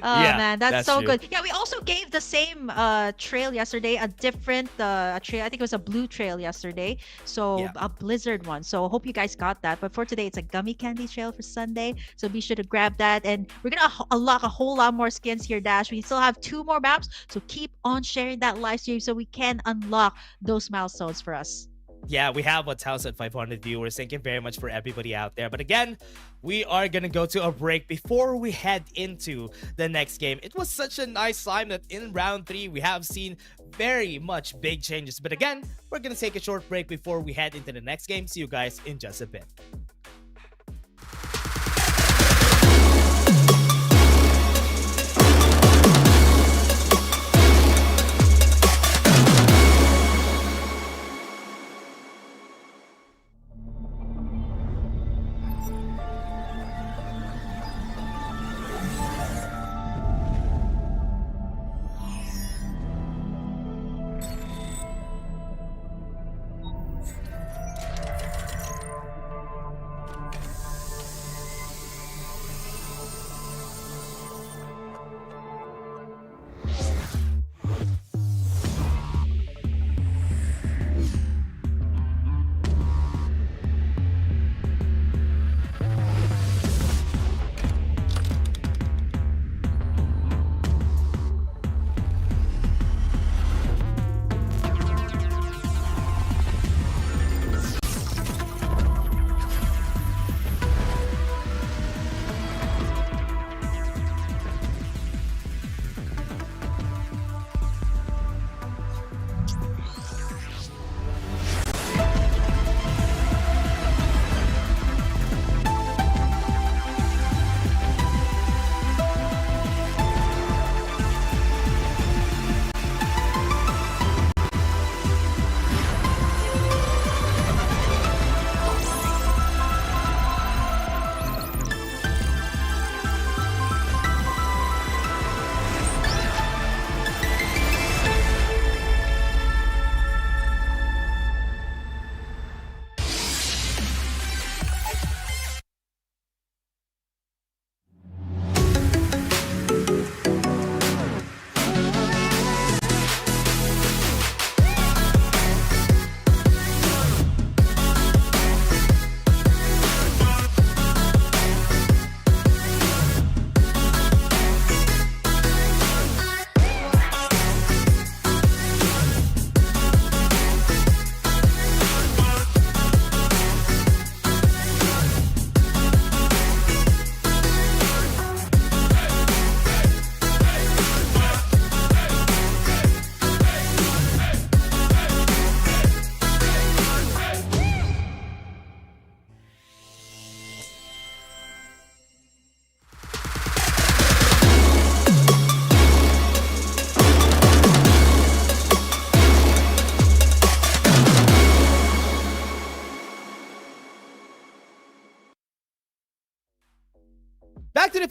Oh Yeah, man, that's so true. good. Yeah, we also gave the same trail yesterday, a different trail. I think it was a blue trail yesterday. So Yeah. a blizzard one. So hope you guys got that. But for today, it's a gummy candy trail for Sunday. So be sure to grab that. And we're gonna unlock a whole lot more skins here, Dash. We still have 2 more maps. So keep on sharing that live stream so we can unlock those milestones for us. Yeah, we have 1,500 viewers. Thank you very much for everybody out there. But again, we are going to go to a break before we head into the next game. It was such a nice time that in round 3, we have seen very much big changes. But again, we're going to take a short break before we head into the next game. See you guys in just a bit.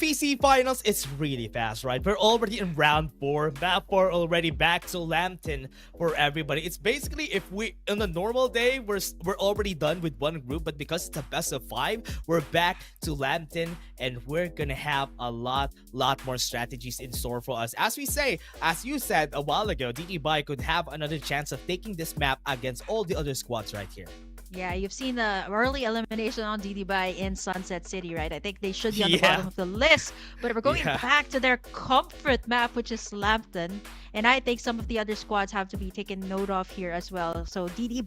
PC finals, it's really fast, right? We're already in round 4. Map 4 already back to Lambton for everybody. It's basically, if we on a normal day, we're already done with one group, but because it's a best of 5, we're back to Lambton, and we're gonna have a lot more strategies in store for us. As you said a while ago, DD could have another chance of taking this map against all the other squads right here. Yeah, you've seen the early elimination on DD in Sunset City, right? I think they should be on the bottom of the list. But we're going back to their comfort map, which is Lambton. And I think some of the other squads have to be taken note of here as well. So DD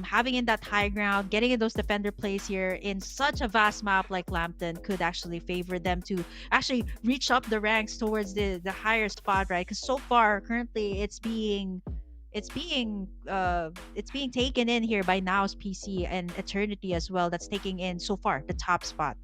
having in that high ground, getting in those defender plays here in such a vast map like Lambton could actually favor them to actually reach up the ranks towards the higher spot, right? Because so far, currently, it's being taken in here by Now's PC and Eternity as well. That's taking in so far the top spot.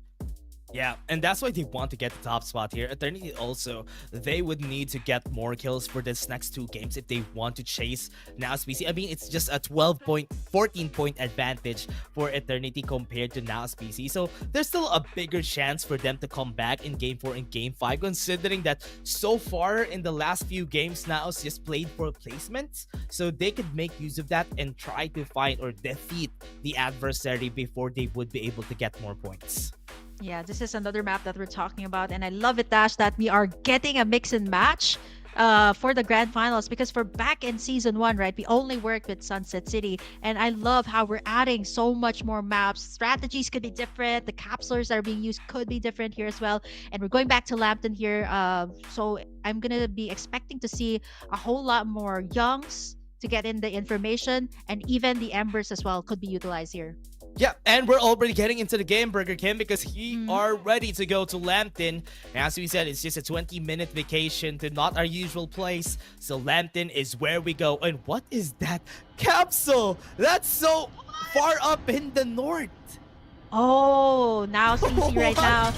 Yeah, and that's why they want to get the top spot here. Eternity also, they would need to get more kills for this next 2 games if they want to chase Now's PC. I mean, it's just a 14-point advantage for Eternity compared to Now's PC. So there's still a bigger chance for them to come back in Game 4 and Game 5, considering that so far in the last few games, Now's just played for placements. So they could make use of that and try to find or defeat the adversary before they would be able to get more points. Yeah, this is another map that we're talking about, and I love it, Dash, that we are getting a mix and match for the grand finals, because for back in season 1, right, we only worked with Sunset City, and I love how we're adding so much more maps. Strategies could be different, the capsulars that are being used could be different here as well, and we're going back to Lambton here, so I'm gonna be expecting to see a whole lot more Youngs to get in the information, and even the Embers as well could be utilized here. Yeah, and we're already getting into the game, Burger Kim, because we are ready to go to Lambton. As we said, it's just a 20-minute vacation to not our usual place. So Lambton is where we go. And what is that capsule? That's so far up in the north. Oh, now CC right now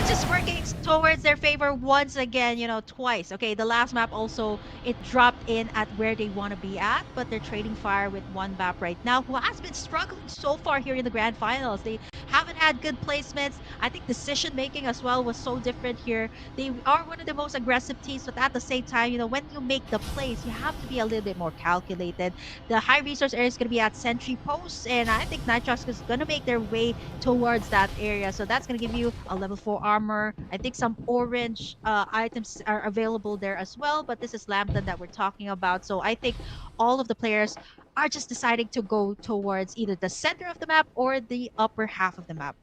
just working towards their favor once again, twice. Okay, the last map also, it dropped in at where they want to be at, but they're trading fire with one map right now, who has been struggling so far here in the grand finals. They haven't had good placements. I think decision making as well was so different here. They are one of the most aggressive teams, but at the same time, when you make the plays, you have to be a little bit more calculated. The high resource area is going to be at sentry posts, and I think Nitrox is going to make their way towards that area, so that's going to give you a level 4 armor. I think some orange items are available there as well, but this is Lambton that we're talking about, so I think all of the players are just deciding to go towards either the center of the map or the upper half of the map.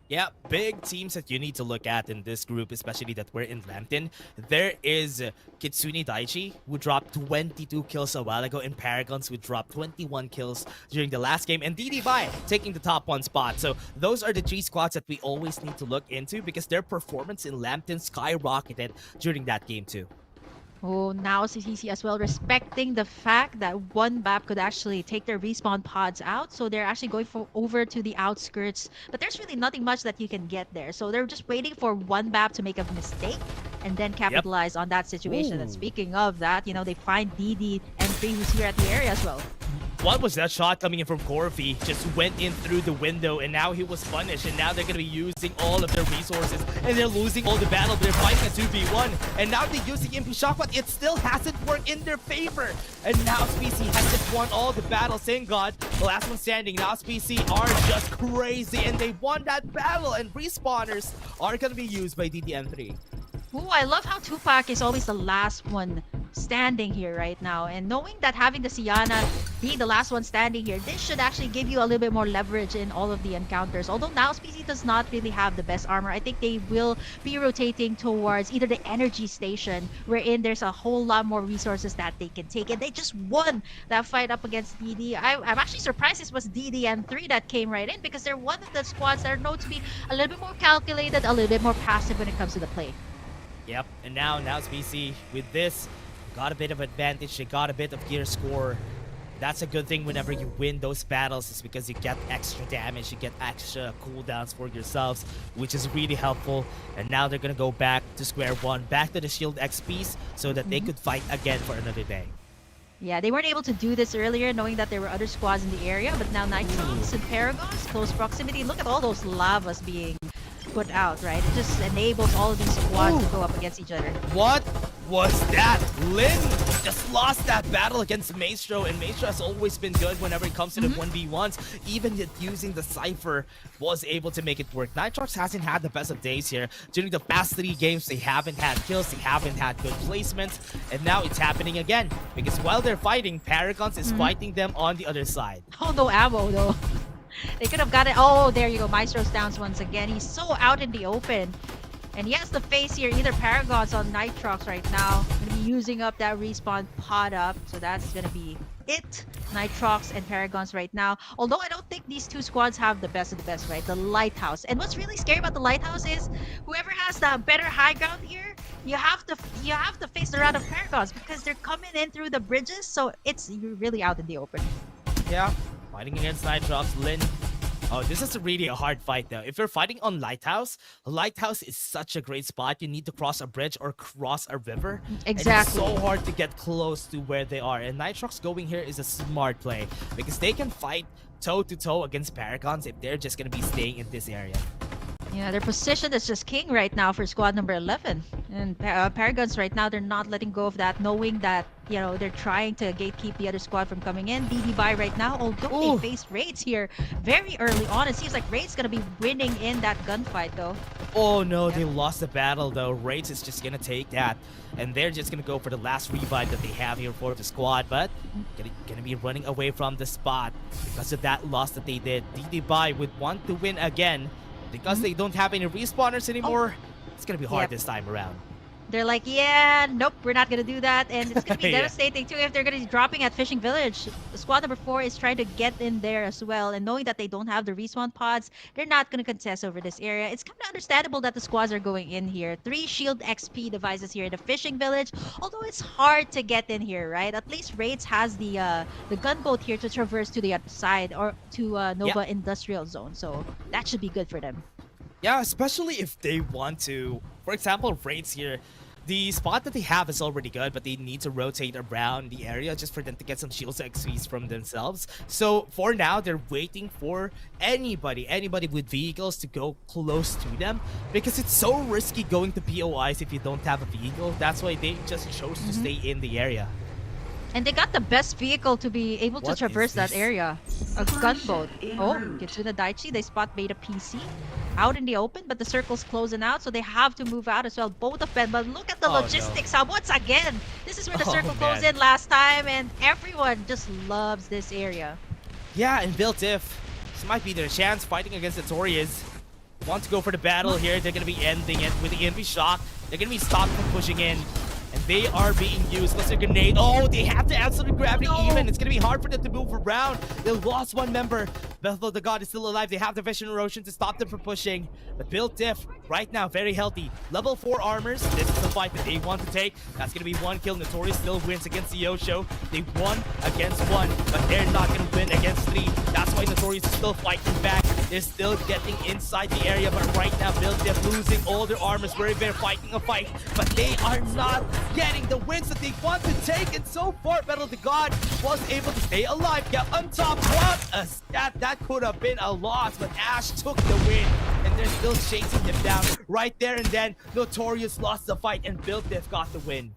Yeah, big teams that you need to look at in this group, especially that we're in Lambton. There is Kitsune Daichi, who dropped 22 kills a while ago, and Paragons, who dropped 21 kills during the last game, and DD taking the top 1 spot. So those are the 3 squads that we always need to look into, because their performance in Lambton skyrocketed during that game too. Oh, now CCC as well, respecting the fact that one map could actually take their respawn pods out. So they're actually going over to the outskirts. But there's really nothing much that you can get there. So they're just waiting for one map to make a mistake and then capitalize on that situation. Ooh. And speaking of that, they find DD and 3 who's here at the area as well. What was that shot coming in from Corfi? Just went in through the window, and now he was punished, and now they're going to be using all of their resources, and they're losing all the battle. They're fighting a 2v1, and now they're using MP Shock, but it still hasn't worked in their favor. And now PC has just won all the battles. Thank God, the last one standing. Now PC are just crazy, and they won that battle, and respawners are going to be used by DDM3. Ooh, I love how Tupac is always the last one standing here right now, and knowing that having the Sienna be the last one standing here, this should actually give you a little bit more leverage in all of the encounters. Although now PC does not really have the best armor, I think they will be rotating towards either the energy station, wherein there's a whole lot more resources that they can take, and they just won that fight up against DD. I'm actually surprised this was DDM3 that came right in, because they're one of the squads that are known to be a little bit more calculated, a little bit more passive when it comes to the play. Yep, and now it's PC with this. Got a bit of advantage, they got a bit of gear score. That's a good thing whenever you win those battles, is because you get extra damage, you get extra cooldowns for yourselves, which is really helpful. And now they're gonna go back to square one, back to the shield XPs, so that they could fight again for another day. Yeah, they weren't able to do this earlier, knowing that there were other squads in the area, but now Nitrox and Paragons, close proximity. Look at all those lavas being put out, right? It just enables all of these squads to go up against each other. What was that? Lin just lost that battle against Maestro, and Maestro has always been good whenever it comes to the 1v1s. Even using the Cypher was able to make it work. Nitrox hasn't had the best of days here. During the past 3 games, they haven't had kills, they haven't had good placements, and now it's happening again. Because while they're fighting, Paragons is fighting them on the other side. Oh, no ammo though. They could have got it. Oh, there you go. Maestro's down once again. He's so out in the open. And he has to face here either Paragons on Nitrox right now. Gonna be using up that respawn pod up. So that's gonna be it. Nitrox and Paragons right now. Although I don't think these 2 squads have the best of the best, right? The Lighthouse. And what's really scary about the Lighthouse is whoever has the better high ground here, you have to face the round of Paragons because they're coming in through the bridges. So you're really out in the open. Yeah, fighting against Nitrox, Lin. Oh, this is really a hard fight though. If you're fighting on Lighthouse is such a great spot. You need to cross a bridge or cross a river. Exactly. And it's so hard to get close to where they are. And Nitrox going here is a smart play because they can fight toe-to-toe against Paragons if they're just going to be staying in this area. Yeah, their position is just king right now for squad number 11. And Paragons right now, they're not letting go of that, knowing that, you know, they're trying to gatekeep the other squad from coming in. DD by right now, although they faced Raids here very early on. It seems like Raids gonna be winning in that gunfight though. Oh no, they lost the battle though. Raids is just gonna take that. And they're just gonna go for the last revive that they have here for the squad. But gonna be running away from the spot because of that loss that they did. DD by would want to win again. Because they don't have any respawners anymore, it's gonna be hard this time around. They're like, yeah, nope, we're not gonna do that, and it's gonna be devastating too if they're gonna be dropping at Fishing Village. Squad number 4 is trying to get in there as well, and knowing that they don't have the respawn pods, they're not gonna contest over this area. It's kind of understandable that the squads are going in here. 3 shield XP devices here in the Fishing Village, although it's hard to get in here, right? At least Raids has the gunboat here to traverse to the other side or to Nova Industrial Zone, so that should be good for them. Yeah, especially if they want to. For example, Raids here, the spot that they have is already good, but they need to rotate around the area just for them to get some shields XPs from themselves. So for now, they're waiting for anybody with vehicles to go close to them because it's so risky going to POIs if you don't have a vehicle. That's why they just chose to stay in the area. And they got the best vehicle to be able to traverse that area. A gunboat. Oh, Kitsuna Daichi, they spot Beta PC out in the open, but the circle's closing out, so they have to move out as well, both of them. But look at the logistics hub once again. This is where the circle closed in last time, and everyone just loves this area. Yeah, and Built If, this might be their chance fighting against the Notorious. Want to go for the battle here. They're going to be ending it with the EMP shock. They're going to be stopped from pushing in. And they are being used. Let's see, Grenade. Oh, they have to absolutely grab it even. It's going to be hard for them to move around. They lost one member. Bethel the God is still alive. They have the Vision Erosion to stop them from pushing. But Built Diff, right now, very healthy. Level 4 armors. This is the fight that they want to take. That's going to be 1 kill. Notorious still wins against the Yosho. They won against 1, but they're not going to win against 3. That's why Notorious is still fighting back. They're still getting inside the area, but right now, Built Diff losing all their armors. They're fighting a fight, but they are not getting the wins that they want to take, and so far Battle of the God was able to stay alive, get on top. What a stat! That could have been a loss, but Ash took the win, and they're still chasing them down right there. And then Notorious lost the fight, and Built Diff got the win.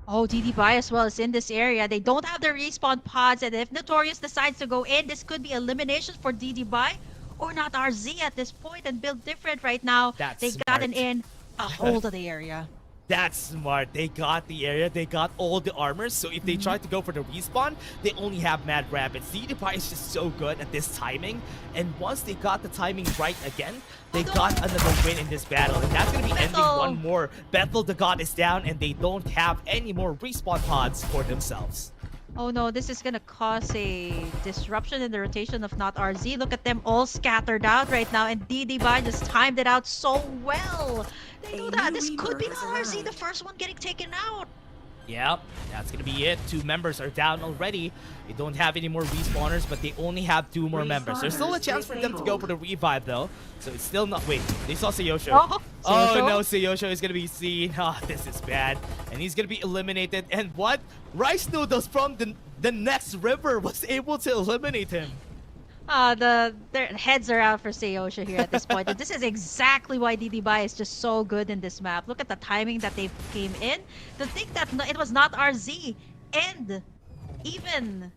Oh, DD Bai as well is in this area. They don't have their respawn pods, and if Notorious decides to go in, this could be elimination for DD Bai or not RZ at this point, and Build Different right now. They got an in a hold of the area. That's smart. They got the area. They got all the armors. So if they try to go for the respawn, they only have Mad Rabbits. DDPie is just so good at this timing. And once they got the timing right again, they got another win in this battle. And that's going to be ending one more. Bethel the God is down, and they don't have any more respawn pods for themselves. Oh no, this is gonna cause a disruption in the rotation of Not RZ. Look at them all scattered out right now, and DD Bai just timed it out so well. They know that this could be Not RZ, the first one getting taken out. Yep, that's gonna be it. 2 members are down already. They don't have any more respawners, but they only have 2 more members. There's still a chance for them to go for the revive though. So it's still not. Wait, they saw Sayosho. Oh no, Sayosho is gonna be seen. Oh, this is bad. And he's gonna be eliminated. And what? Rice Noodles from the next river was able to eliminate him. Their heads are out for Seiyosha here at this point. And this is exactly why DDBY is just so good in this map. Look at the timing that they came in. To think that it was not RZ and even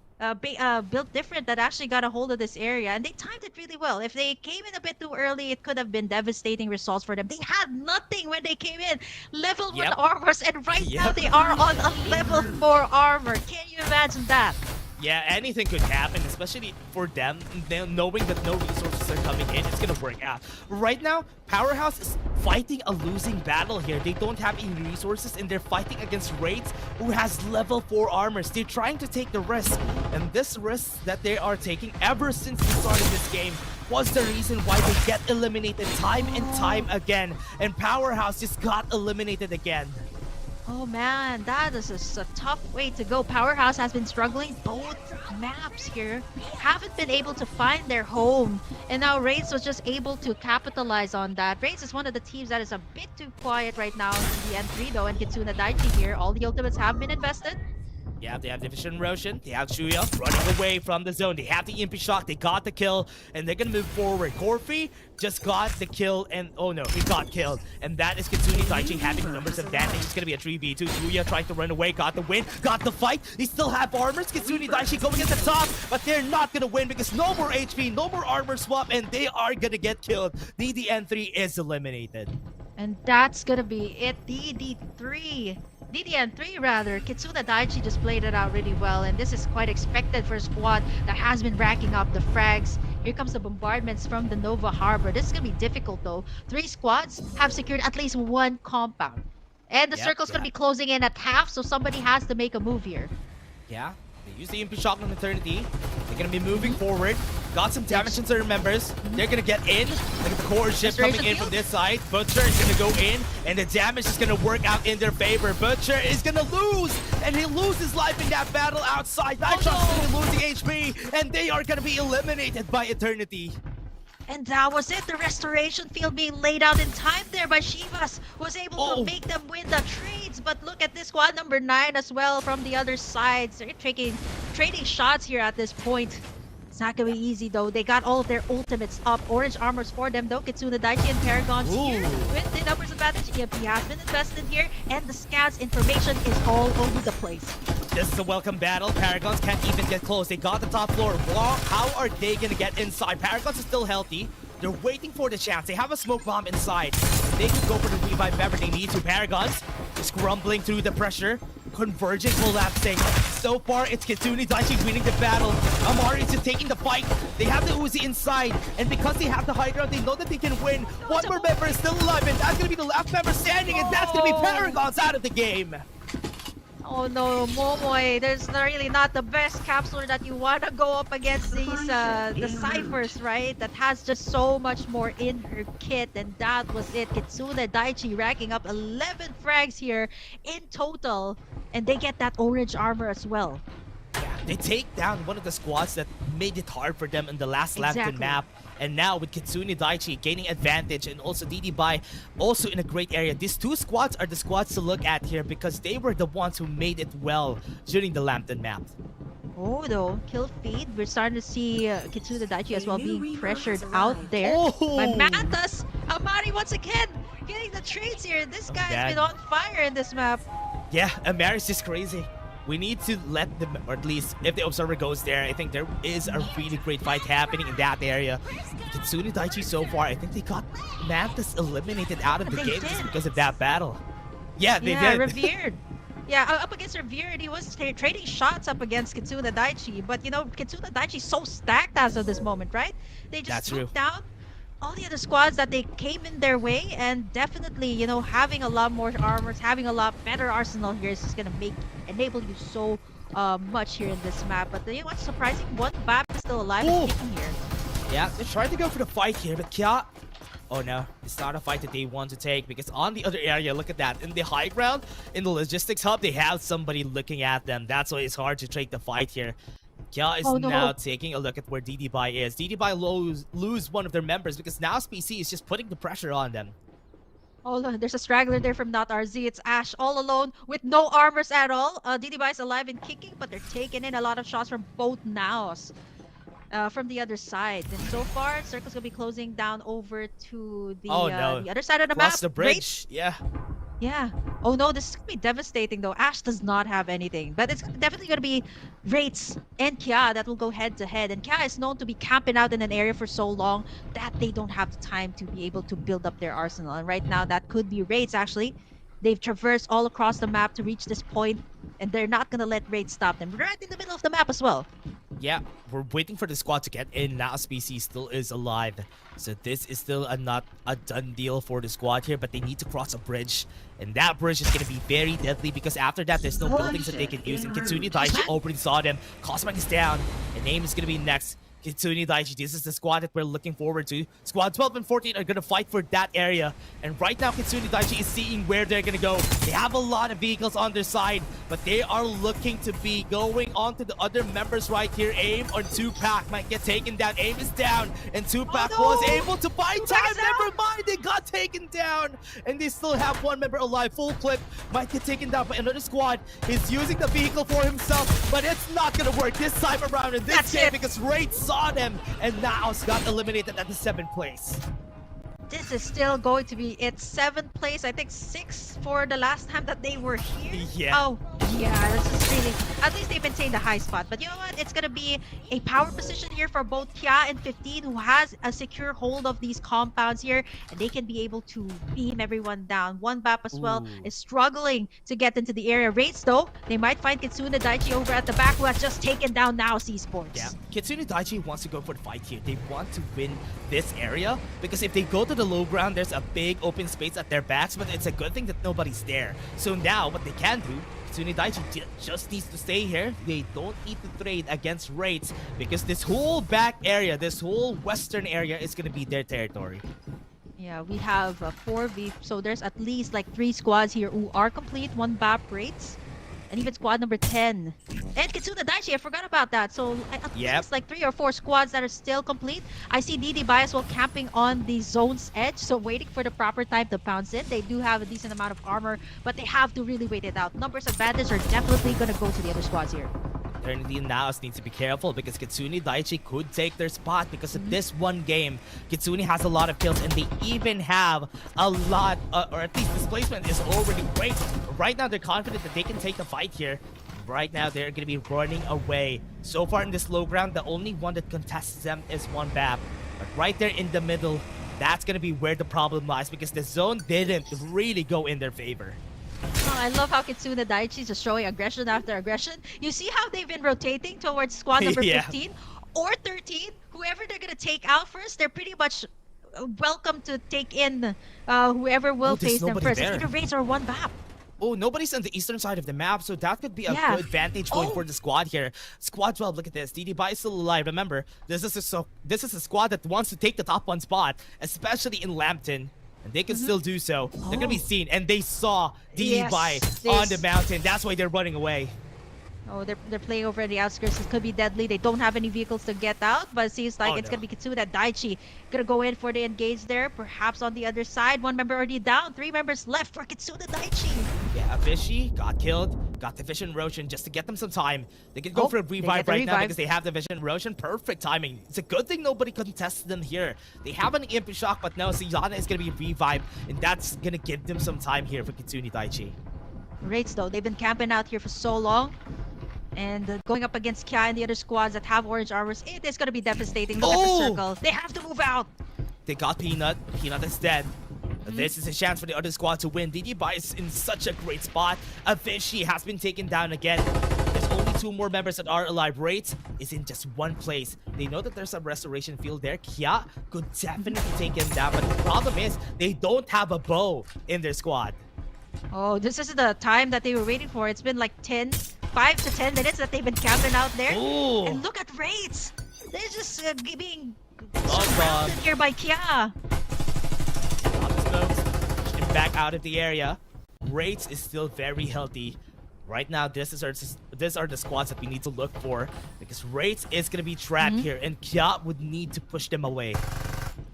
Built Different that actually got a hold of this area, and they timed it really well. If they came in a bit too early, it could have been devastating results for them. They had nothing when they came in. Level 1 armors, and right now they are on a level 4 armor. Can you imagine that? Yeah, anything could happen, especially for them, knowing that no resources are coming in. It's gonna work out. Right now, Powerhouse is fighting a losing battle here. They don't have any resources, and they're fighting against Raids, who has level 4 armors. They're trying to take the risk, and this risk that they are taking ever since the start of this game was the reason why they get eliminated time and time again. And Powerhouse just got eliminated again. Oh man, that is a tough way to go. Powerhouse has been struggling. Both maps here haven't been able to find their home. And now Raids was just able to capitalize on that. Raids is one of the teams that is a bit too quiet right now in the N3 though. And Kitsuna Daichi here, all the ultimates have been invested. Yeah, they have Division Roshan, they have Shuya running away from the zone, they have the EMP Shock, they got the kill, and they're gonna move forward. Corfi just got the kill, and oh no, he got killed. And that is Kitsune Daichi having numbers of damage. It's gonna be a 3v2. Shuya trying to run away, got the win, got the fight. They still have armors. Kitsune Daichi going at the top, but they're not gonna win because no more HP, no more armor swap, and they are gonna get killed. DDN3 is eliminated. And that's gonna be it. DDN3 rather. Kitsuna Daichi just played it out really well, and this is quite expected for a squad that has been racking up the frags. Here comes the bombardments from the Nova Harbor. This is gonna be difficult though. 3 squads have secured at least 1 compound. And the circle's gonna be closing in at half, so somebody has to make a move here. Yeah, they use the EMP Shock on Eternity. They're gonna be moving forward. Got some damage into their members. They're gonna get in. Look at the core ship coming in from this side. Butcher is gonna go in, and the damage is gonna work out in their favor. Butcher is gonna lose, and he loses life in that battle outside. Nitrox is gonna lose the HP, and they are gonna be eliminated by Eternity. And that was it. The restoration field being laid out in time there by Shivas was able to make them win the trades. But look at this squad number 9 as well from the other sides. They're trading shots here at this point. It's not gonna be easy though. They got all of their ultimates up. Orange armors for them though. Kitsune Daichi and Paragons here with the numbers advantage. EMP has been invested here, and the scouts information is all over the place. This is a welcome battle. Paragons can't even get close. They got the top floor. Wow, how are they gonna get inside? Paragons is still healthy. They're waiting for the chance. They have a smoke bomb inside. They can go for the revive whenever they need to. Paragons is crumbling through the pressure. Convergent collapsing. So far, it's Kitsune Daichi winning the battle. Amari is just taking the fight. They have the Uzi inside, and because they have the high ground, they know that they can win. One more member is still alive, and that's gonna be the last member standing, and that's gonna be Paragons out of the game. Oh no, Momoy, there's really not the best capsuler that you want to go up against these the ciphers, right? That has just so much more in her kit, and that was it. Kitsune Daichi racking up 11 frags here in total, and they get that orange armor as well. Yeah, they take down one of the squads that made it hard for them in the last Lambton map. And now with Kitsune Daichi gaining advantage, and also DDBY also in a great area. These 2 squads are the squads to look at here because they were the ones who made it well during the Lambton map. Oh though, kill feed. We're starting to see Kitsune Daichi as well being pressured out there by Mantas. Amari once again getting the trades here. This guy's been on fire in this map. Yeah, Amari's just crazy. We need to let them, or at least if the observer goes there, I think there is a really great fight happening in that area. Kitsune Daichi so far, I think they got Mantis eliminated out of the game just because of that battle. Yeah, they did. Revered. Yeah, up against Revered, he was trading shots up against Kitsune Daichi. But you know, Kitsune Daichi is so stacked as of this moment, right? They just took down all the other squads that they came in their way, and definitely, you know, having a lot more armors, having a lot better arsenal here is just gonna enable you so much here in this map. But you know what's surprising? One BAP is still alive and kicking here. Yeah, they're trying to go for the fight here, but Kya... Oh no, it's not a fight that they want to take, because on the other area, look at that. In the high ground, in the logistics hub, they have somebody looking at them. That's why it's hard to take the fight here. Kya is now taking a look at where DDBY is. DDBY lose one of their members because now PC is just putting the pressure on them. Oh, look, there's a straggler there from Not RZ. It's Ash all alone with no armors at all. DDBY is alive and kicking, but they're taking in a lot of shots from both Nows. from the other side. And so far, Circle's gonna be closing down over to the Oh, no. the other side of the Cross map. the Wraith? bridge. Yeah. Yeah. Oh no, this is gonna be devastating though. Ash does not have anything, but it's definitely gonna be Wraiths and Kia that will go head to head. And Kia is known to be camping out in an area for so long that they don't have the time to be able to build up their arsenal. And right now, that could be Wraiths actually. They've traversed all across the map to reach this point, and they're not gonna let Wraiths stop them. Right in the middle of the map as well. Yeah, we're waiting for the squad to get in. Now PC still is alive. So this is still not a done deal for the squad here, but they need to cross a bridge. And that bridge is going to be very deadly because after that, there's no buildings that they can use. And Kitsune Daichi already saw them. Cosmic is down. And Aim is going to be next. Kitsune Daichi, this is the squad that we're looking forward to. Squad 12 and 14 are going to fight for that area. And right now, Kitsune Daichi is seeing where they're going to go. They have a lot of vehicles on their side, but they are looking to be going on to the other members right here. Aim or Tupac might get taken down. Aim is down, and Tupac was able to buy time. Never mind, they got taken down. And they still have one member alive. Full clip might get taken down by another squad. He's using the vehicle for himself, but it's not going to work this time around in this game because Wraith saw them and now got eliminated at the 7th place. This is still going to be its 7th place. I think 6 for the last time that they were here. Yeah. Oh, yeah. This is really... At least they maintained the high spot. But you know what? It's going to be a power position here for both Kia and 15, who has a secure hold of these compounds here. And they can be able to beam everyone down. One BAP as well is struggling to get into the area. Wraiths, though, they might find Kitsune Daichi over at the back, who has just taken down now Esports. Yeah. Kitsune Daichi wants to go for the fight here. They want to win this area because if they go to the low ground, there's a big open space at their backs, but it's a good thing that nobody's there. So now what they can do, Kitsune Daichi just needs to stay here. They don't need to trade against Wraiths because this whole back area, this whole western area is going to be their territory. Yeah, we have 4v, so there's at least like 3 squads here who are complete, 1 BAP Wraiths. And even squad number 10. And Kitsune Daichi, I forgot about that. So at least like 3 or 4 squads that are still complete. I see DD Bias while camping on the zone's edge, so waiting for the proper time to pounce in. They do have a decent amount of armor, but they have to really wait it out. Numbers advantage are definitely going to go to the other squads here. Eternity now needs to be careful because Kitsune Daichi could take their spot because of this one game. Kitsune has a lot of kills and they even have a lot, or at least displacement is already great. Right now they're confident that they can take the fight here. Right now they're going to be running away. So far in this low ground, the only one that contests them is one BAP. But right there in the middle, that's going to be where the problem lies because the zone didn't really go in their favor. Oh, I love how Kitsune Daichi is just showing aggression after aggression. You see how they've been rotating towards squad number 15 or 13? Whoever they're going to take out first, they're pretty much welcome to take in whoever will face them first. Either Wraiths or one BAP. Oh, nobody's on the eastern side of the map, so that could be a good vantage point for the squad here. Squad 12, look at this. DD Bai is still alive. Remember, this is a squad that wants to take the top 1 spot, especially in Lambton. And they can still do so. They're going to be seen. And they saw DD Bai on the mountain. That's why they're running away. Oh, they're playing over the outskirts. It could be deadly. They don't have any vehicles to get out, but it seems like it's going to be Kitsune Daichi. Going to go in for the engage there. Perhaps on the other side. 1 member already down. 3 members left for Kitsune Daichi. Yeah, Avicii got killed. Got the Vision Roshan just to get them some time. They can go for a revive right now because they have the Vision Roshan. Perfect timing. It's a good thing nobody contested them here. They have an Imp Shock, but no, Yana is going to be revived, and that's going to give them some time here for Kitsune Daichi. Wraiths, though, they've been camping out here for so long. And going up against Kia and the other squads that have orange armors, it is going to be devastating. Look at the circle. They have to move out. They got Peanut. Peanut is dead. This is a chance for the other squad to win. DD Bai is in such a great spot. Avicii has been taken down again. There's only 2 more members that are alive. Wraith is in just 1 place. They know that there's a restoration field there. Kia could definitely take him down, but the problem is they don't have a bow in their squad. Oh, this is the time that they were waiting for. It's been like 5 to 10 minutes that they've been camping out there. Ooh. And look at Wraiths. They're just being surrounded here by Kia. Back out of the area. Wraiths is still very healthy. Right now, these are the squads that we need to look for because Wraiths is going to be trapped here and Kia would need to push them away.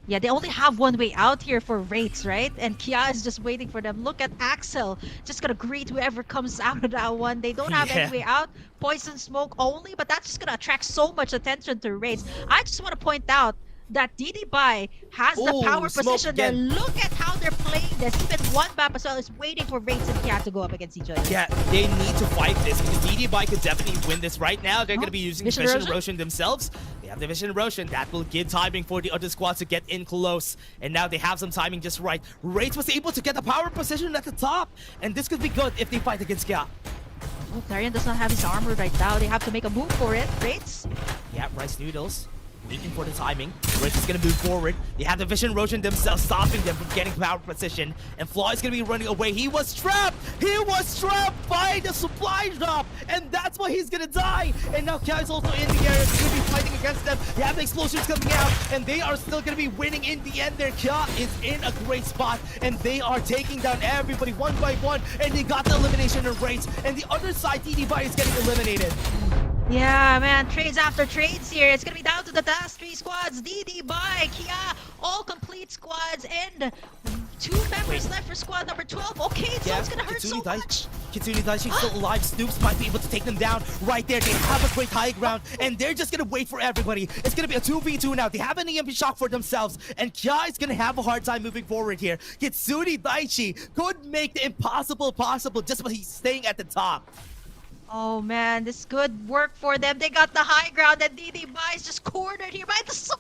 Yeah, they only have one way out here for Wraiths, right? And Kia is just waiting for them. Look at Axel. Just gonna greet whoever comes out of that one. They don't have any way out. Poison smoke only, but that's just gonna attract so much attention to Wraiths. I just want to point out that DD Bai has the Ooh, power smoke position there. again. Look at how they're playing this. Even one map as well is waiting for Wraiths and Kia to go up against each other. Yeah, they need to fight this because DD Bai could definitely win this right now. They're going to be using Vision Vision Erosion? Erosion themselves. They have the Vision Erosion. That will give timing for the other squads to get in close. And now they have some timing just right. Wraith was able to get the power position at the top. And this could be good if they fight against Kia. Oh, Clarion does not have his armor right now. They have to make a move for it. Wraiths? Yeah, Rice Noodles. Waiting for the timing. Wraith is going to move forward. They have the Vision Erosion themselves, stopping them from getting power position. And Flaw is going to be running away. He was trapped! He was trapped by the supply drop! And that's why he's going to die! And now Kia is also in the area. He's going to be fighting against them. They have the explosions coming out. And they are still going to be winning in the end there. Kia is in a great spot. And they are taking down everybody one by one. And they got the elimination of Wraiths. And the other side, DD Bai is getting eliminated. Yeah, man, trades after trades here. It's gonna be down to the last 3 squads. DD Bai, Kia, all complete squads, and 2 members left for squad number 12. Okay, so it's gonna hurt so much. Kitsune Daichi's still alive. Snoops might be able to take them down right there. They have a great high ground, and they're just gonna wait for everybody. It's gonna be a 2v2 now. They have an EMP shock for themselves, and Kia is gonna have a hard time moving forward here. Kitsune Daichi could make the impossible possible just by he's staying at the top. Oh man, this good work for them. They got the high ground, and DD Bai is just cornered here by the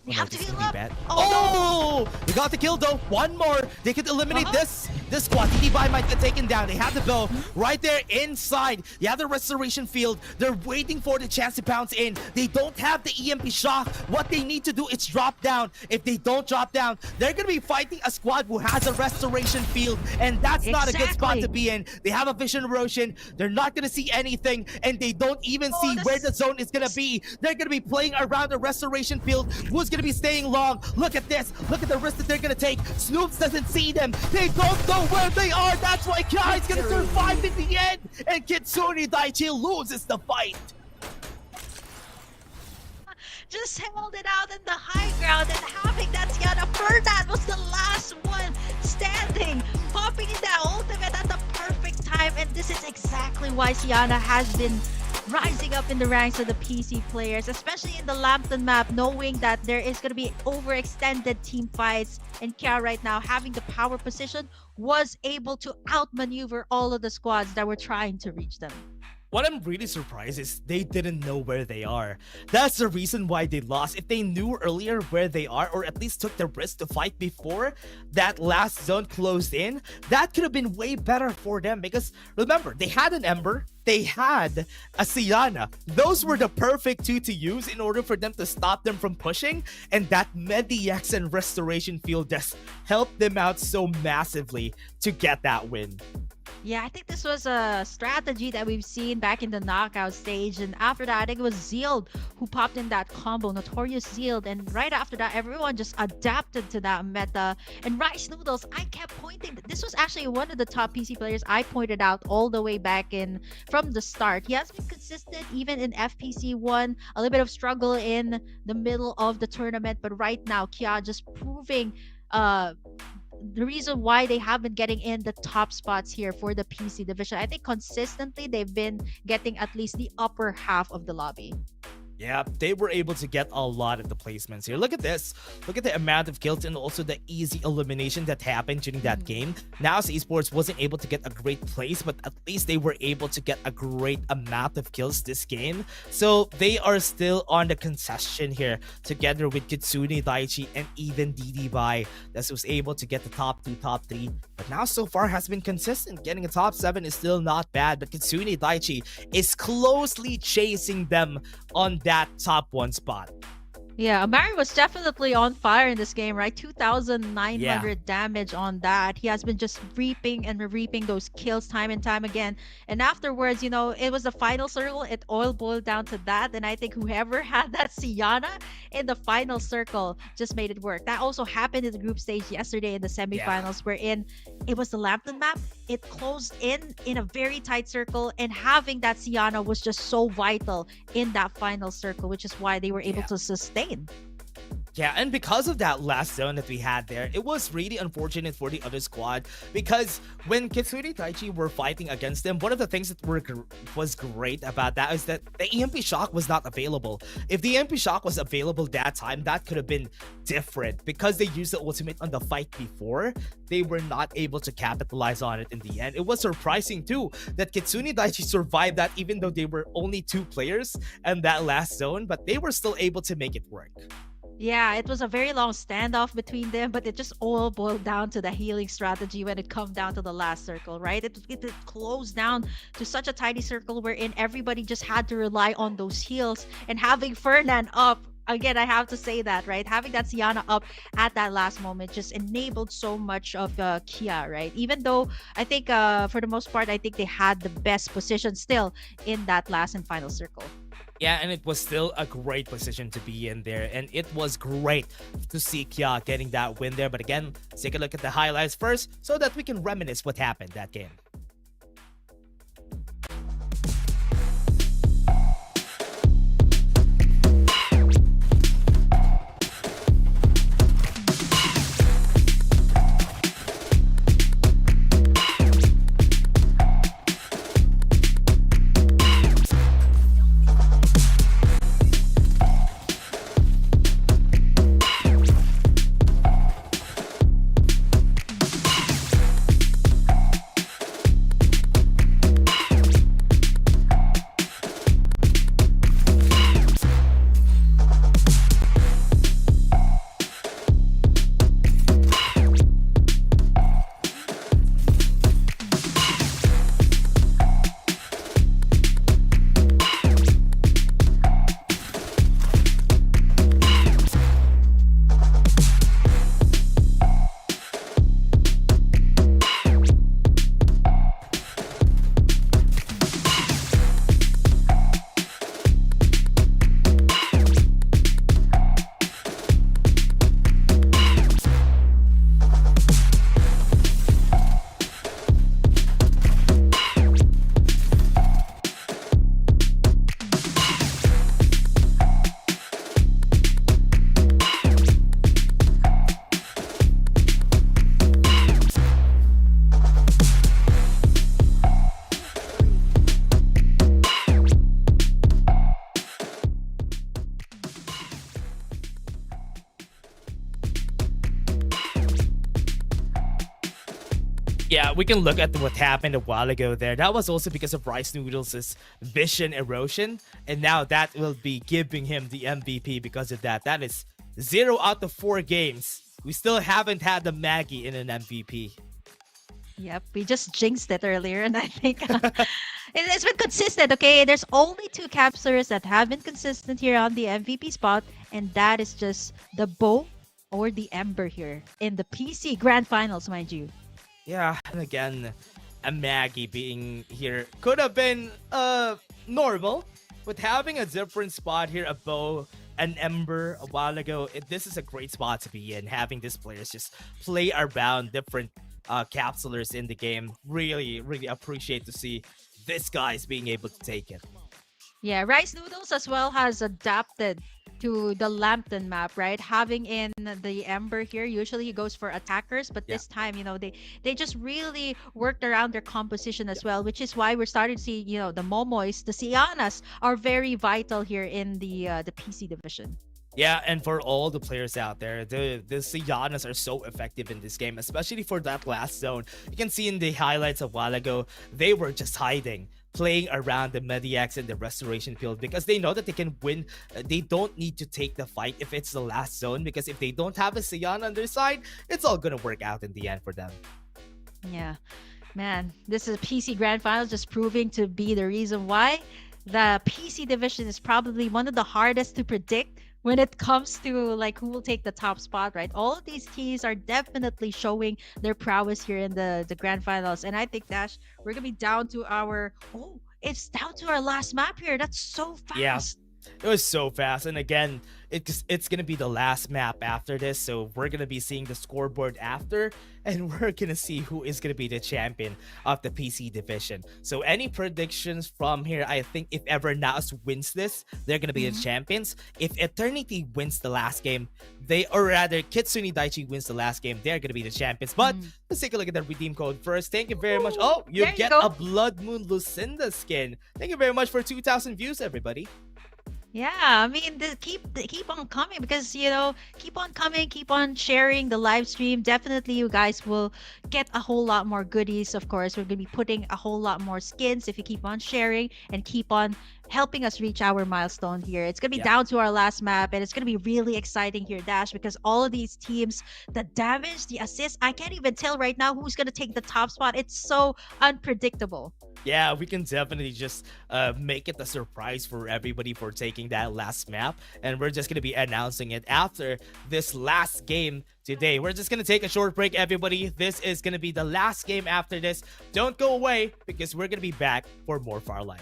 They have to heal up. Oh, they got the kill though. One more. They could eliminate this squad. DD Bai might get taken down. They have the bow right there inside. You have the restoration field. They're waiting for the chance to pounce in. They don't have the EMP shock. What they need to do is drop down. If they don't drop down, they're gonna be fighting a squad who has a restoration field, and that's not a good spot to be in. They have a vision erosion. They're not gonna see anything, and they don't even see where the zone is gonna be. They're gonna be playing around the restoration field. Who's gonna be staying long? Look at this. Look at the risk that they're gonna take. Snoops doesn't see them. They don't know where they are. That's why Kia is gonna survive in the end, and Kitsune Daichi loses the fight. Just held it out in the high ground, and having that Tiana Ferdinand was the last one standing, popping in that ultimate at the perfect time. And this is exactly why Tiana has been rising up in the ranks of the PC players, especially in the Lambton map, knowing that there is going to be overextended team fights. And Kia right now, having the power position, was able to outmaneuver all of the squads that were trying to reach them. What I'm really surprised is they didn't know where they are. That's the reason why they lost. If they knew earlier where they are, or at least took the risk to fight before that last zone closed in, that could have been way better for them. Because remember, they had an Ember, they had a Siana. Those were the perfect 2 to use in order for them to stop them from pushing. And that Mediax and Restoration Field just helped them out so massively to get that win. Yeah, I think this was a strategy that we've seen back in the knockout stage. And after that, I think it was Zealed who popped in that combo, Notorious Zealed. And right after that, everyone just adapted to that meta. And Rice Noodles, I kept pointing. This was actually one of the top PC players I pointed out all the way back in from the start. He has been consistent even in FPC1, a little bit of struggle in the middle of the tournament. But right now, Kia just proving the reason why they have been getting in the top spots here for the PC division. I think consistently they've been getting at least the upper half of the lobby. Yeah, they were able to get a lot of the placements here. Look at this. Look at the amount of kills and also the easy elimination that happened during that game. Now, Esports wasn't able to get a great place, but at least they were able to get a great amount of kills this game. So they are still on the concession here, together with Kitsune Daichi and even DD Bai, that was able to get the top 2, top 3. But now so far has been consistent. Getting a top 7 is still not bad, but Kitsune Daichi is closely chasing them on that top 1 spot. Yeah, Amari was definitely on fire in this game, right? 2,900 damage on that. He has been just reaping and reaping those kills time and time again. And afterwards, you know, it was the final circle. It all boiled down to that. And I think whoever had that Siana in the final circle just made it work. That also happened in the group stage yesterday in the semifinals, wherein it was the Lambton map. It closed in a very tight circle, and having that Siana was just so vital in that final circle, which is why they were able to sustain. Yeah, and because of that last zone that we had there, it was really unfortunate for the other squad because when Kitsune Taichi were fighting against them, one of the things that was great about that is that the EMP Shock was not available. If the EMP Shock was available that time, that could have been different. Because they used the ultimate on the fight before, they were not able to capitalize on it in the end. It was surprising too that Kitsune Daichi survived that even though they were only 2 players in that last zone, but they were still able to make it work. Yeah, it was a very long standoff between them, but it just all boiled down to the healing strategy when it come down to the last circle, right? It closed down to such a tiny circle wherein everybody just had to rely on those heals, and having Fernan up. Again, I have to say that, right? Having that Siana up at that last moment just enabled so much of Kia, right? Even though I think for the most part, I think they had the best position still in that last and final circle. Yeah, and it was still a great position to be in there. And it was great to see Kia getting that win there. But again, let's take a look at the highlights first so that we can reminisce what happened that game. Yeah, we can look at what happened a while ago there. That was also because of Rice Noodles' vision erosion. And now that will be giving him the MVP because of that. That is 0 out of 4 games. We still haven't had the Maggie in an MVP. Yep, we just jinxed it earlier, and I think it's been consistent, okay? There's only 2 capsters that have been consistent here on the MVP spot, and that is just the Bow or the Ember here in the PC Grand Finals, mind you. Yeah, and again, a Maggie being here could have been normal, but having a different spot here, a Bow, an Ember a while ago, this is a great spot to be in. Having these players just play around different capsulers in the game. Really, really appreciate to see this guys being able to take it. Yeah, Rice Noodles as well has adapted to the Lambton map, right? Having in the Ember here, usually he goes for attackers, but this time, you know, they just really worked around their composition as well, which is why we're starting to see, you know, the Momoys, the Sianas are very vital here in the PC division. Yeah, and for all the players out there, the Sianas are so effective in this game, especially for that last zone. You can see in the highlights a while ago, they were just hiding, playing around the Mediacs and the Restoration field because they know that they can win. They don't need to take the fight if it's the last zone, because if they don't have a Siana on their side, it's all gonna work out in the end for them. Yeah, man, this is a PC Grand Finals, just proving to be the reason why the PC division is probably one of the hardest to predict when it comes to like who will take the top spot, right? All of these teams are definitely showing their prowess here in the Grand Finals. And I think, Dash, we're gonna be down to our it's down to our last map here. That's so fast. Yeah. so fast. And again, it's gonna be the last map after this, so we're gonna be seeing the scoreboard after, and we're gonna see who is gonna be the champion of the PC division. So any predictions from here? I think if ever Naos wins this, they're gonna be the champions. If Eternity wins the last game, or rather Kitsune Daichi wins the last game, they're gonna be the champions. But let's take a look at the redeem code first. Thank you very much. Oh, you There you get go. a Blood Moon Lucinda skin. Thank you very much for 2,000 views, everybody. Yeah, I mean, keep on coming, because keep on coming, keep on sharing the live stream. Definitely, you guys will get a whole lot more goodies. Of course, we're gonna be putting a whole lot more skins if you keep on sharing and keep on helping us reach our milestone here. It's gonna be down to our last map, and it's gonna be really exciting here, Dash, because all of these teams, the damage, the assists, I can't even tell right now who's gonna take the top spot. It's so unpredictable. Yeah, we can definitely just make it a surprise for everybody for taking that last map. And we're just going to be announcing it after this last game today. We're just going to take a short break, everybody. This is going to be the last game after this. Don't go away, because we're going to be back for more Farlight.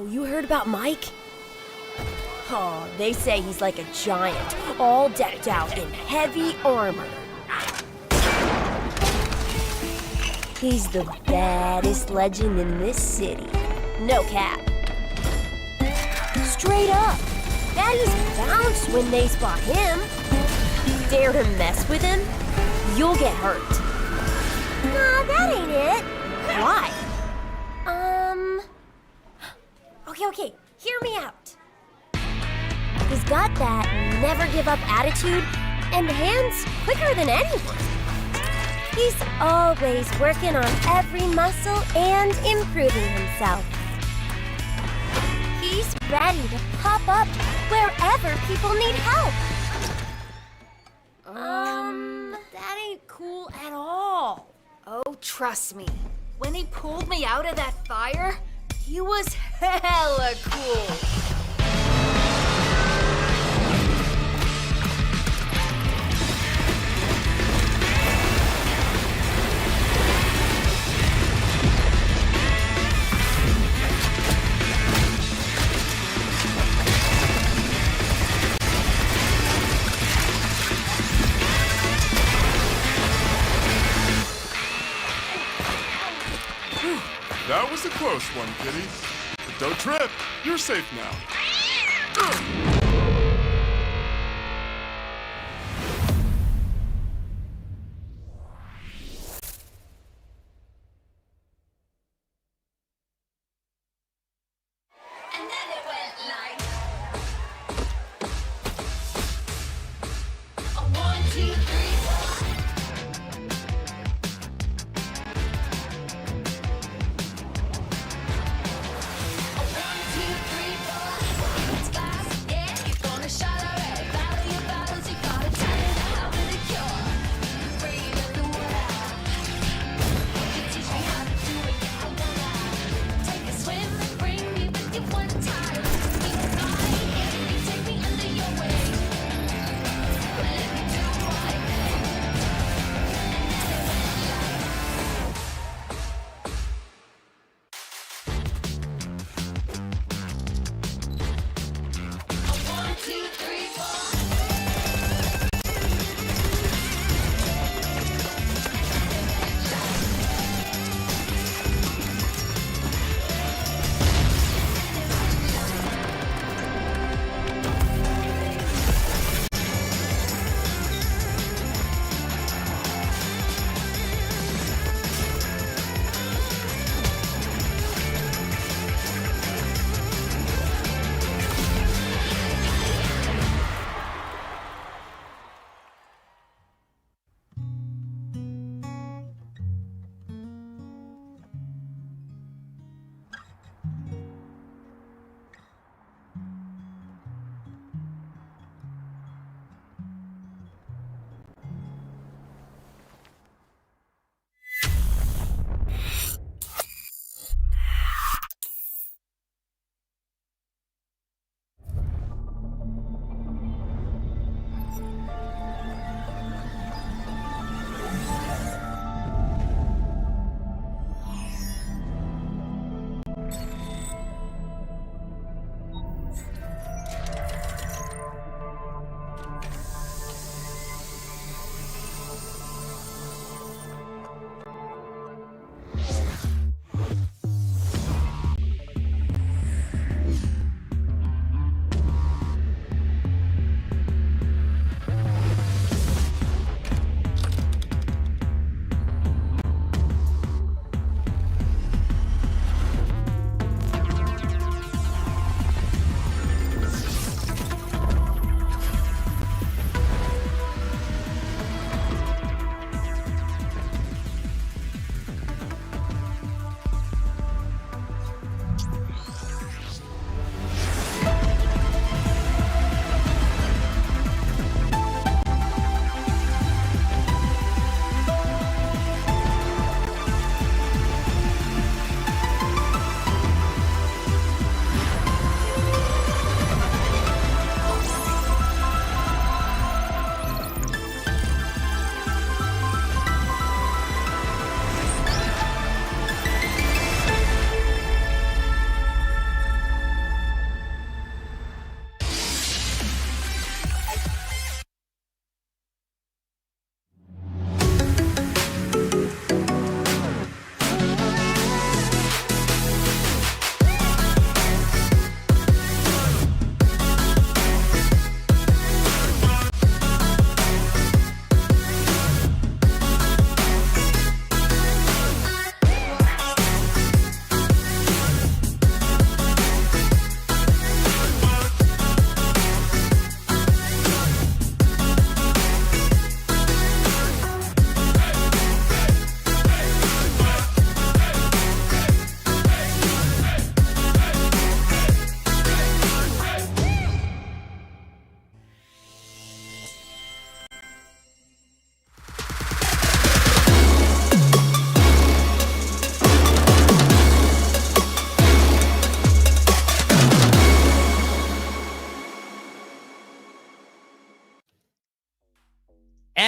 You heard about Mike? Oh, they say he's like a giant, all decked out in heavy armor. He's the baddest legend in this city. No cap. Straight up. Baddies bounce when they spot him. Dare to mess with him? You'll get hurt. Nah, that ain't it. Why? Okay, hear me out. He's got that never give up attitude and hands quicker than anyone. He's always working on every muscle and improving himself. He's ready to pop up wherever people need help. That ain't cool at all. Oh, trust me. When he pulled me out of that fire, he was hella cool. That was a close one, kitty. But don't trip. You're safe now.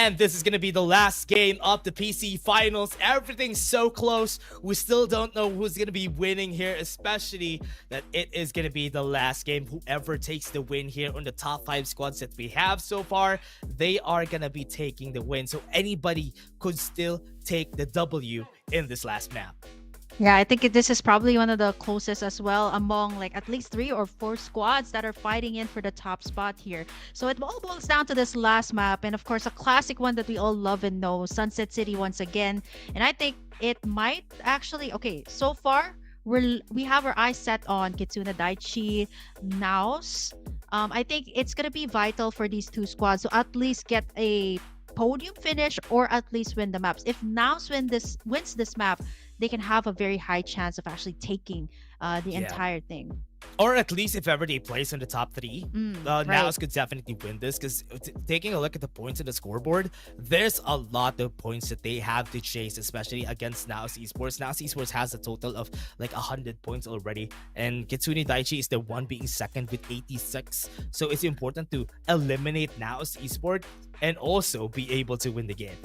And this is going to be the last game of the PC Finals. Everything's so close. We still don't know who's going to be winning here, especially that it is going to be the last game. Whoever takes the win here on the top 5 squads that we have so far, they are going to be taking the win. So anybody could still take the W in this last map. Yeah, I think this is probably one of the closest as well among like at least 3 or 4 squads that are fighting in for the top spot here. So it all boils down to this last map, and of course a classic one that we all love and know, Sunset City once again. And I think it might actually, okay, so far we have our eyes set on Kitsune Daiichi, Naos. I think it's gonna be vital for these 2 squads to at least get a podium finish or at least win the maps. If Naos wins this map, they can have a very high chance of actually taking the entire thing. Or at least if ever they place in the top 3, right. Naos could definitely win this, because taking a look at the points in the scoreboard, there's a lot of points that they have to chase, especially against Naos Esports. Naos Esports has a total of like 100 points already, and Kitsune Daiichi is the one being second with 86. So it's important to eliminate Naos Esports and also be able to win the game.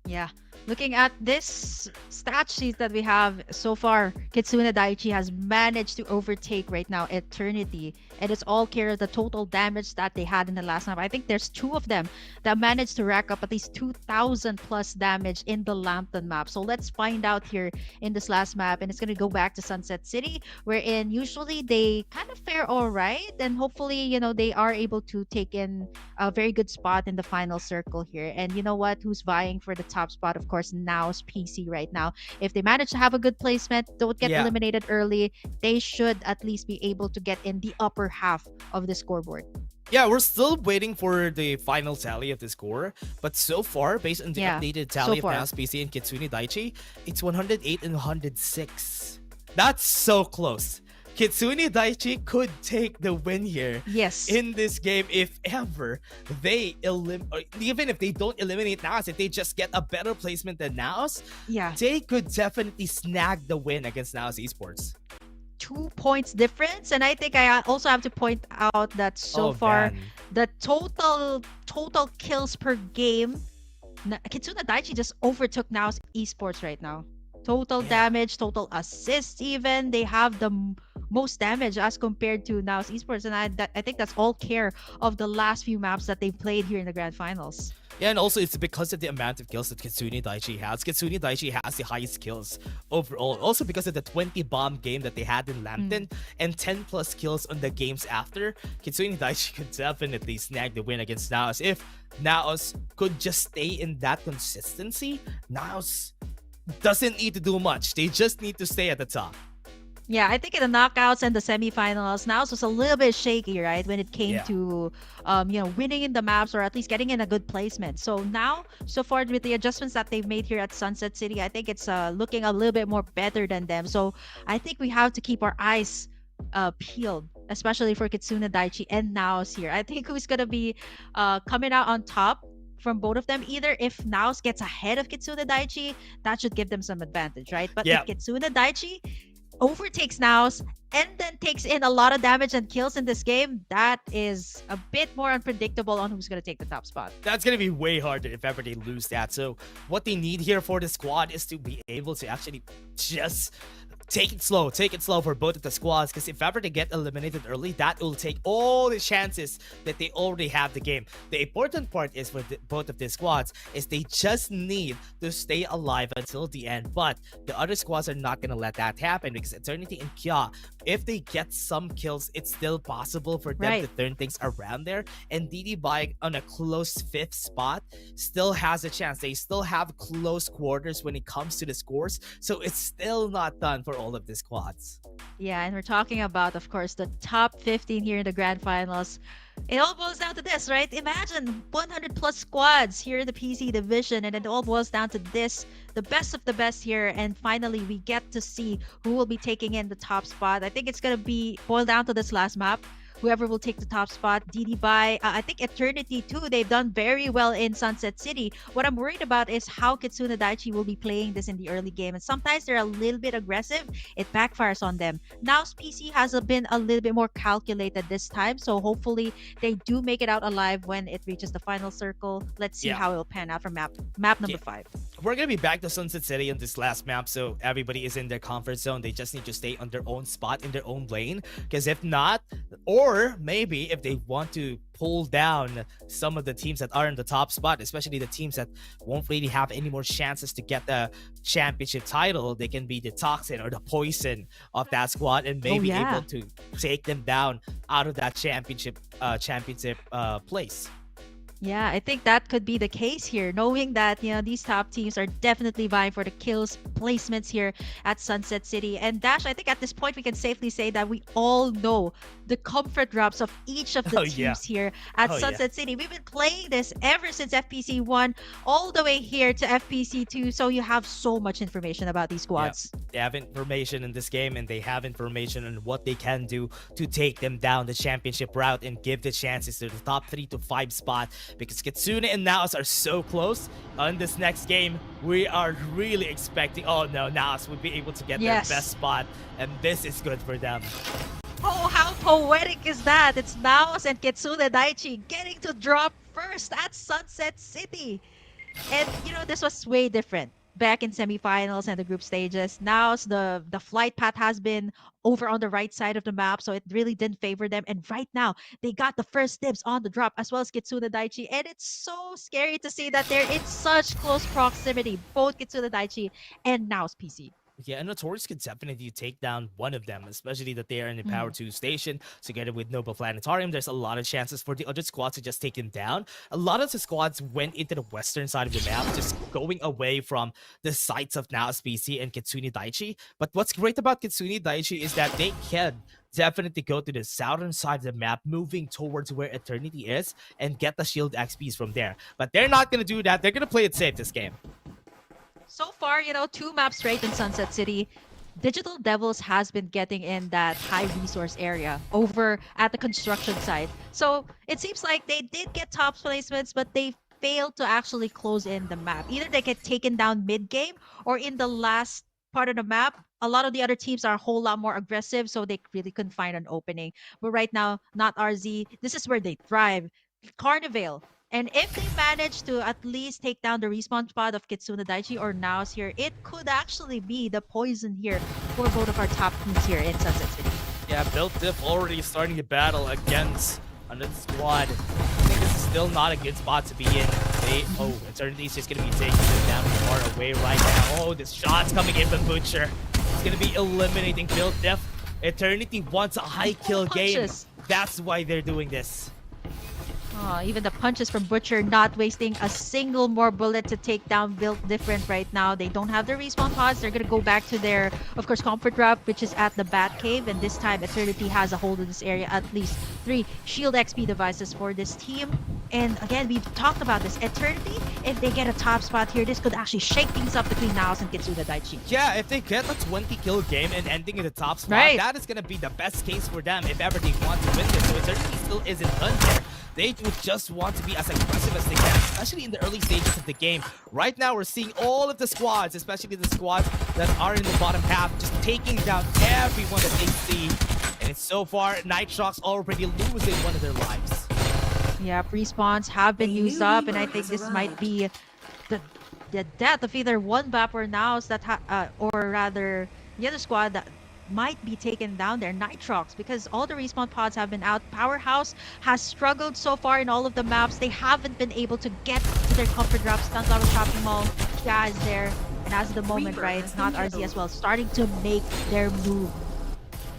Yeah. Looking at this stat sheet that we have so far, Kitsune Daiichi has managed to overtake right now Eternity, and it's all care of the total damage that they had in the last map. I think there's 2 of them that managed to rack up at least 2,000 plus damage in the Lambton map. So let's find out here in this last map, and it's going to go back to Sunset City, wherein usually they kind of fare all right, and hopefully, you know, they are able to take in a very good spot in the final circle here. And you know what? Who's vying for the top spot? Of course, Nao's PC right now. If they manage to have a good placement, don't get eliminated early, they should at least be able to get in the upper half of the scoreboard. Yeah, we're still waiting for the final tally of the score, but so far, based on the updated tally of Naos PC and Kitsune Daiichi, it's 108 and 106. That's so close. Kitsune Daiichi could take the win here in this game if ever they even if they don't eliminate Naos, if they just get a better placement than Naos, they could definitely snag the win against Naos Esports. 2 points difference, and I think I also have to point out that so far the total kills per game, Kitsune Daiichi just overtook Naos Esports right now. Total damage, total assists, even they have the most damage as compared to Naos Esports, and I think that's all care of the last few maps that they've played here in the grand finals. Yeah, and also it's because of the amount of kills that Kitsune Daiichi has. Kitsune Daiichi has the highest kills overall. Also because of the 20 bomb game that they had in Lambton and 10 plus kills on the games after, Kitsune Daiichi could definitely snag the win against Naos. If Naos could just stay in that consistency, Naos doesn't need to do much. They just need to stay at the top. Yeah, I think in the knockouts and the semifinals, Naos was a little bit shaky, right, when it came to, winning in the maps or at least getting in a good placement. So now, so far with the adjustments that they've made here at Sunset City, I think it's looking a little bit more better than them. So I think we have to keep our eyes peeled, especially for Kitsune Daiichi and Naos here. I think who's gonna be coming out on top from both of them, either if Naos gets ahead of Kitsune Daiichi, that should give them some advantage, right? But if Kitsune Daiichi overtakes Naos and then takes in a lot of damage and kills in this game, that is a bit more unpredictable on who's going to take the top spot. That's going to be way harder if ever they lose that. So what they need here for the squad is to be able to actually just take it slow for both of the squads, because if ever they get eliminated early, that will take all the chances that they already have the game. The important part is for both of the squads is they just need to stay alive until the end, but the other squads are not going to let that happen, because Eternity and Kya, if they get some kills, it's still possible for them to turn things around there, and DD Bike on a close 5th spot still has a chance. They still have close quarters when it comes to the scores, so it's still not done for all of the squads. Yeah, and we're talking about, of course, the top 15 here in the grand finals. It all boils down to this, right? Imagine 100 plus squads here in the PC division, and it all boils down to this, the best of the best here, and finally we get to see who will be taking in the top spot. I think it's gonna be boiled down to this last map. whoever will take the top spot. DD by, I think Eternity too. They've done very well in Sunset City. What I'm worried about is how Kitsune Daiichi will be playing this in the early game. And sometimes they're a little bit aggressive. It backfires on them. Now's PC has been a little bit more calculated this time. So hopefully they do make it out alive when it reaches the final circle. Let's see how it'll pan out for map number 5. We're gonna be back to Sunset City on this last map, so everybody is in their comfort zone. They just need to stay on their own spot in their own lane, because if not, or maybe if they want to pull down some of the teams that are in the top spot, especially the teams that won't really have any more chances to get the championship title, they can be the toxin or the poison of that squad and maybe able to take them down out of that championship place. Yeah, I think that could be the case here, knowing that, you know, these top teams are definitely vying for the kills placements here at Sunset City. And Dash, I think at this point we can safely say that we all know the comfort drops of each of the teams here at Sunset City. We've been playing this ever since FPC 1 all the way here to FPC 2, so you have so much information about these squads. They have information in this game, and they have information on what they can do to take them down the championship route and give the chances to the top 3 to 5 spot. Because Kitsune and Naos are so close on this next game, we are really expecting, oh no, Naos would be able to get their best spot, and this is good for them. Oh, how poetic is that? It's Naos and Kitsune Daiichi getting to drop first at Sunset City. And, you know, this was way different back in semifinals and the group stages. Now the flight path has been over on the right side of the map, so it really didn't favor them. And right now, they got the first dibs on the drop, as well as Kitsune Daiichi. And it's so scary to see that they're in such close proximity, both Kitsune Daiichi and Now's PC. Yeah, and Notorious could definitely take down one of them, especially that they are in the Power 2 station together with Noble Planetarium. There's a lot of chances for the other squads to just take him down. A lot of the squads went into the western side of the map, just going away from the sites of Naos PC and Kitsune Daiichi. But what's great about Kitsune Daiichi is that they can definitely go to the southern side of the map, moving towards where Eternity is, and get the shield XPs from there. But they're not going to do that. They're going to play it safe this game. So far, you know, 2 maps straight in Sunset City. Digital Devils has been getting in that high resource area over at the construction site. So it seems like they did get top placements, but they failed to actually close in the map. Either they get taken down mid-game, or in the last part of the map, a lot of the other teams are a whole lot more aggressive, so they really couldn't find an opening. But right now, not RZ. This is where they thrive. Carnival. And if they manage to at least take down the respawn spot of Kitsune Daiichi or Naos here, it could actually be the poison here for both of our top teams here in Sunset City. Yeah, Built Diff already starting to battle against another squad. I think this is still not a good spot to be in. Eternity's just going to be taking them down far away right now. Oh, this shot's coming in from Butcher. It's going to be eliminating Built Diff. Eternity wants a high kill game. That's why they're doing this. Oh, even the punches from Butcher not wasting a single more bullet to take down Built Different right now. They don't have their respawn pods. They're going to go back to their, of course, comfort drop, which is at the Bat Cave. And this time, Eternity has a hold of this area. At least 3 shield XP devices for this team. And again, we've talked about this. Eternity, if they get a top spot here, this could actually shake things up between Naos and Kitsune Daiichi. Yeah, if they get a 20-kill game and ending in the top spot, that is going to be the best case for them if ever they want to win this. So Eternity still isn't done there. They would just want to be as aggressive as they can, especially in the early stages of the game. Right now, we're seeing all of the squads, especially the squads that are in the bottom half, just taking down everyone that they see. And so far, Nitrox already losing one of their lives. Yeah, respawns have been used up, and I think this might be the death of either one BAP or Naos that or rather the other squad that might be taken down there, Nitrox, because all the respawn pods have been out. Powerhouse has struggled so far in all of the maps. They haven't been able to get to their comfort drops. Sunflower Shopping Mall, Ja is there, and as the moment, right, not RZ as well, starting to make their move.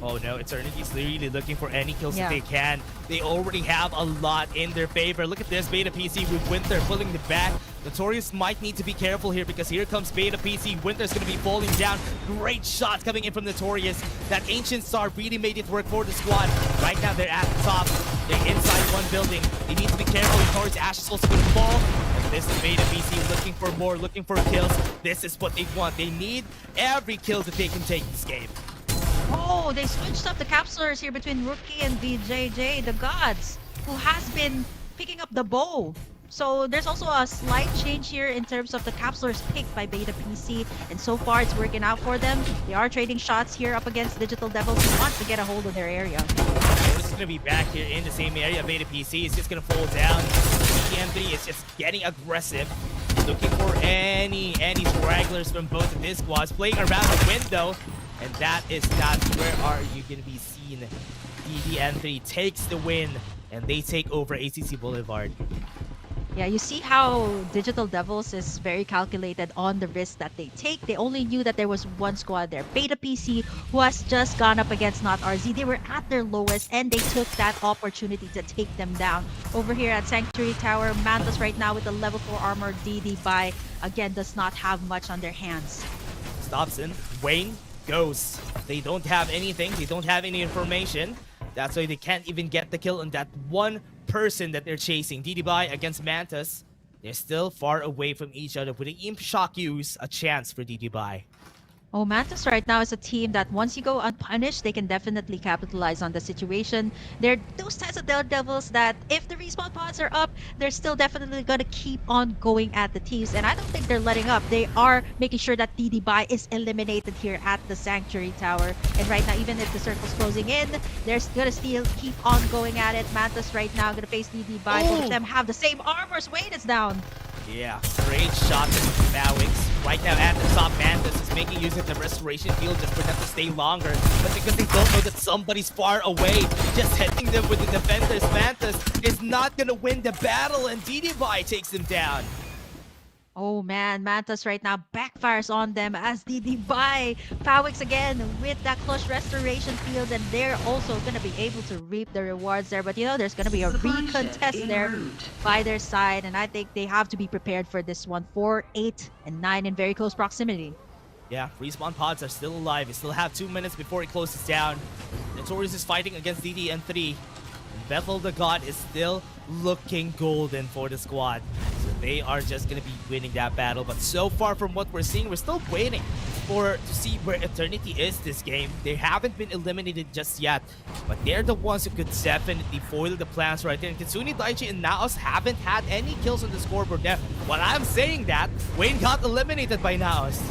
Oh no, Eternity's really looking for any kills that they can. They already have a lot in their favor. Look at this, Beta PC with Winter pulling the back. Notorious might need to be careful here because here comes Beta PC. Winter's going to be falling down. Great shot coming in from Notorious. That Ancient Star really made it work for the squad. Right now they're at the top. They're inside one building. They need to be careful. Notorious Ash is also going to fall. And this is Beta PC looking for more, looking for kills. This is what they want. They need every kill that they can take this game. Oh, no, they switched up the capsulers here between Rookie and VJJ, the gods, who has been picking up the bow. So there's also a slight change here in terms of the capsulers picked by Beta PC, and so far it's working out for them. They are trading shots here up against Digital Devils who want to get a hold of their area. This is going to be back here in the same area. Beta PC is just going to fall down. TM3 is just getting aggressive, looking for any stragglers from both of these squads, playing around the window, and that is not where are you going to be seen. DDN3 takes the win, and they take over ACC Boulevard. Yeah, you see how Digital Devils is very calculated on the risk that they take. They only knew that there was one squad there, Beta PC, who has just gone up against Not RZ. They were at their lowest, and they took that opportunity to take them down. Over here at Sanctuary Tower, Mantas right now with the level 4 armor. DD again does not have much on their hands. Stopson, Wayne goes. They don't have anything. They don't have any information. That's why they can't even get the kill on that one person that they're chasing. DD against Mantas. They're still far away from each other. With the Imp Shock use, a chance for DD. Oh, Mantis right now is a team that once you go unpunished, they can definitely capitalize on the situation. They're those types of Daredevils that if the respawn pods are up, they're still definitely going to keep on going at the teams. And I don't think they're letting up. They are making sure that DD is eliminated here at the Sanctuary Tower. And right now, even if the circle's closing in, they're going to still keep on going at it. Mantis right now going to face DD. Both of them have the same armors. Wayne is down. Yeah, great shot from Bowings. Right now at the top, Mantis is making use of the restoration field just for them to stay longer. But because they don't know that somebody's far away, just hitting them with the defenders, Mantis is not gonna win the battle, and DD takes them down. Oh man, Mantas right now backfires on them as DD Powix again with that clutch restoration field, and they're also going to be able to reap the rewards there. But you know, there's going to be a recontest there by their side, and I think they have to be prepared for this one. 4, 8, and 9 in very close proximity. Yeah, respawn pods are still alive. We still have 2 minutes before it closes down. Notorious is fighting against DD. Bethel the God is still looking golden for the squad. So they are just going to be winning that battle. But so far from what we're seeing, we're still waiting to see where Eternity is this game. They haven't been eliminated just yet, but they're the ones who could definitely foil the plans right there. And Kitsune Daichi and Naos haven't had any kills on the scoreboard there. While I'm saying that, Wayne got eliminated by Naos.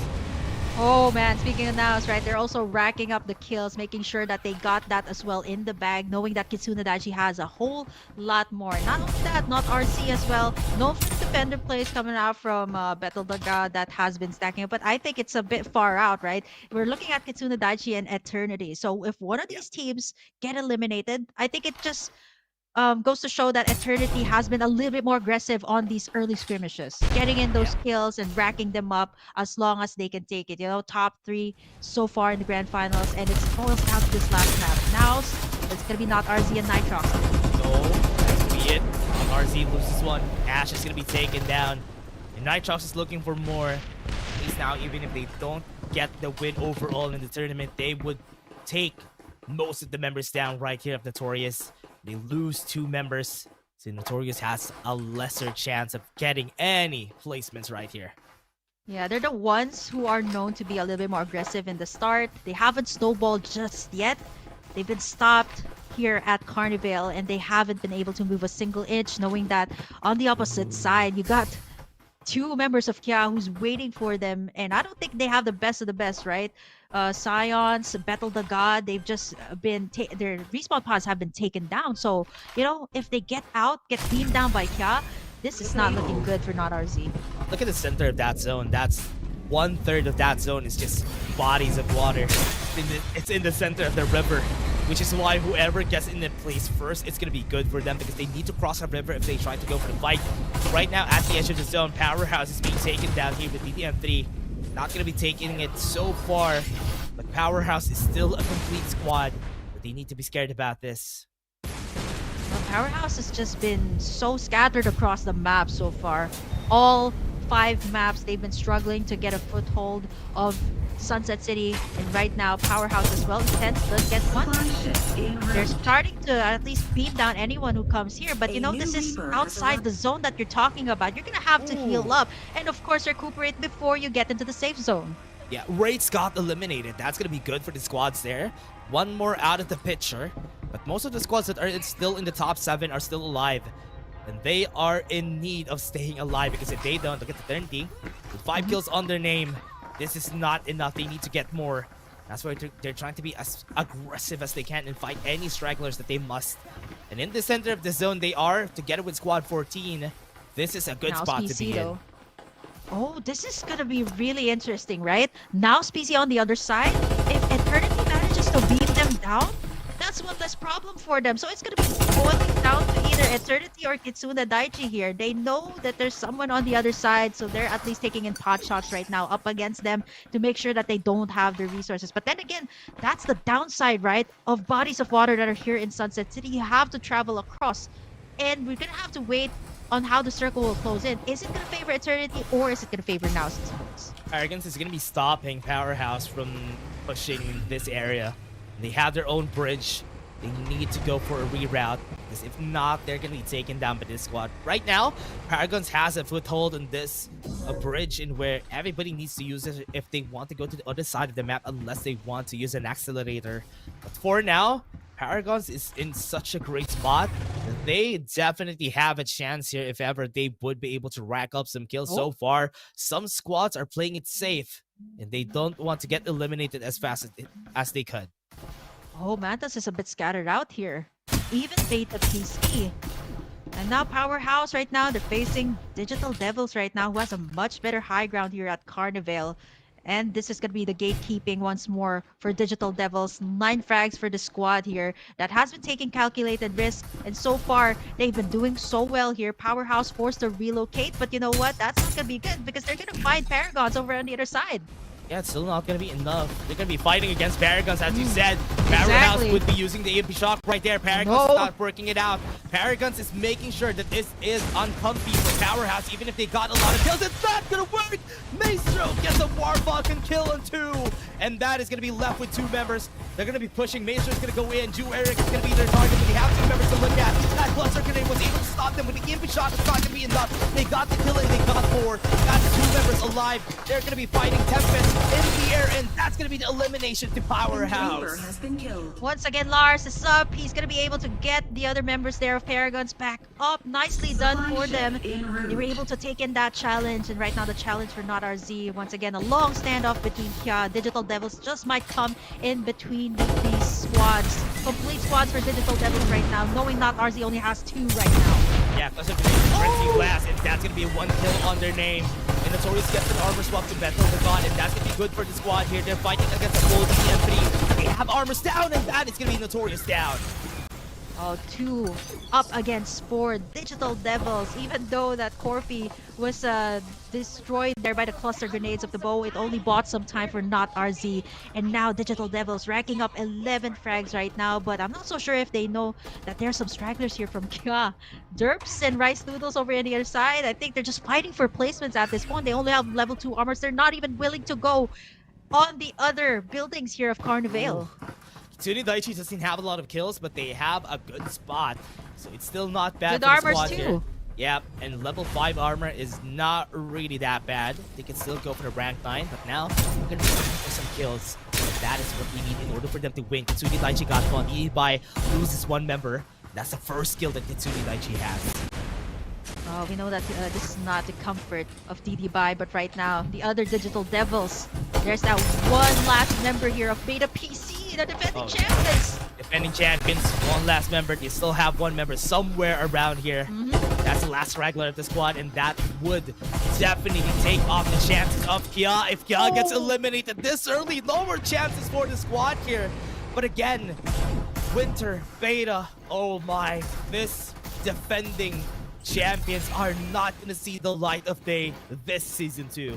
Oh man, speaking of Naos, right, they're also racking up the kills, making sure that they got that as well in the bag, knowing that Kitsune Daichi has a whole lot more. Not only that, not RC as well. No defender plays coming out from Battle the God that has been stacking up, but I think it's a bit far out, right? We're looking at Kitsune Daichi and Eternity. So if one of these teams get eliminated, I think it just goes to show that Eternity has been a little bit more aggressive on these early skirmishes, getting in those kills and racking them up as long as they can take it. You know, top 3 so far in the grand finals, and it's boils down to this last map. Now it's gonna be not RZ and Nitrox. So that's gonna be it. RZ loses one. Ash is gonna be taken down, and Nitrox is looking for more. At least now, even if they don't get the win overall in the tournament, they would take most of the members down right here of Notorious. They lose 2 members, so Notorious has a lesser chance of getting any placements right here. Yeah, they're the ones who are known to be a little bit more aggressive in the start. They haven't snowballed just yet. They've been stopped here at Carnival, and they haven't been able to move a single inch, knowing that on the opposite side, you got 2 members of Kia who's waiting for them, and I don't think they have the best of the best, right? Scions, Battle the God, they've just been their respawn pods have been taken down. So, you know, if they get beamed down by Kia, this is not looking good for Not RZ. Look at the center of that zone. That's 1/3 of that zone is just bodies of water. It's in the center of the river, which is why whoever gets in the place first, it's gonna be good for them because they need to cross a river if they try to go for the fight. Right now, at the edge of the zone, Powerhouse is being taken down here with DDM3. Not gonna be taking it so far, but Powerhouse is still a complete squad. But they need to be scared about this. Well, Powerhouse has just been so scattered across the map so far. All 5 maps, they've been struggling to get a foothold of Sunset City, and right now Powerhouse as well intends to get one. They're starting to at least beat down anyone who comes here, but you know, this is outside the zone that you're talking about. You're gonna have to heal up and of course recuperate before you get into the safe zone. Yeah, Wraiths got eliminated. That's gonna be good for the squads there. one more out of the picture. But most of the squads that are still in the top 7 are still alive. And they are in need of staying alive because if they don't, look at the 30. With 5 kills on their name, this is not enough. They need to get more. That's why they're trying to be as aggressive as they can and fight any stragglers that they must. And in the center of the zone they are, together with Squad 14. This is a good Now spot to be in. though. Oh, this is gonna be really interesting, right? Now PC on the other side, if Eternity manages to beam them down, that's one less problem for them. So it's gonna be boiling down to either Eternity or Kitsune Daichi here. They know that there's someone on the other side, so they're at least taking in pot shots right now up against them to make sure that they don't have the resources. But then again, that's the downside, right, of bodies of water that are here in Sunset City. You have to travel across, and we're gonna have to wait on how the circle will close in. Is it going to favor Eternity or is it going to favor Now? Arrogance is going to be stopping Powerhouse from pushing this area. They have their own bridge. They need to go for a reroute because if not, they're going to be taken down by this squad. Right now, Paragons has a foothold on this bridge in where everybody needs to use it if they want to go to the other side of the map unless they want to use an accelerator. But for now, Paragons is in such a great spot that they definitely have a chance here if ever they would be able to rack up some kills. So far, some squads are playing it safe and they don't want to get eliminated as fast as they could. Oh, Mantas is a bit scattered out here. Even Beta PC. And now Powerhouse right now, they're facing Digital Devils right now, who has a much better high ground here at Carnival. And this is going to be the gatekeeping once more for Digital Devils. 9 frags for the squad here that has been taking calculated risk. And so far, they've been doing so well here. Powerhouse forced to relocate. But you know what? That's not going to be good because they're going to find Paragons over on the other side. Yeah, it's still not going to be enough. They're going to be fighting against Paragons, as you said. Powerhouse would be using the EMP shock right there. Paragons is not working it out. Paragons is making sure that this is uncomfy for Powerhouse, even if they got a lot of kills. It's not going to work! Maestro gets a Warbuck and kill on 2. And that is going to be left with 2 members. They're going to be pushing. Maestro is going to go in. Jew Eric is going to be their target, but they have 2 members to look at. That cluster grenade was able to stop them, but the EMP shot is not going to be enough. They got the kill and they got 4. Got 2 members alive. They're going to be fighting Tempest in the air, and that's going to be the elimination to Powerhouse. Has been killed. Once again, Lars is up. He's going to be able to get the other members there of Paragons back up. Nicely done for them. They were able to take in that challenge, and right now the challenge for Not RZ. Once again, a long standoff between Digital Devils just might come in between these squads. Complete squads for Digital Devils right now, knowing Not RZ only has 2 right now. Yeah, plus of the Frenzy Blast, and that's going to be a 1 kill on their name. And Notorious gets an armor swap to Battle the God, and that's going to be good for the squad here. They're fighting against a full TM3. They have armors down, and that is going to be Notorious down. Oh, 2 up against 4 Digital Devils. Even though that Corfi was destroyed there by the cluster grenades of the bow, it only bought some time for Not RZ. And now Digital Devils racking up 11 frags right now, but I'm not so sure if they know that there are some stragglers here from Kya. Derps and Rice Noodles over on the other side. I think they're just fighting for placements at this point. They only have level 2 armors. They're not even willing to go on the other buildings here of Carnival. Kitsune Daichi doesn't have a lot of kills, but they have a good spot. So it's still not bad Good for the armors squad too. here. Yep, and level 5 armor is not really that bad. They can still go for the rank 9, but now we're going to be looking for some kills. And that is what we need in order for them to win. Kitsune Daichi got one. By loses 1 member. That's the first skill that Kitsune Daichi has. Oh, we know that this is not the comfort of DD Bai, but right now, the other Digital Devils, there's that one last member here of Beta PC, the defending champions. Defending champions, 1 last member. They still have 1 member somewhere around here. That's the last straggler of the squad, and that would definitely take off the chances of Kya. If Kya gets eliminated this early, no more chances for the squad here. But again, Winter, Beta, oh my, this defending champions are not going to see the light of day this season 2.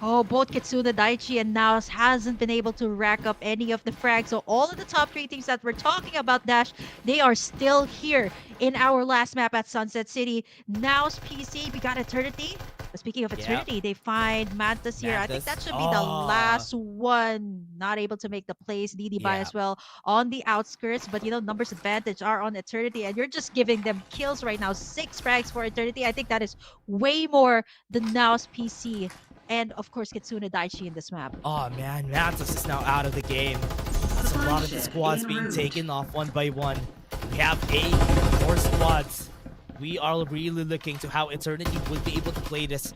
Oh, both Kitsune Daichi and Naos hasn't been able to rack up any of the frags. So all of the top 3 teams that we're talking about, Dash, they are still here in our last map at Sunset City. Naos PC, we got Eternity. Speaking of Eternity, they find Mantis here. I think that should be the last one. Not able to make the place. DD Bai as well on the outskirts. But, you know, numbers advantage are on Eternity. And you're just giving them kills right now. 6 frags for Eternity. I think that is way more than Naos PC. And, of course, Kitsune Daichi in this map. Oh, man. Mantis is now out of the game. That's A lot of the squads being taken off one by one. We have 8 more squads. We are really looking to how Eternity would be able to play this.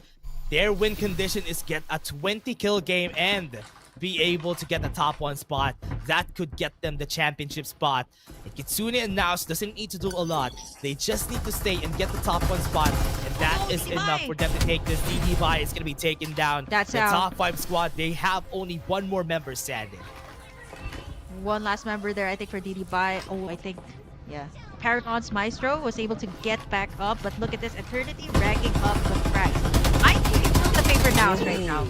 Their win condition is get a 20 kill game and be able to get the top 1 spot. That could get them the championship spot. And Kitsune and Naus doesn't need to do a lot. They just need to stay and get the top 1 spot. And that is enough for them to take this. DD Bai is going to be taken down. That's the out. top 5 squad. They have only 1 more member standing. One last member there, I think, for DD Bai. Oh, I think, yeah. Paragon's Maestro was able to get back up, but look at this. Eternity racking up the frags. I think it's not the favorite Naus right now.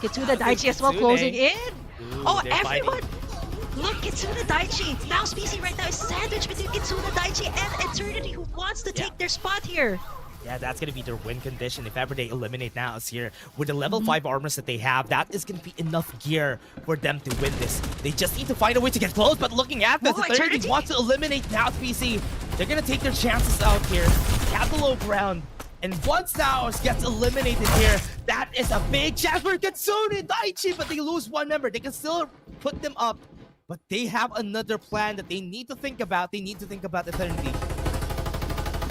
Kitsune Daichi as well Kitsune. closing in. Ooh, Oh, they're everyone! fighting. Look, Kitsune Daichi! Naus PC right now is sandwiched between Kitsune Daichi and Eternity, who wants to take their spot here. Yeah, that's going to be their win condition if ever they eliminate Naus here. With the level 5 armors that they have, that is going to be enough gear for them to win this. They just need to find a way to get close, but looking at this, Oh, Eternity Eternity! wants to eliminate Naus PC. They're going to take their chances out here. They have the low ground. And once Naus gets eliminated here, that is a big chance for Kitsune Daichi, but they lose 1 member. They can still put them up, but they have another plan that they need to think about. They need to think about Eternity.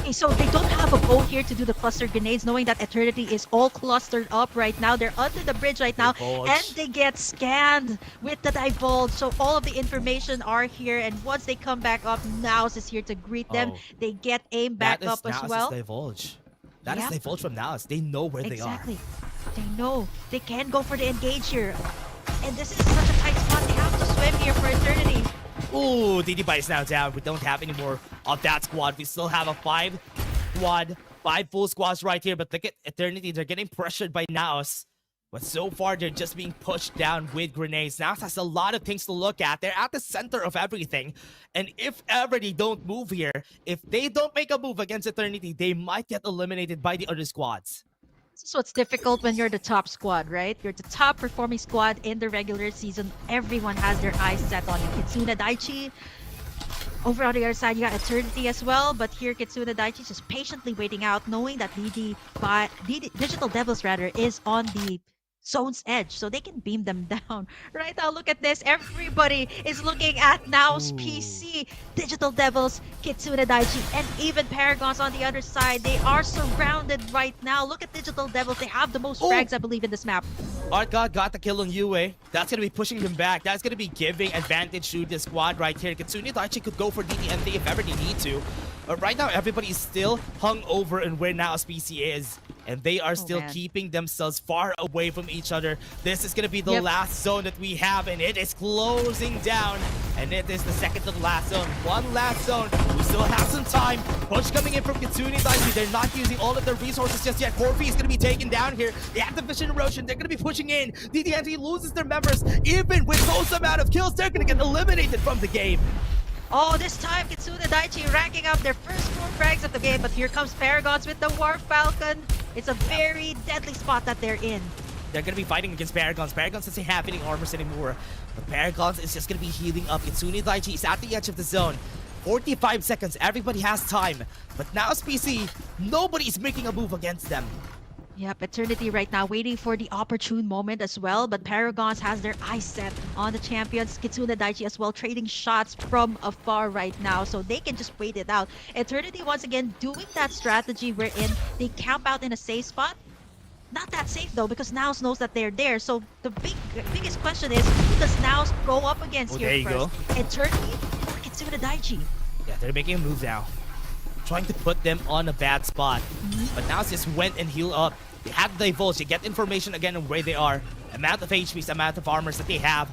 Okay, so they don't have a boat here to do the cluster grenades, knowing that Eternity is all clustered up right now. They're under the bridge right now, Divulge. and they get scanned with the Divulge. So all of the information are here, and once they come back up, Naus is here to greet them. Oh. They get aim back That is up as Naus' well. Divulge. That is Yep. Divulge from Naus. They know where Exactly. They know. They can go for the engage here. And this is such a tight spot. They have to swim here for Eternity. they are. Ooh, DD Bai is now down. We don't have any more of that squad. We still have a 5 squad, 5 full squads right here. But look at Eternity. They're getting pressured by Naus. But so far, they're just being pushed down with grenades. Naus has a lot of things to look at. They're at the center of everything. And if ever they don't move here, if they don't make a move against Eternity, they might get eliminated by the other squads. This is what's difficult when you're the top squad, right? You're the top performing squad in the regular season. Everyone has their eyes set on you. Kitsune Daichi. Over on the other side, you got Eternity as well. But here, Kitsune Daichi just patiently waiting out, knowing that Digital Devils rather is on the zone's edge, so they can beam them down. Right now, look at this. Everybody is looking at Naus PC, Digital Devils, Kitsune Daichi, and even Paragons on the other side. They are surrounded right now. Look at Digital Devils. They have the most frags, I believe, in this map. Art God got the kill on Yue. That's going to be pushing him back. That's going to be giving advantage to the squad right here. Kitsune Daichi could go for DDND if ever they need to. But right now, everybody is still hung over and where Naus PC is. And they are still man. keeping themselves far away from each other. This is going to be the Yep. last zone that we have, and it is closing down. And it is the second to the last zone. One last zone. We still have some time. Push coming in from Kitsune Daichi. They're not using all of their resources just yet. Corby is going to be taken down here. They have the vision erosion. They're going to be pushing in. DDNT loses their members. Even with those amount of kills, they're going to get eliminated from the game. Oh, this time Kitsune Daichi racking up their first 4 frags of the game, but here comes Paragons with the Dwarf Falcon. It's a very deadly spot that they're in. They're going to be fighting against Paragons. Paragons doesn't have any armors anymore. But Paragons is just going to be healing up. Kitsune Daichi is at the edge of the zone. 45 seconds. Everybody has time. But now PC, nobody's making a move against them. Yep, Eternity right now waiting for the opportune moment as well, but Paragons has their eyes set on the champions. Kitsune Daichi as well trading shots from afar right now, so they can just wait it out. Eternity once again doing that strategy wherein they camp out in a safe spot. Not that safe though, because Naus knows that they're there. So the biggest question is, who does Naus go up against there here you first? go. Eternity or Kitsune Daichi? Yeah, they're making a move now. Trying to put them on a bad spot. But now just went and healed up. They have the divulge. They get information again on where they are. Amount of HPs, amount of armors that they have.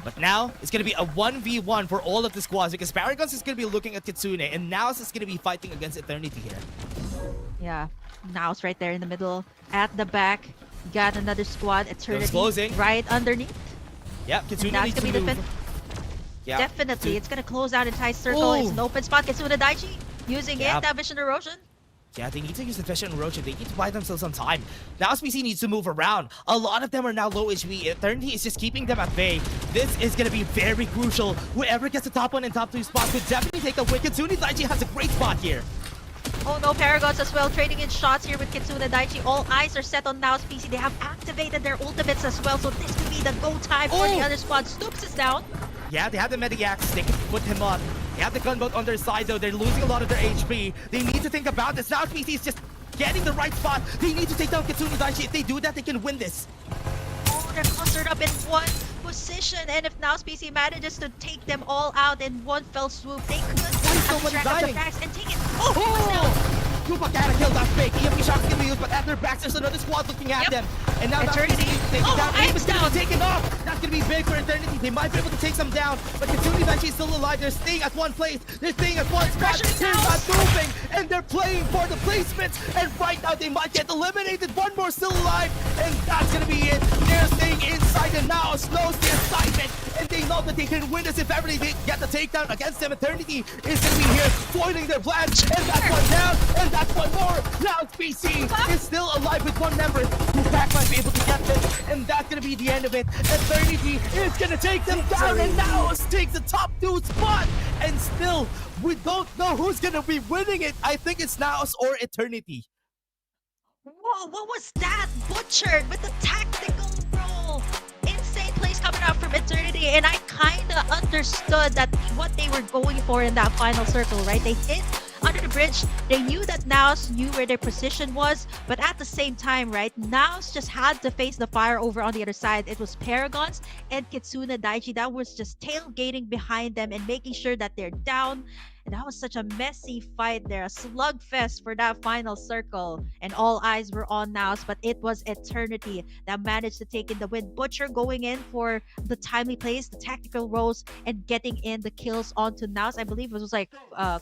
But now, it's going to be a 1v1 for all of the squads because Paragons is going to be looking at Kitsune and Naus is going to be fighting against Eternity here. Yeah, Naus right there in the middle. At the back, got another squad. Eternity closing. right underneath. Yeah, Kitsune That's needs to gonna be the move. Yeah, Definitely, it's gonna close out entire circle. Ooh. It's an open spot. Kitsune Daichi using Yeah. it. That vision erosion. Yeah, they need to use the vision erosion. They need to buy themselves some time. Now SPC needs to move around. A lot of them are now low HP. Eternity is just keeping them at bay. This is going to be very crucial. Whoever gets the top 1 and top 2 spots could definitely take the win. Kitsune Daichi has a great spot here. Oh no, Paragons as well trading in shots here with Kitsune Daichi. All eyes are set on Naus PC. They have activated their ultimates as well, so this could be the go time for the other squad. Stoops is down. Yeah, they have the Mediacs. They can put him up. They have the gunboat on their side, though. They're losing a lot of their HP. They need to think about this. Now PC is just getting the right spot. They need to take down Kitsune Daichi. If they do that, they can win this. Oh, they're clustered up in one position, and if now PC manages to take them all out in one fell swoop, they could someone abstract up the dying? backs and take it. Oh! Tupac had a kill, that's big. EMP shots can be used, but at their backs, there's another squad looking at them. And now Eternity. taking down. I'm Aim is gonna down. be taken off. That's gonna be big for Eternity. They might be able to take some down, but Kitsune Daichi is still alive. They're staying at one place. They're staying at one spot. Pressuring They're now. not moving, and they're playing for the placements. And right now, they might get eliminated. One more still alive, and that's gonna be it. They're staying inside, and now slows the assignment. And they know that they can win this if ever they get the takedown against them. Eternity is gonna be here, foiling their plans. And that's one down, and that's one more. Now it's PC is still alive with one member. Tupac might be able to get this, and that's gonna be the end of it. Eternity is gonna take them down, and Naos takes the top 2 spot. And still, we don't know who's gonna be winning it. I think it's Naos or Eternity. Whoa, what was that? Butchered with the tactical roll. Insane plays coming out from Eternity, and I kinda understood that what they were going for in that final circle, right? They hit under the bridge. They knew that Naos knew where their position was, but at the same time, right, Naos just had to face the fire over on the other side. It was Paragons and Kitsune Daichi that was just tailgating behind them and making sure that they're down. And that was such a messy fight there, a slugfest for that final circle. And all eyes were on Naos, but it was Eternity that managed to take in the win. Butcher going in for the timely plays, the tactical rolls, and getting in the kills onto Naos. I believe it was like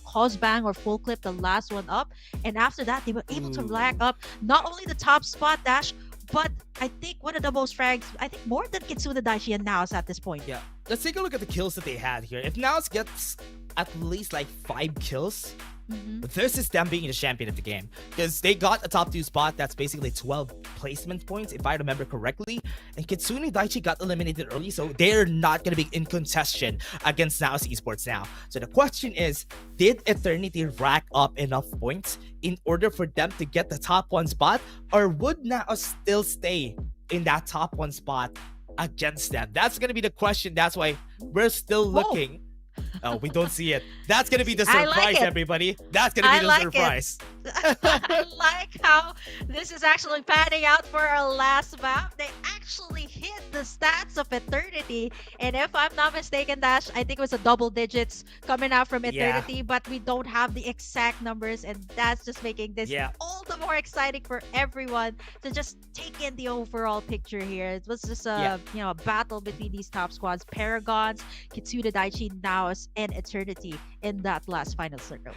cause bang or full clip, the last one up. And after that, they were able to rack up not only the top spot dash, but I think one of the most frags, I think more than Kitsune Daichi and Naos at this point. Yeah, let's take a look at the kills that they had here. If Naos gets at least like 5 kills, this is them being the champion of the game, because they got a top 2 spot. That's basically 12 placement points if I remember correctly, and Kitsune Daichi got eliminated early, so they're not going to be in contestation against Naos Esports now. So the question is, did Eternity rack up enough points in order for them to get the top 1 spot, or would Naos still stay in that top 1 spot against them? That's going to be the question. That's why we're still looking. Oh, we don't see it. That's gonna be the I surprise, like it. everybody. That's gonna be the surprise. I like how this is actually panning out for our last map. They actually hit the stats of Eternity, and if I'm not mistaken, Dash, I think it was a double digits coming out from Eternity, but we don't have the exact numbers, and that's just making this all the more exciting for everyone to just take in the overall picture here. It was just a a battle between these top squads: Paragons, Kitsune Daichi, Naos, and Eternity in that last final circle.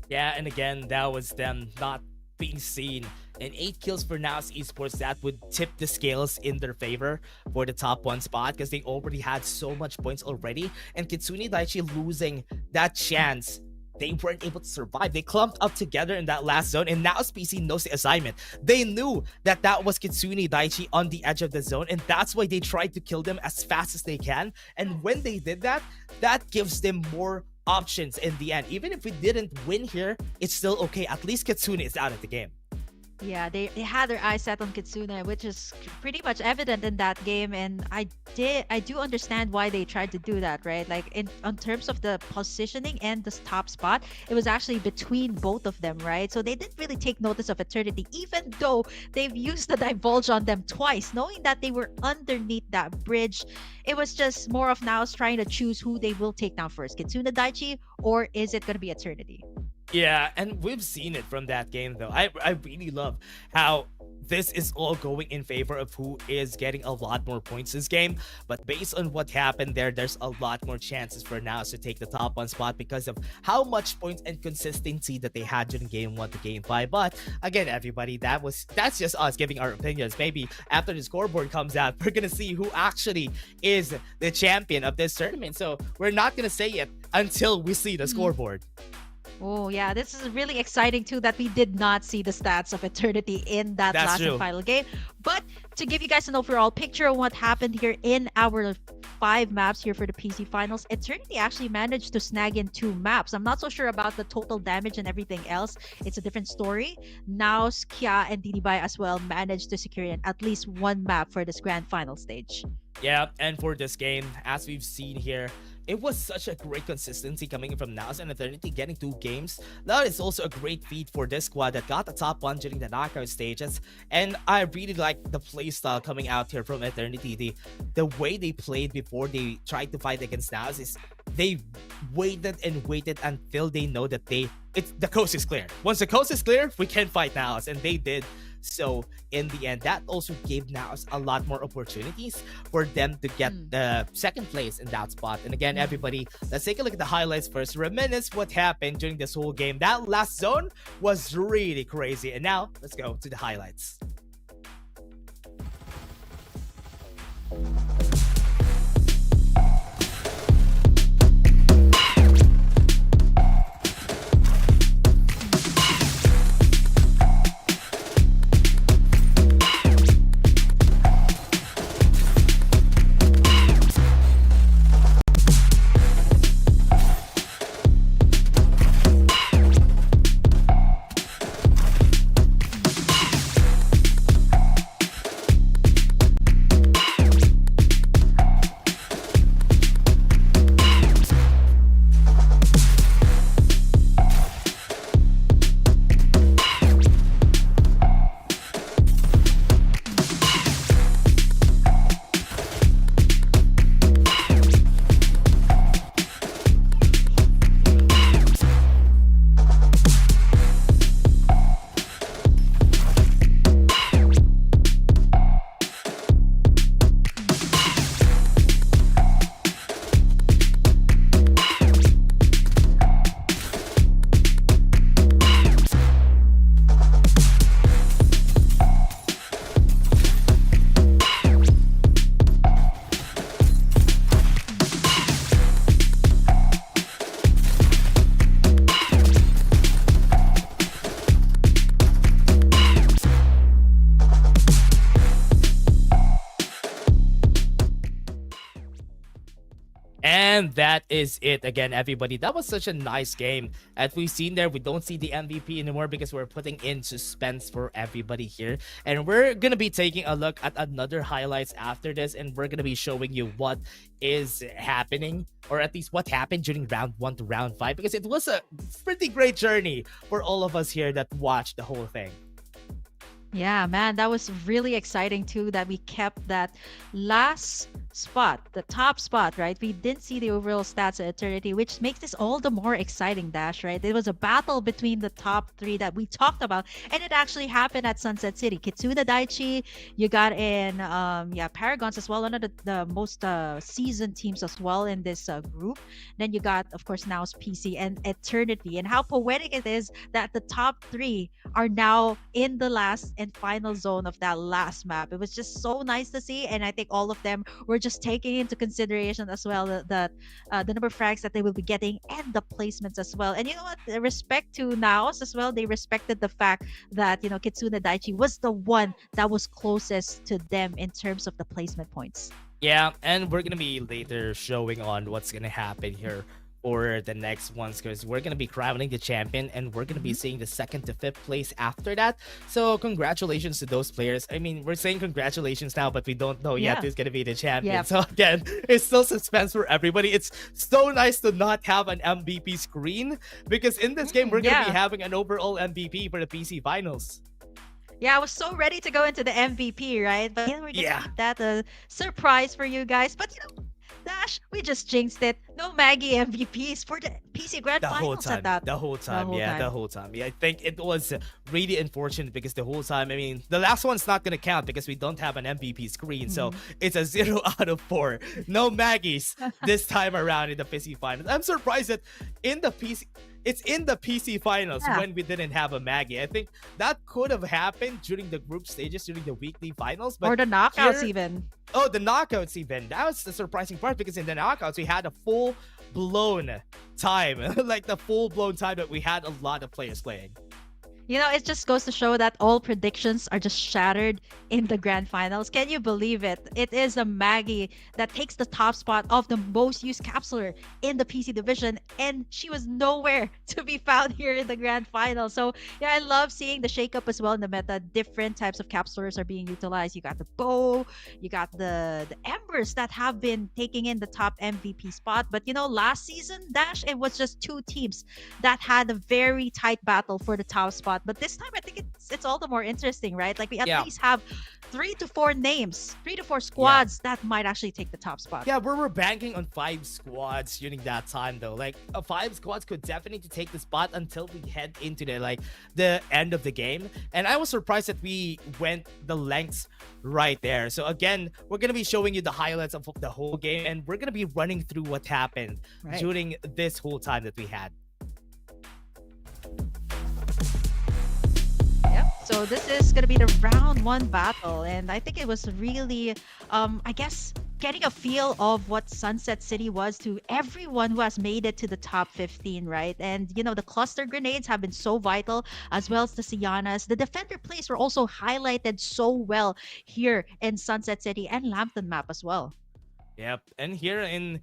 Yeah, and again, that was them not being seen. And 8 kills for Naos Esports, that would tip the scales in their favor for the top 1 spot, because they already had so much points already. And Kitsune Daichi losing that chance, they weren't able to survive. They clumped up together in that last zone, and Naos PC knows the assignment. They knew that that was Kitsune Daichi on the edge of the zone, and that's why they tried to kill them as fast as they can. And when they did that, that gives them more options in the end. Even if we didn't win here, it's still okay. At least Kitsune is out of the game. Yeah, they had their eyes set on Kitsune, which is pretty much evident in that game, and I do understand why they tried to do that, right? Like in terms of the positioning and the top spot, it was actually between both of them, right? So they didn't really take notice of Eternity, even though they've used the divulge on them twice, knowing that they were underneath that bridge. It was just more of Naos trying to choose who they will take down first, Kitsune Daichi, or is it going to be Eternity? Yeah, and we've seen it from that game, though. I really love how this is all going in favor of who is getting a lot more points this game. But based on what happened there, there's a lot more chances for Naos to take the top 1 spot because of how much points and consistency that they had during game 1 to game 5. But again, everybody, that's just us giving our opinions. Maybe after the scoreboard comes out, we're gonna see who actually is the champion of this tournament. So we're not gonna say it until we see the scoreboard. Oh yeah, this is really exciting too that we did not see the stats of Eternity in that last and final game. But to give you guys an overall picture of what happened here in our 5 maps here for the PC finals, Eternity actually managed to snag in 2 maps. I'm not so sure about the total damage and everything else. It's a different story. Naos, Kia, and Dinibai as well managed to secure at least 1 map for this grand final stage. Yeah, and for this game, as we've seen here, it was such a great consistency coming in from Naos and Eternity, getting 2 games. That is also a great feat for this squad that got the top 1 during the knockout stages. And I really like the playstyle coming out here from Eternity. The way they played before they tried to fight against Naos is they waited and waited until they know that the coast is clear. Once the coast is clear, we can fight Naos, and they did. So in the end, that also gave Naos a lot more opportunities for them to get the second place in that spot. And again, everybody, let's take a look at the highlights first. Reminisce what happened during this whole game. That last zone was really crazy. And now let's go to the highlights. And that is it again, everybody. That was such a nice game. As we've seen there, we don't see the MVP anymore because we're putting in suspense for everybody here. And we're going to be taking a look at another highlights after this. And we're going to be showing you what is happening, or at least what happened during round 1 to round 5. Because it was a pretty great journey for all of us here that watched the whole thing. Yeah, man, that was really exciting too that we kept that last spot, the top spot, right? We didn't see the overall stats at Eternity, which makes this all the more exciting, Dash, right? It was a battle between the top 3 that we talked about, and it actually happened at Sunset City. Kitsune Daiichi, you got in, Paragons as well, one of the most seasoned teams as well in this group. Then you got, of course, now's PC and Eternity, and how poetic it is that the top 3 are now in the last and final zone of that last map. It was just so nice to see, and I think all of them were just taking into consideration as well the number of frags that they will be getting and the placements as well. And you know what? Respect to Naos as well. They respected the fact that, you know, Kitsune Daiichi was the one that was closest to them in terms of the placement points. Yeah, and we're gonna be later showing on what's gonna happen here for the next ones, because we're gonna be crowning the champion and we're gonna be seeing the 2nd to 5th place after that. So congratulations to those players. I mean, we're saying congratulations now, but we don't know yet who's gonna be the champion. Yeah. So again, it's still suspense for everybody. It's so nice to not have an MVP screen, because in this game we're gonna be having an overall MVP for the PC finals. Yeah, I was so ready to go into the MVP, right? But we're gonna keep that a surprise for you guys. But you know, Dash, we just jinxed it. No Maggie MVPs for the PC Grand Finals at that. The whole time. Yeah, I think it was really unfortunate because the whole time, I mean, the last one's not going to count because we don't have an MVP screen. So it's a 0 out of 4. No Maggies this time around in the PC Finals. I'm surprised that it's in the PC Finals when we didn't have a Maggie. I think that could have happened during the group stages, during the weekly finals. But or the knockouts even. Oh, the knockouts even. That was the surprising part, because in the knockouts, we had a full-blown time. Like the full-blown time that we had a lot of players playing. It just goes to show that all predictions are just shattered in the grand finals. Can you believe it? It is a Maggie that takes the top spot of the most used capsuler in the PC division, and she was nowhere to be found here in the grand final. So, yeah, I love seeing the shakeup as well in the meta. Different types of capsulers are being utilized. You got the bow, you got the embers that have been taking in the top MVP spot. But, last season, Dash, it was just two teams that had a very tight battle for the top spot. But this time, I think it's all the more interesting, right? Like, we at least have 3 to 4 names, 3 to 4 squads that might actually take the top spot. Yeah, we're banking on 5 squads during that time, though. Like, 5 squads could definitely take the spot until we head into the end of the game. And I was surprised that we went the lengths right there. So again, we're gonna be showing you the highlights of the whole game, and we're gonna be running through what happened during this whole time that we had. So this is going to be the round 1 battle, and I think it was really, I guess, getting a feel of what Sunset City was to everyone who has made it to the top 15, right? And, the cluster grenades have been so vital, as well as the Sianas. The defender plays were also highlighted so well here in Sunset City and Lambton map as well. Yep, and here in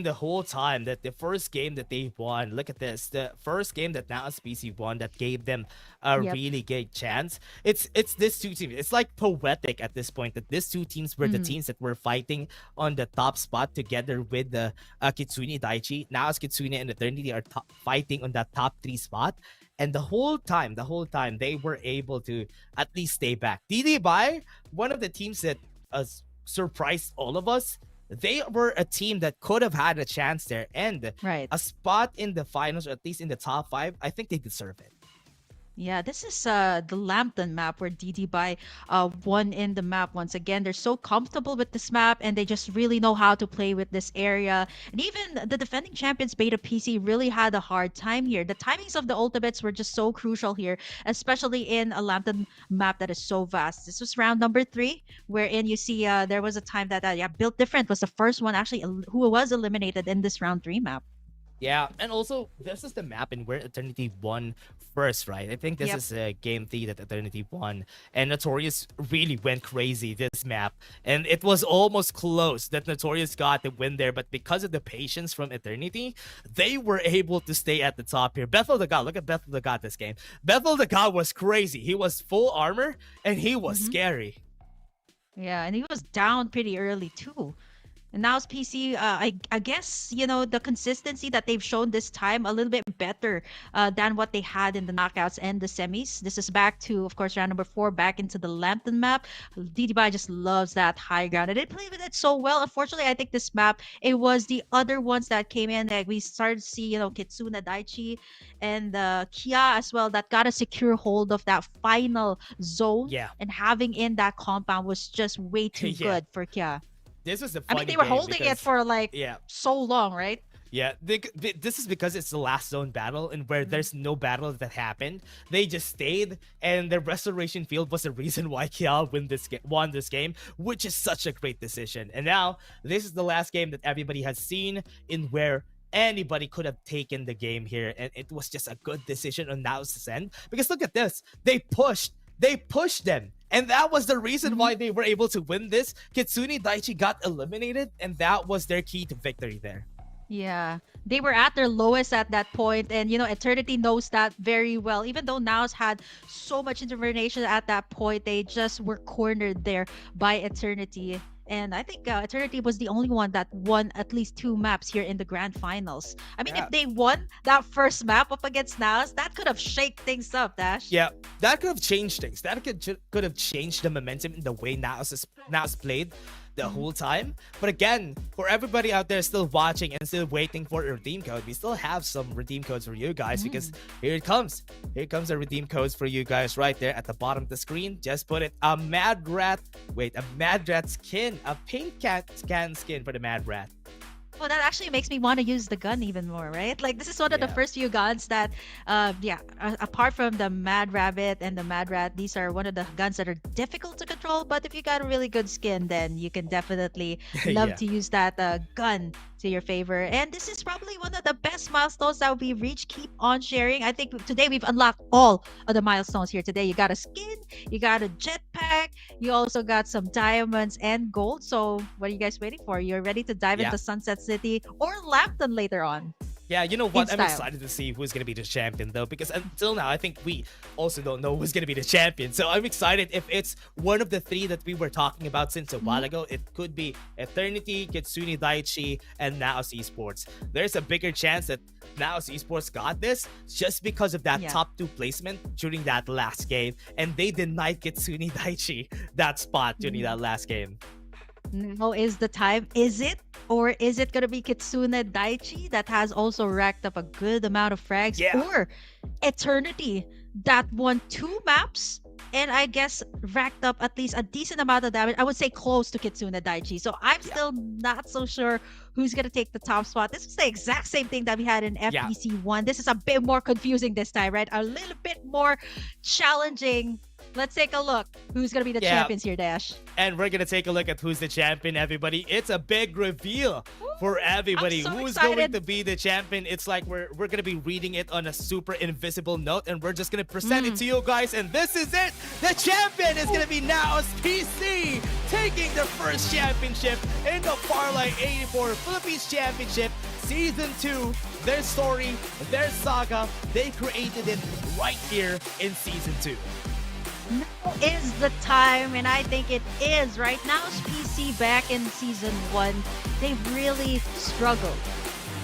the whole time that the first game that they won, look at this, the first game that Naos PC won that gave them a really good chance. It's this two teams. It's like poetic at this point that these two teams were the teams that were fighting on the top spot together with the Kitsune Daichi. Naos, Kitsune, and Eternity are fighting on that top 3 spot. And the whole time, they were able to at least stay back. DD one of the teams that surprised all of us. They were a team that could have had a chance there, and a spot in the finals, or at least in the top 5. I think they deserve it. Yeah, this is the Lambton map where DD won in the map once again. They're so comfortable with this map, and they just really know how to play with this area. And even the defending champions Beta PC really had a hard time here. The timings of the ultimates were just so crucial here, especially in a Lambton map that is so vast. This was round number 3, wherein you see there was a time that Built Different was the first one actually who was eliminated in this round 3 map. Yeah, and also this is the map in where Eternity won first, right? I think this is game 3 that Eternity won, and Notorious really went crazy this map, and it was almost close that Notorious got the win there, but because of the patience from Eternity, they were able to stay at the top here. Bethel the God, look at Bethel the God this game. Bethel the God was crazy. He was full armor, and he was scary. Yeah, and he was down pretty early too. And now's PC, I guess, the consistency that they've shown this time a little bit better than what they had in the knockouts and the semis. This is back to, of course, round number 4, back into the Lambton map. DDBI just loves that high ground, and they played with it so well. Unfortunately, I think this map, it was the other ones that came in. Like we started to see, Kitsune Daichi and Kia as well, that got a secure hold of that final zone. Yeah. And having in that compound was just way too good for Kia. This was the funny they were game holding it for so long, right? Yeah, this is because it's the last zone battle, and where there's no battle that happened, they just stayed, and the restoration field was the reason why Kia won this game, which is such a great decision. And now this is the last game that everybody has seen in where anybody could have taken the game here, and it was just a good decision on Naos' end, because look at this, they pushed them. And that was the reason why they were able to win this. Kitsune Daichi got eliminated, and that was their key to victory there. Yeah, they were at their lowest at that point, and Eternity knows that very well. Even though Naos had so much intervention at that point, they just were cornered there by Eternity. And I think Eternity was the only one that won at least 2 maps here in the grand finals. I mean, if they won that first map up against Naos, that could have shaken things up, Dash. Yeah, that could have changed things. That could have changed the momentum in the way Naos played the whole time. But again, for everybody out there still watching and still waiting for a redeem code, we still have some redeem codes for you guys, because here it comes. Here comes the redeem codes for you guys right there at the bottom of the screen. Just put it a Mad Rat skin, a pink cat skin for the Mad Rat. Well, that actually makes me want to use the gun even more, right? Like this is one of the Yeah. first few guns that, apart from the Mad Rabbit and the Mad Rat, these are one of the guns that are difficult to control. But if you got a really good skin, then you can definitely love Yeah. to use that gun to your favor. And this is probably one of the best milestones that we reach. Keep on sharing. I think today we've unlocked all of the milestones here today. You got a skin, you got a jetpack, you also got some diamonds and gold. So what are you guys waiting for? You're ready to dive Yeah. into Sunset City or Lambton later on. Yeah, you know what? In I'm style. excited to see who's gonna be the champion though, because until now I think we also don't know who's gonna be the champion. So I'm excited if it's one of the three that we were talking about since a while ago. It could be Eternity, Kitsune Daiichi, and Naos Esports. There's a bigger chance that Naos Esports got this just because of that Yeah. top 2 placement during that last game, and they denied Kitsune Daiichi that spot during that last game. Now is the time. Is it? Or is it going to be Kitsune Daiichi that has also racked up a good amount of frags? Yeah. Or Eternity that won 2 maps and I guess racked up at least a decent amount of damage. I would say close to Kitsune Daiichi. So I'm still not so sure who's going to take the top spot. This was the exact same thing that we had in FPC 1. This is a bit more confusing this time, right? A little bit more challenging. Let's take a look. Who's going to be the champions here, Dash? And we're gonna take a look at who's the champion, everybody. It's a big reveal for everybody. I'm so Who's excited. going to be the champion? It's like we're gonna be reading it on a super invisible note, and we're just gonna present it to you guys. And this is it. The champion is gonna be Naos PC, taking their first championship in the Farlight 84 Philippines Championship Season 2. Their story, their saga, they created it right here in Season 2. Now is the time, and I think it is right now. PC back in season 1, they've really struggled.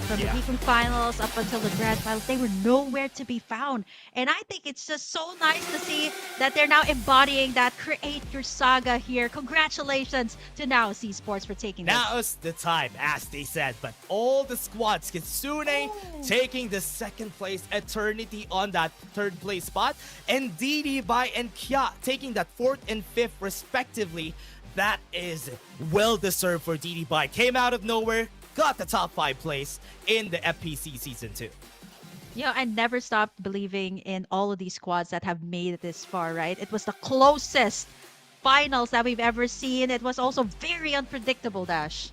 From the weekend finals up until the grand finals, they were nowhere to be found. And I think it's just so nice to see that they're now embodying that create your saga here. Congratulations to Naos Esports for taking this. Now's the time, as they said, but all the squads, Kitsune taking the 2nd place, Eternity on that 3rd place spot, and DD Bai and Kya taking that 4th and 5th respectively. That is well deserved for DD Bai. Came out of nowhere, got the top 5 place in the FPC Season 2. You know, I never stopped believing in all of these squads that have made it this far, right? It was the closest finals that we've ever seen. It was also very unpredictable, Dash.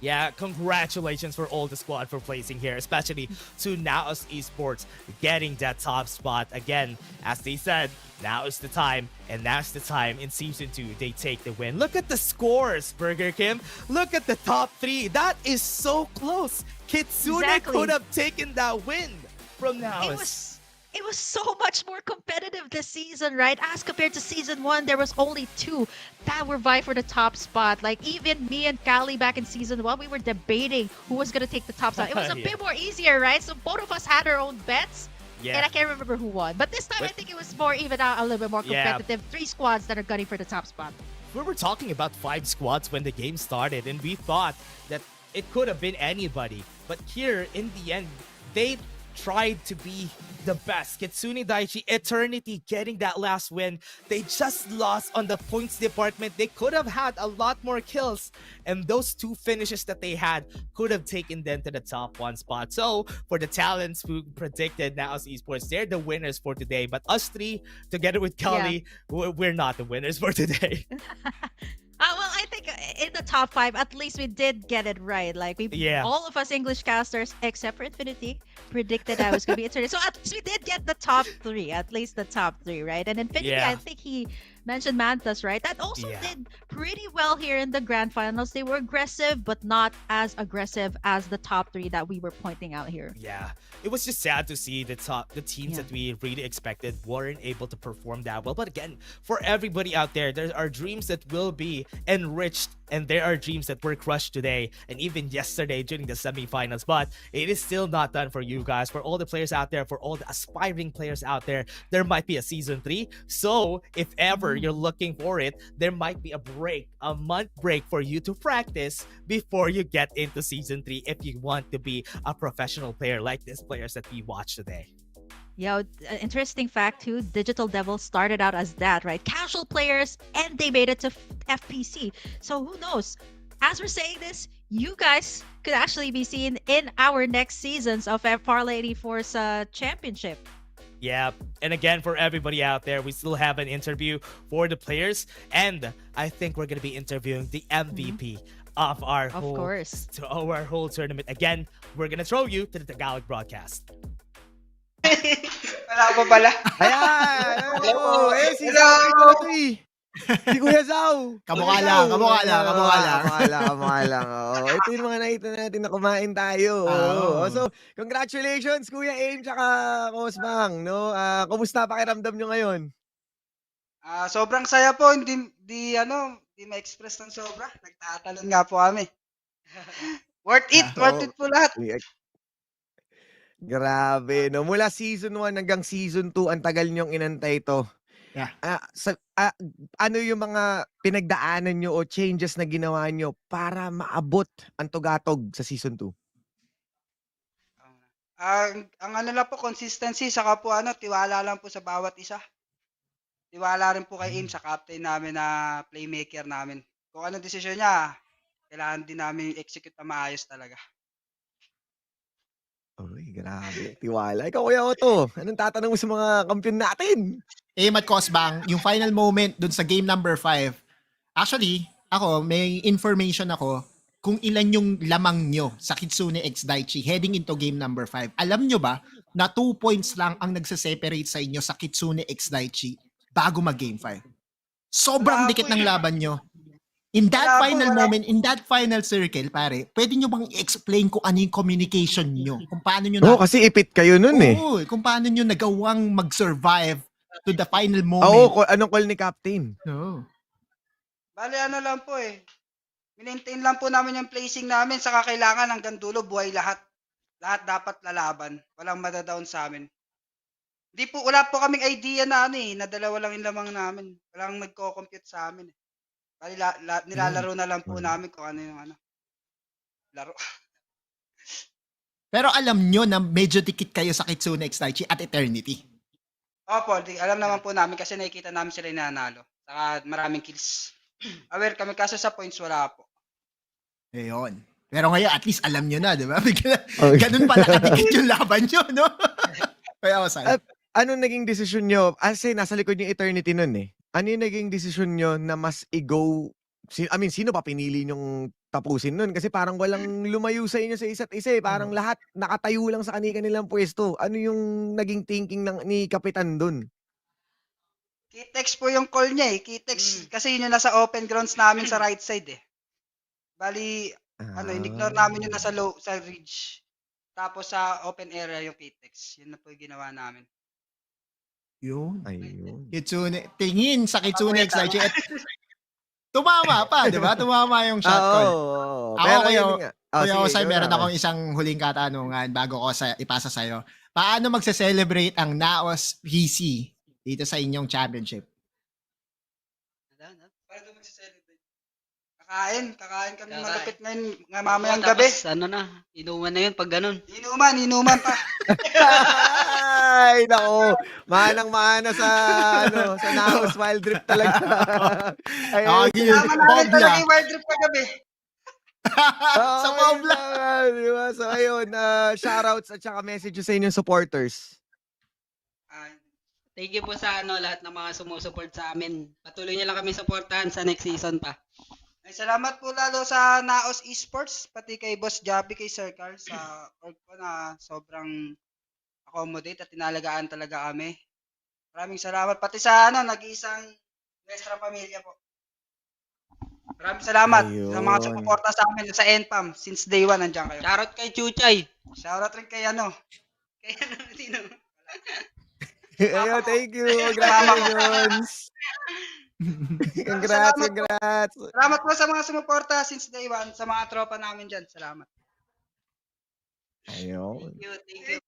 Yeah, congratulations for all the squad for placing here, especially to Naos Esports getting that top spot. Again, as they said, now is the time, and now's the time in Season 2 they take the win. Look at the scores, Burger Kim. Look at the top 3. That is so close. Kitsune could have taken that win from Naos. It was so much more competitive this season, right? As compared to season 1, there was only 2 that were vying for the top spot. Like even me and Callie back in season 1, we were debating who was gonna take the top spot. It was a bit more easier, right? So both of us had our own bets. Yeah. And I can't remember who won. But this time, I think it was more even out, a little bit more competitive. 3 squads that are gunning for the top spot. We were talking about 5 squads when the game started, and we thought that it could have been anybody. But here, in the end, they tried to be the best. Kitsune Daiichi, Eternity getting that last win. They just lost on the points department. They could have had a lot more kills, and those 2 finishes that they had could have taken them to the top 1 spot. So for the talents who predicted Naos Esports, they're the winners for today. But us 3, together with Kali, we're not the winners for today. Well, I think in the top 5, at least we did get it right. Like all of us English casters, except for Infinity, predicted I was going to be Eternity. So at least we did get the top 3, at least the top 3, right? And Infinity, I think he mentioned Mantas, right? That also did pretty well here in the grand finals. They were aggressive, but not as aggressive as the top 3 that we were pointing out here. Yeah, it was just sad to see the teams that we really expected weren't able to perform that well. But again, for everybody out there, there are dreams that will be enriched, and there are dreams that were crushed today and even yesterday during the semifinals. But it is still not done for you guys. For all the players out there, for all the aspiring players out there, there might be a season 3. So if ever you're looking for it, there might be a month break for you to practice before you get into season 3 if you want to be a professional player like these players that we watched today. Yo, interesting fact too, Digital Devils started out as that, right? Casual players, and they made it to FPC. So who knows? As we're saying this, you guys could actually be seen in our next seasons of Farlight 84's championship. Yeah, and again, for everybody out there, we still have an interview for the players, and I think we're gonna be interviewing the MVP of our Of course. our whole tournament. Again, we're gonna throw you to the Tagalog broadcast. Wala pa pala. Ayan! Hello. Si Hello. Zao ito eh. Si Kuya Zao. Kamukha lang. Kamukha lang. Oo. Ito yung mga nakita natin na kumain tayo. Oo. So, congratulations Kuya Aim tsaka Kosbang. No? Kumusta pakiramdam nyo ngayon? Sobrang saya po, hindi ma-express ng sobra. Nagtatalon nga po kami. Worth it po lahat. Grabe, no? Mula season 1 hanggang season 2, ang tagal nyong inantay ito. Yeah. Ano yung mga pinagdaanan nyo o changes na ginawa nyo para maabot ang tugatog sa season 2? Ang ano lang po, consistency, saka po tiwala lang po sa bawat isa. Tiwala rin po kay Aim sa captain namin na playmaker namin. Kung ano desisyon niya, kailangan din namin execute na maayos talaga. Uy, grabe. Tiwala. Ikaw, Kuya Otto, anong tatanong mo sa mga kampiyon natin? Aim at Cosbang, yung final moment dun sa game number 5. Actually, ako, may information ako kung ilan yung lamang nyo sa Kitsune X Daichi heading into game number 5. Alam nyo ba na 2 points lang ang nagsaseparate sa inyo sa Kitsune X Daichi bago mag game 5? Sobrang dikit ng laban nyo. In that final moment, in that final circle, pare, pwede nyo bang i-explain kung ano yung communication nyo? Kung paano nyo kasi ipit kayo nun eh. Oo, kung paano nyo nagawang mag-survive to the final moment. Oo, anong call ni Captain? Oo. Bale, lang po eh. Maintain lang po namin yung placing namin, saka kailangan hanggang dulo buhay lahat. Lahat dapat lalaban. Walang madadown sa amin. Wala po kaming idea na na dalawa lang yung lamang namin. Walang nagko-compute sa amin eh. Bali, nilalaro na lang po namin kung ano yung laro. Pero alam nyo na medyo dikit kayo sa Kitsune X Daichi at Eternity. Opo, alam naman po namin kasi nakikita namin sila nanalo. Saka maraming kills. Aware kami kaso sa points wala po. Ayun. Pero ngayon, at least alam nyo na, di ba? Ganun pala kadikit yung laban nyo, no? Kaya ako sa'yo. Anong naging desisyon nyo? Kasi nasa likod yung Eternity nun eh. Ano yung naging desisyon nyo na mas i-go? Sino pa pinili nyong tapusin nun? Kasi parang walang lumayo sa inyo sa isa't isa eh. Parang lahat nakatayo lang sa kanilang pwesto. Ano yung naging thinking ni Kapitan dun? Kitex po yung call niya eh. Kitex. Kasi yun yung nasa open grounds namin sa right side eh. Bali, in-ignore namin yung nasa low, sa ridge. Tapos sa open area yung Kitex. Yun na po yung ginawa namin. Yun. Ayun. Kitsune. Tingin sa Kitsune X Daichi. Tumama pa, di ba? Tumama yung shot call. Ako, Kuya Osay, meron akong isang huling katanungan bago ko ipasa sa'yo. Paano magse-celebrate ang Naos PC dito sa inyong championship? Paano magse-celebrate? Kakain kami malapit ngayon mamayang gabi. Inuman na yun pag ganun. Inuman pa. Ay, nako. Manang-mana sa Naos Wild Drip talaga. Ayun. Tama namin talaga yung wild trip kagabi. Sa Pobla. Diba? So, ayun. Shoutouts at saka messages sa inyong supporters. Thank you po sa lahat ng mga sumusuport sa amin. Patuloy niyo lang kami supportahan sa next season pa. Ay, salamat po lalo sa Naos Esports, pati kay Boss Jappy, kay Sir Carl, sa org ko na sobrang accommodate at tinalagaan talaga kami. Maraming salamat. Pati sa nag-iisang Nuestra Pamilya po. Maraming salamat sa mga sumuporta sa amin sa NPAM. Since day 1, nandiyan kayo. Shoutout kay Chuchay. Shoutout rin kay sino? Ayun, thank you. Congratulations. Congrats. Salamat po sa mga sumuporta since day 1, sa mga tropa namin dyan. Salamat. Ayun. Thank you.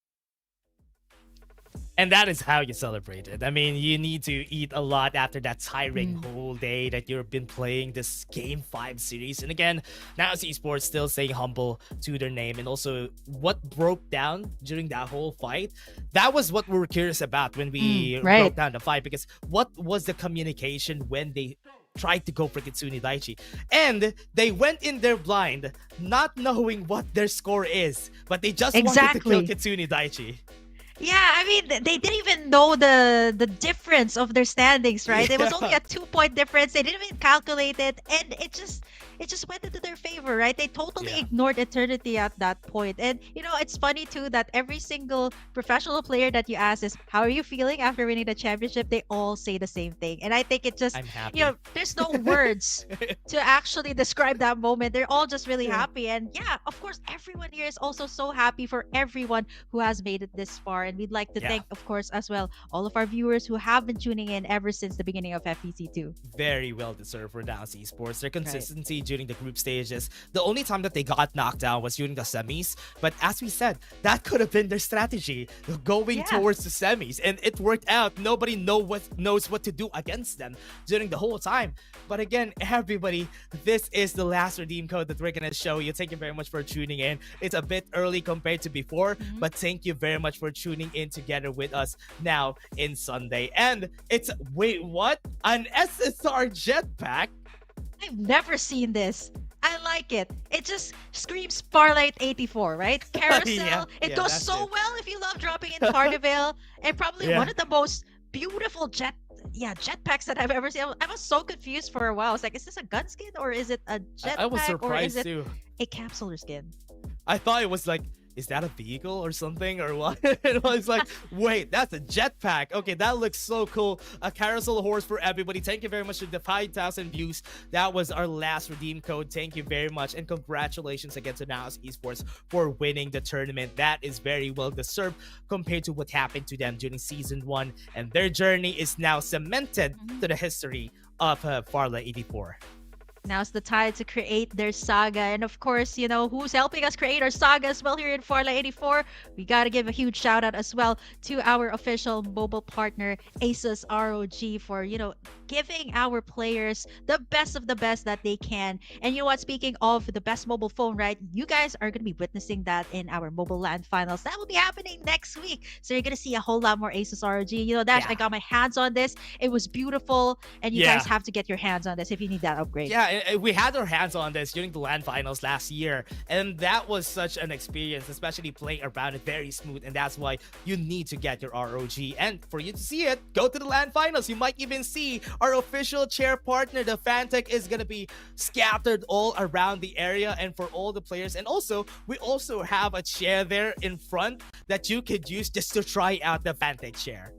And that is how you celebrate it. I mean, you need to eat a lot after that tiring whole day that you've been playing this Game 5 series. And again, now Esports still staying humble to their name. And also, what broke down during that whole fight, that was what we were curious about when we broke down the fight. Because what was the communication when they tried to go for Kitsune Daichi. And they went in there blind, not knowing what their score is, but they just wanted to kill Kitsune Daichi. Yeah, I mean, they didn't even know the difference of their standings, right? It was only a 2-point difference. They didn't even calculate it, and it just went into their favor, right? They totally ignored Eternity at that point. And it's funny too that every single professional player that you ask is, "How are you feeling after winning the championship?" They all say the same thing, and I think it just, I'm happy. there's no words to actually describe that moment. They're all just really happy, and yeah, of course, everyone here is also so happy for everyone who has made it this far. And we'd like to thank, of course, as well, all of our viewers who have been tuning in ever since the beginning of FPC2. Very well deserved for Downs Esports. Their consistency during the group stages. The only time that they got knocked down was during the semis. But as we said, that could have been their strategy going towards the semis. And it worked out. Nobody knows what to do against them during the whole time. But again, everybody, this is the last redeem code that we're going to show you. Thank you very much for tuning in. It's a bit early compared to before, but thank you very much for tuning in together with us now in Sunday. And it's, wait, what? An SSR jetpack? I've never seen this. I like it. It just screams Farlight 84, right? Carousel. It goes so well if you love dropping in Carnival. And probably one of the most beautiful jetpacks that I've ever seen. I was so confused for a while. I was like, is this a gun skin or is it a jetpack? I was surprised or is it too. A capsular skin? I thought it was like, is that a vehicle or something or what? And I was like, wait, that's a jetpack. Okay, that looks so cool. A carousel horse for everybody. Thank you very much to the 5,000 views. That was our last redeem code. Thank you very much. And congratulations again to Naos Esports for winning the tournament. That is very well deserved compared to what happened to them during Season 1. And their journey is now cemented to the history of Farlight 84. Now's the time to create their saga. And of course, who's helping us create our saga as well here in Farlight 84? We got to give a huge shout out as well to our official mobile partner, Asus ROG, for, giving our players the best of the best that they can. And you know what? Speaking of the best mobile phone, right? You guys are going to be witnessing that in our Mobile Land Finals. That will be happening next week. So you're going to see a whole lot more Asus ROG. Dash, I got my hands on this. It was beautiful. And you guys have to get your hands on this if you need that upgrade. Yeah. We had our hands on this during the LAN finals last year, and that was such an experience, especially playing around it very smooth, and that's why you need to get your ROG. And for you to see it, go to the LAN finals. You might even see our official chair partner, the Fantech, is gonna be scattered all around the area and for all the players. And also, we also have a chair there in front that you could use just to try out the Fantech chair.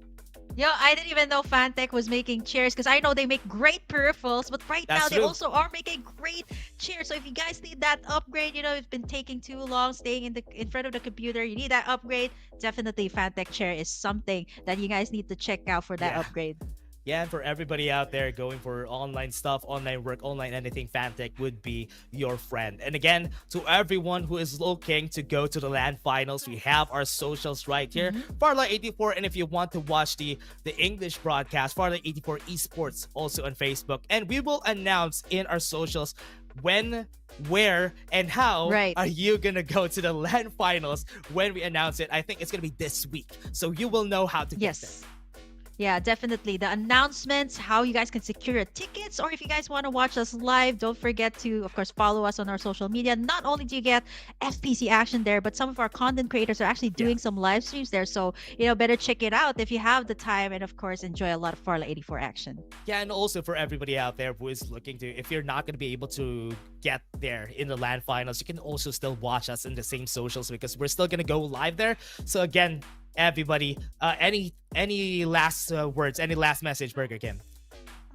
Yo, I didn't even know Fantech was making chairs because I know they make great peripherals, but now they also are making great chairs. So if you guys need that upgrade, it's been taking too long staying in front of the computer, you need that upgrade, definitely Fantech chair is something that you guys need to check out for that upgrade. Yeah, and for everybody out there going for online stuff, online work, online anything, Fantech would be your friend. And again, to everyone who is looking to go to the LAN finals, we have our socials right here, Farlight 84. And if you want to watch the English broadcast, Farlight 84 Esports, also on Facebook. And we will announce in our socials when, where, and how are you gonna go to the LAN finals when we announce it. I think it's gonna be this week, so you will know how to get there. Yeah, definitely. The announcements, how you guys can secure your tickets, or if you guys want to watch us live, don't forget to, of course, follow us on our social media. Not only do you get FPC action there, but some of our content creators are actually doing some live streams there. So, better check it out if you have the time, and of course, enjoy a lot of Farlight 84 action. Yeah, and also for everybody out there who is looking to, if you're not going to be able to get there in the LAN finals, you can also still watch us in the same socials because we're still going to go live there. So again, everybody, any last words, any last message, Burger Kim?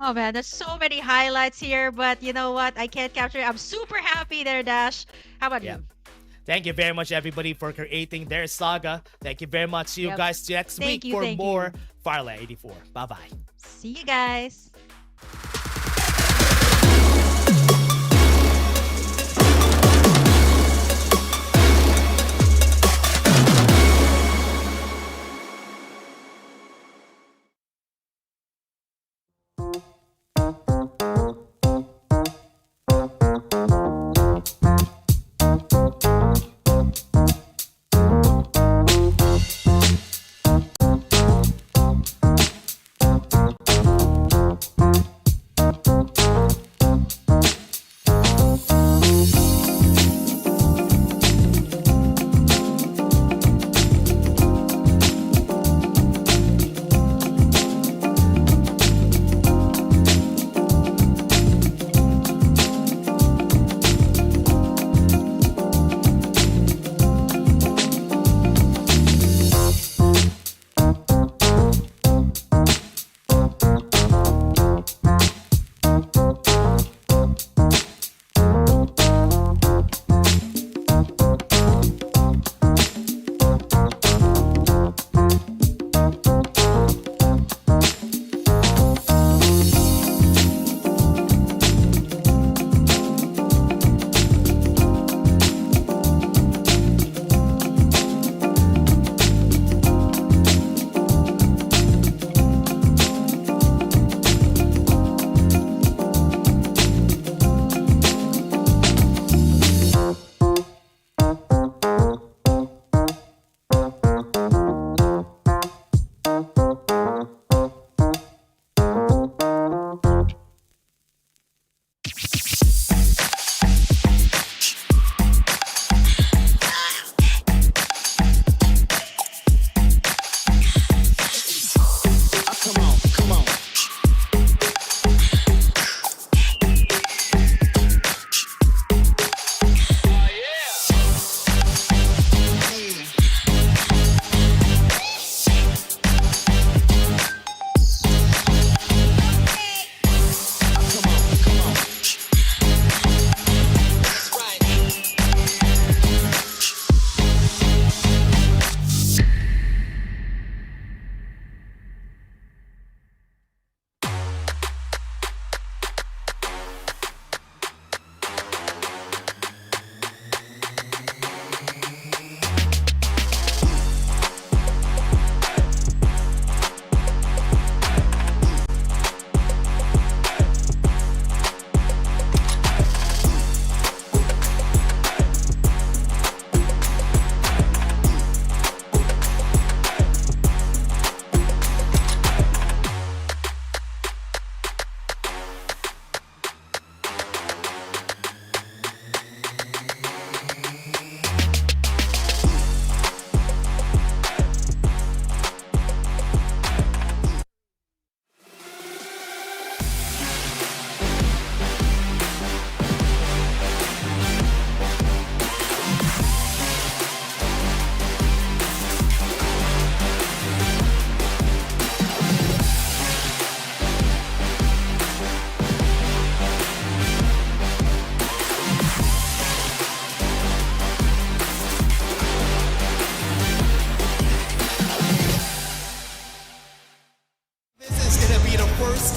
Oh man, there's so many highlights here, but you know what? I can't capture it. I'm super happy there, Dash. How about you? Thank you very much, everybody, for creating their saga. Thank you very much. See you guys next week for more Farlight 84. Bye-bye. See you guys.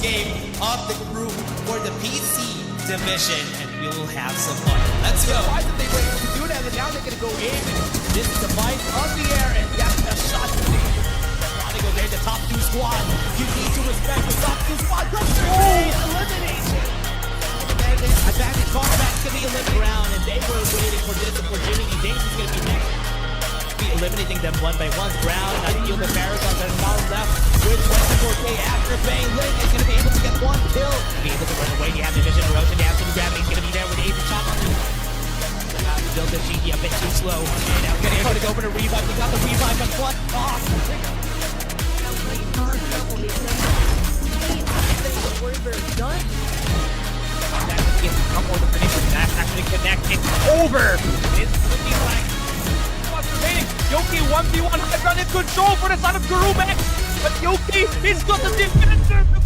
game of the group for the PC division, and we will have some fun. Let's go. Why did they were able to do that? And now they're gonna go in. This is the fight on the air, and that's a shot. Go there, the top 2 squad. You need to respect the top 2 squad. Elimination. Advantage combat's gonna be eliminated round, and they were waiting for this opportunity. Dames is gonna be next. Be eliminating them one by one. Brown, not to the Paragons are now left with 24k after Bang. Link is gonna be able to get 1 kill. Be able to run away. You have the vision erosion. The absolute gravity is gonna be there with the Ace shot on him. Build the GG a bit too slow. And now they're gonna go for the revive. They got the revive, but what? Done. That's the finish. That's actually connected over. It's looking like what's remaining. Yoki 1v1 high ground in control for the side of Guru Max. But Yoki, he's got the defender.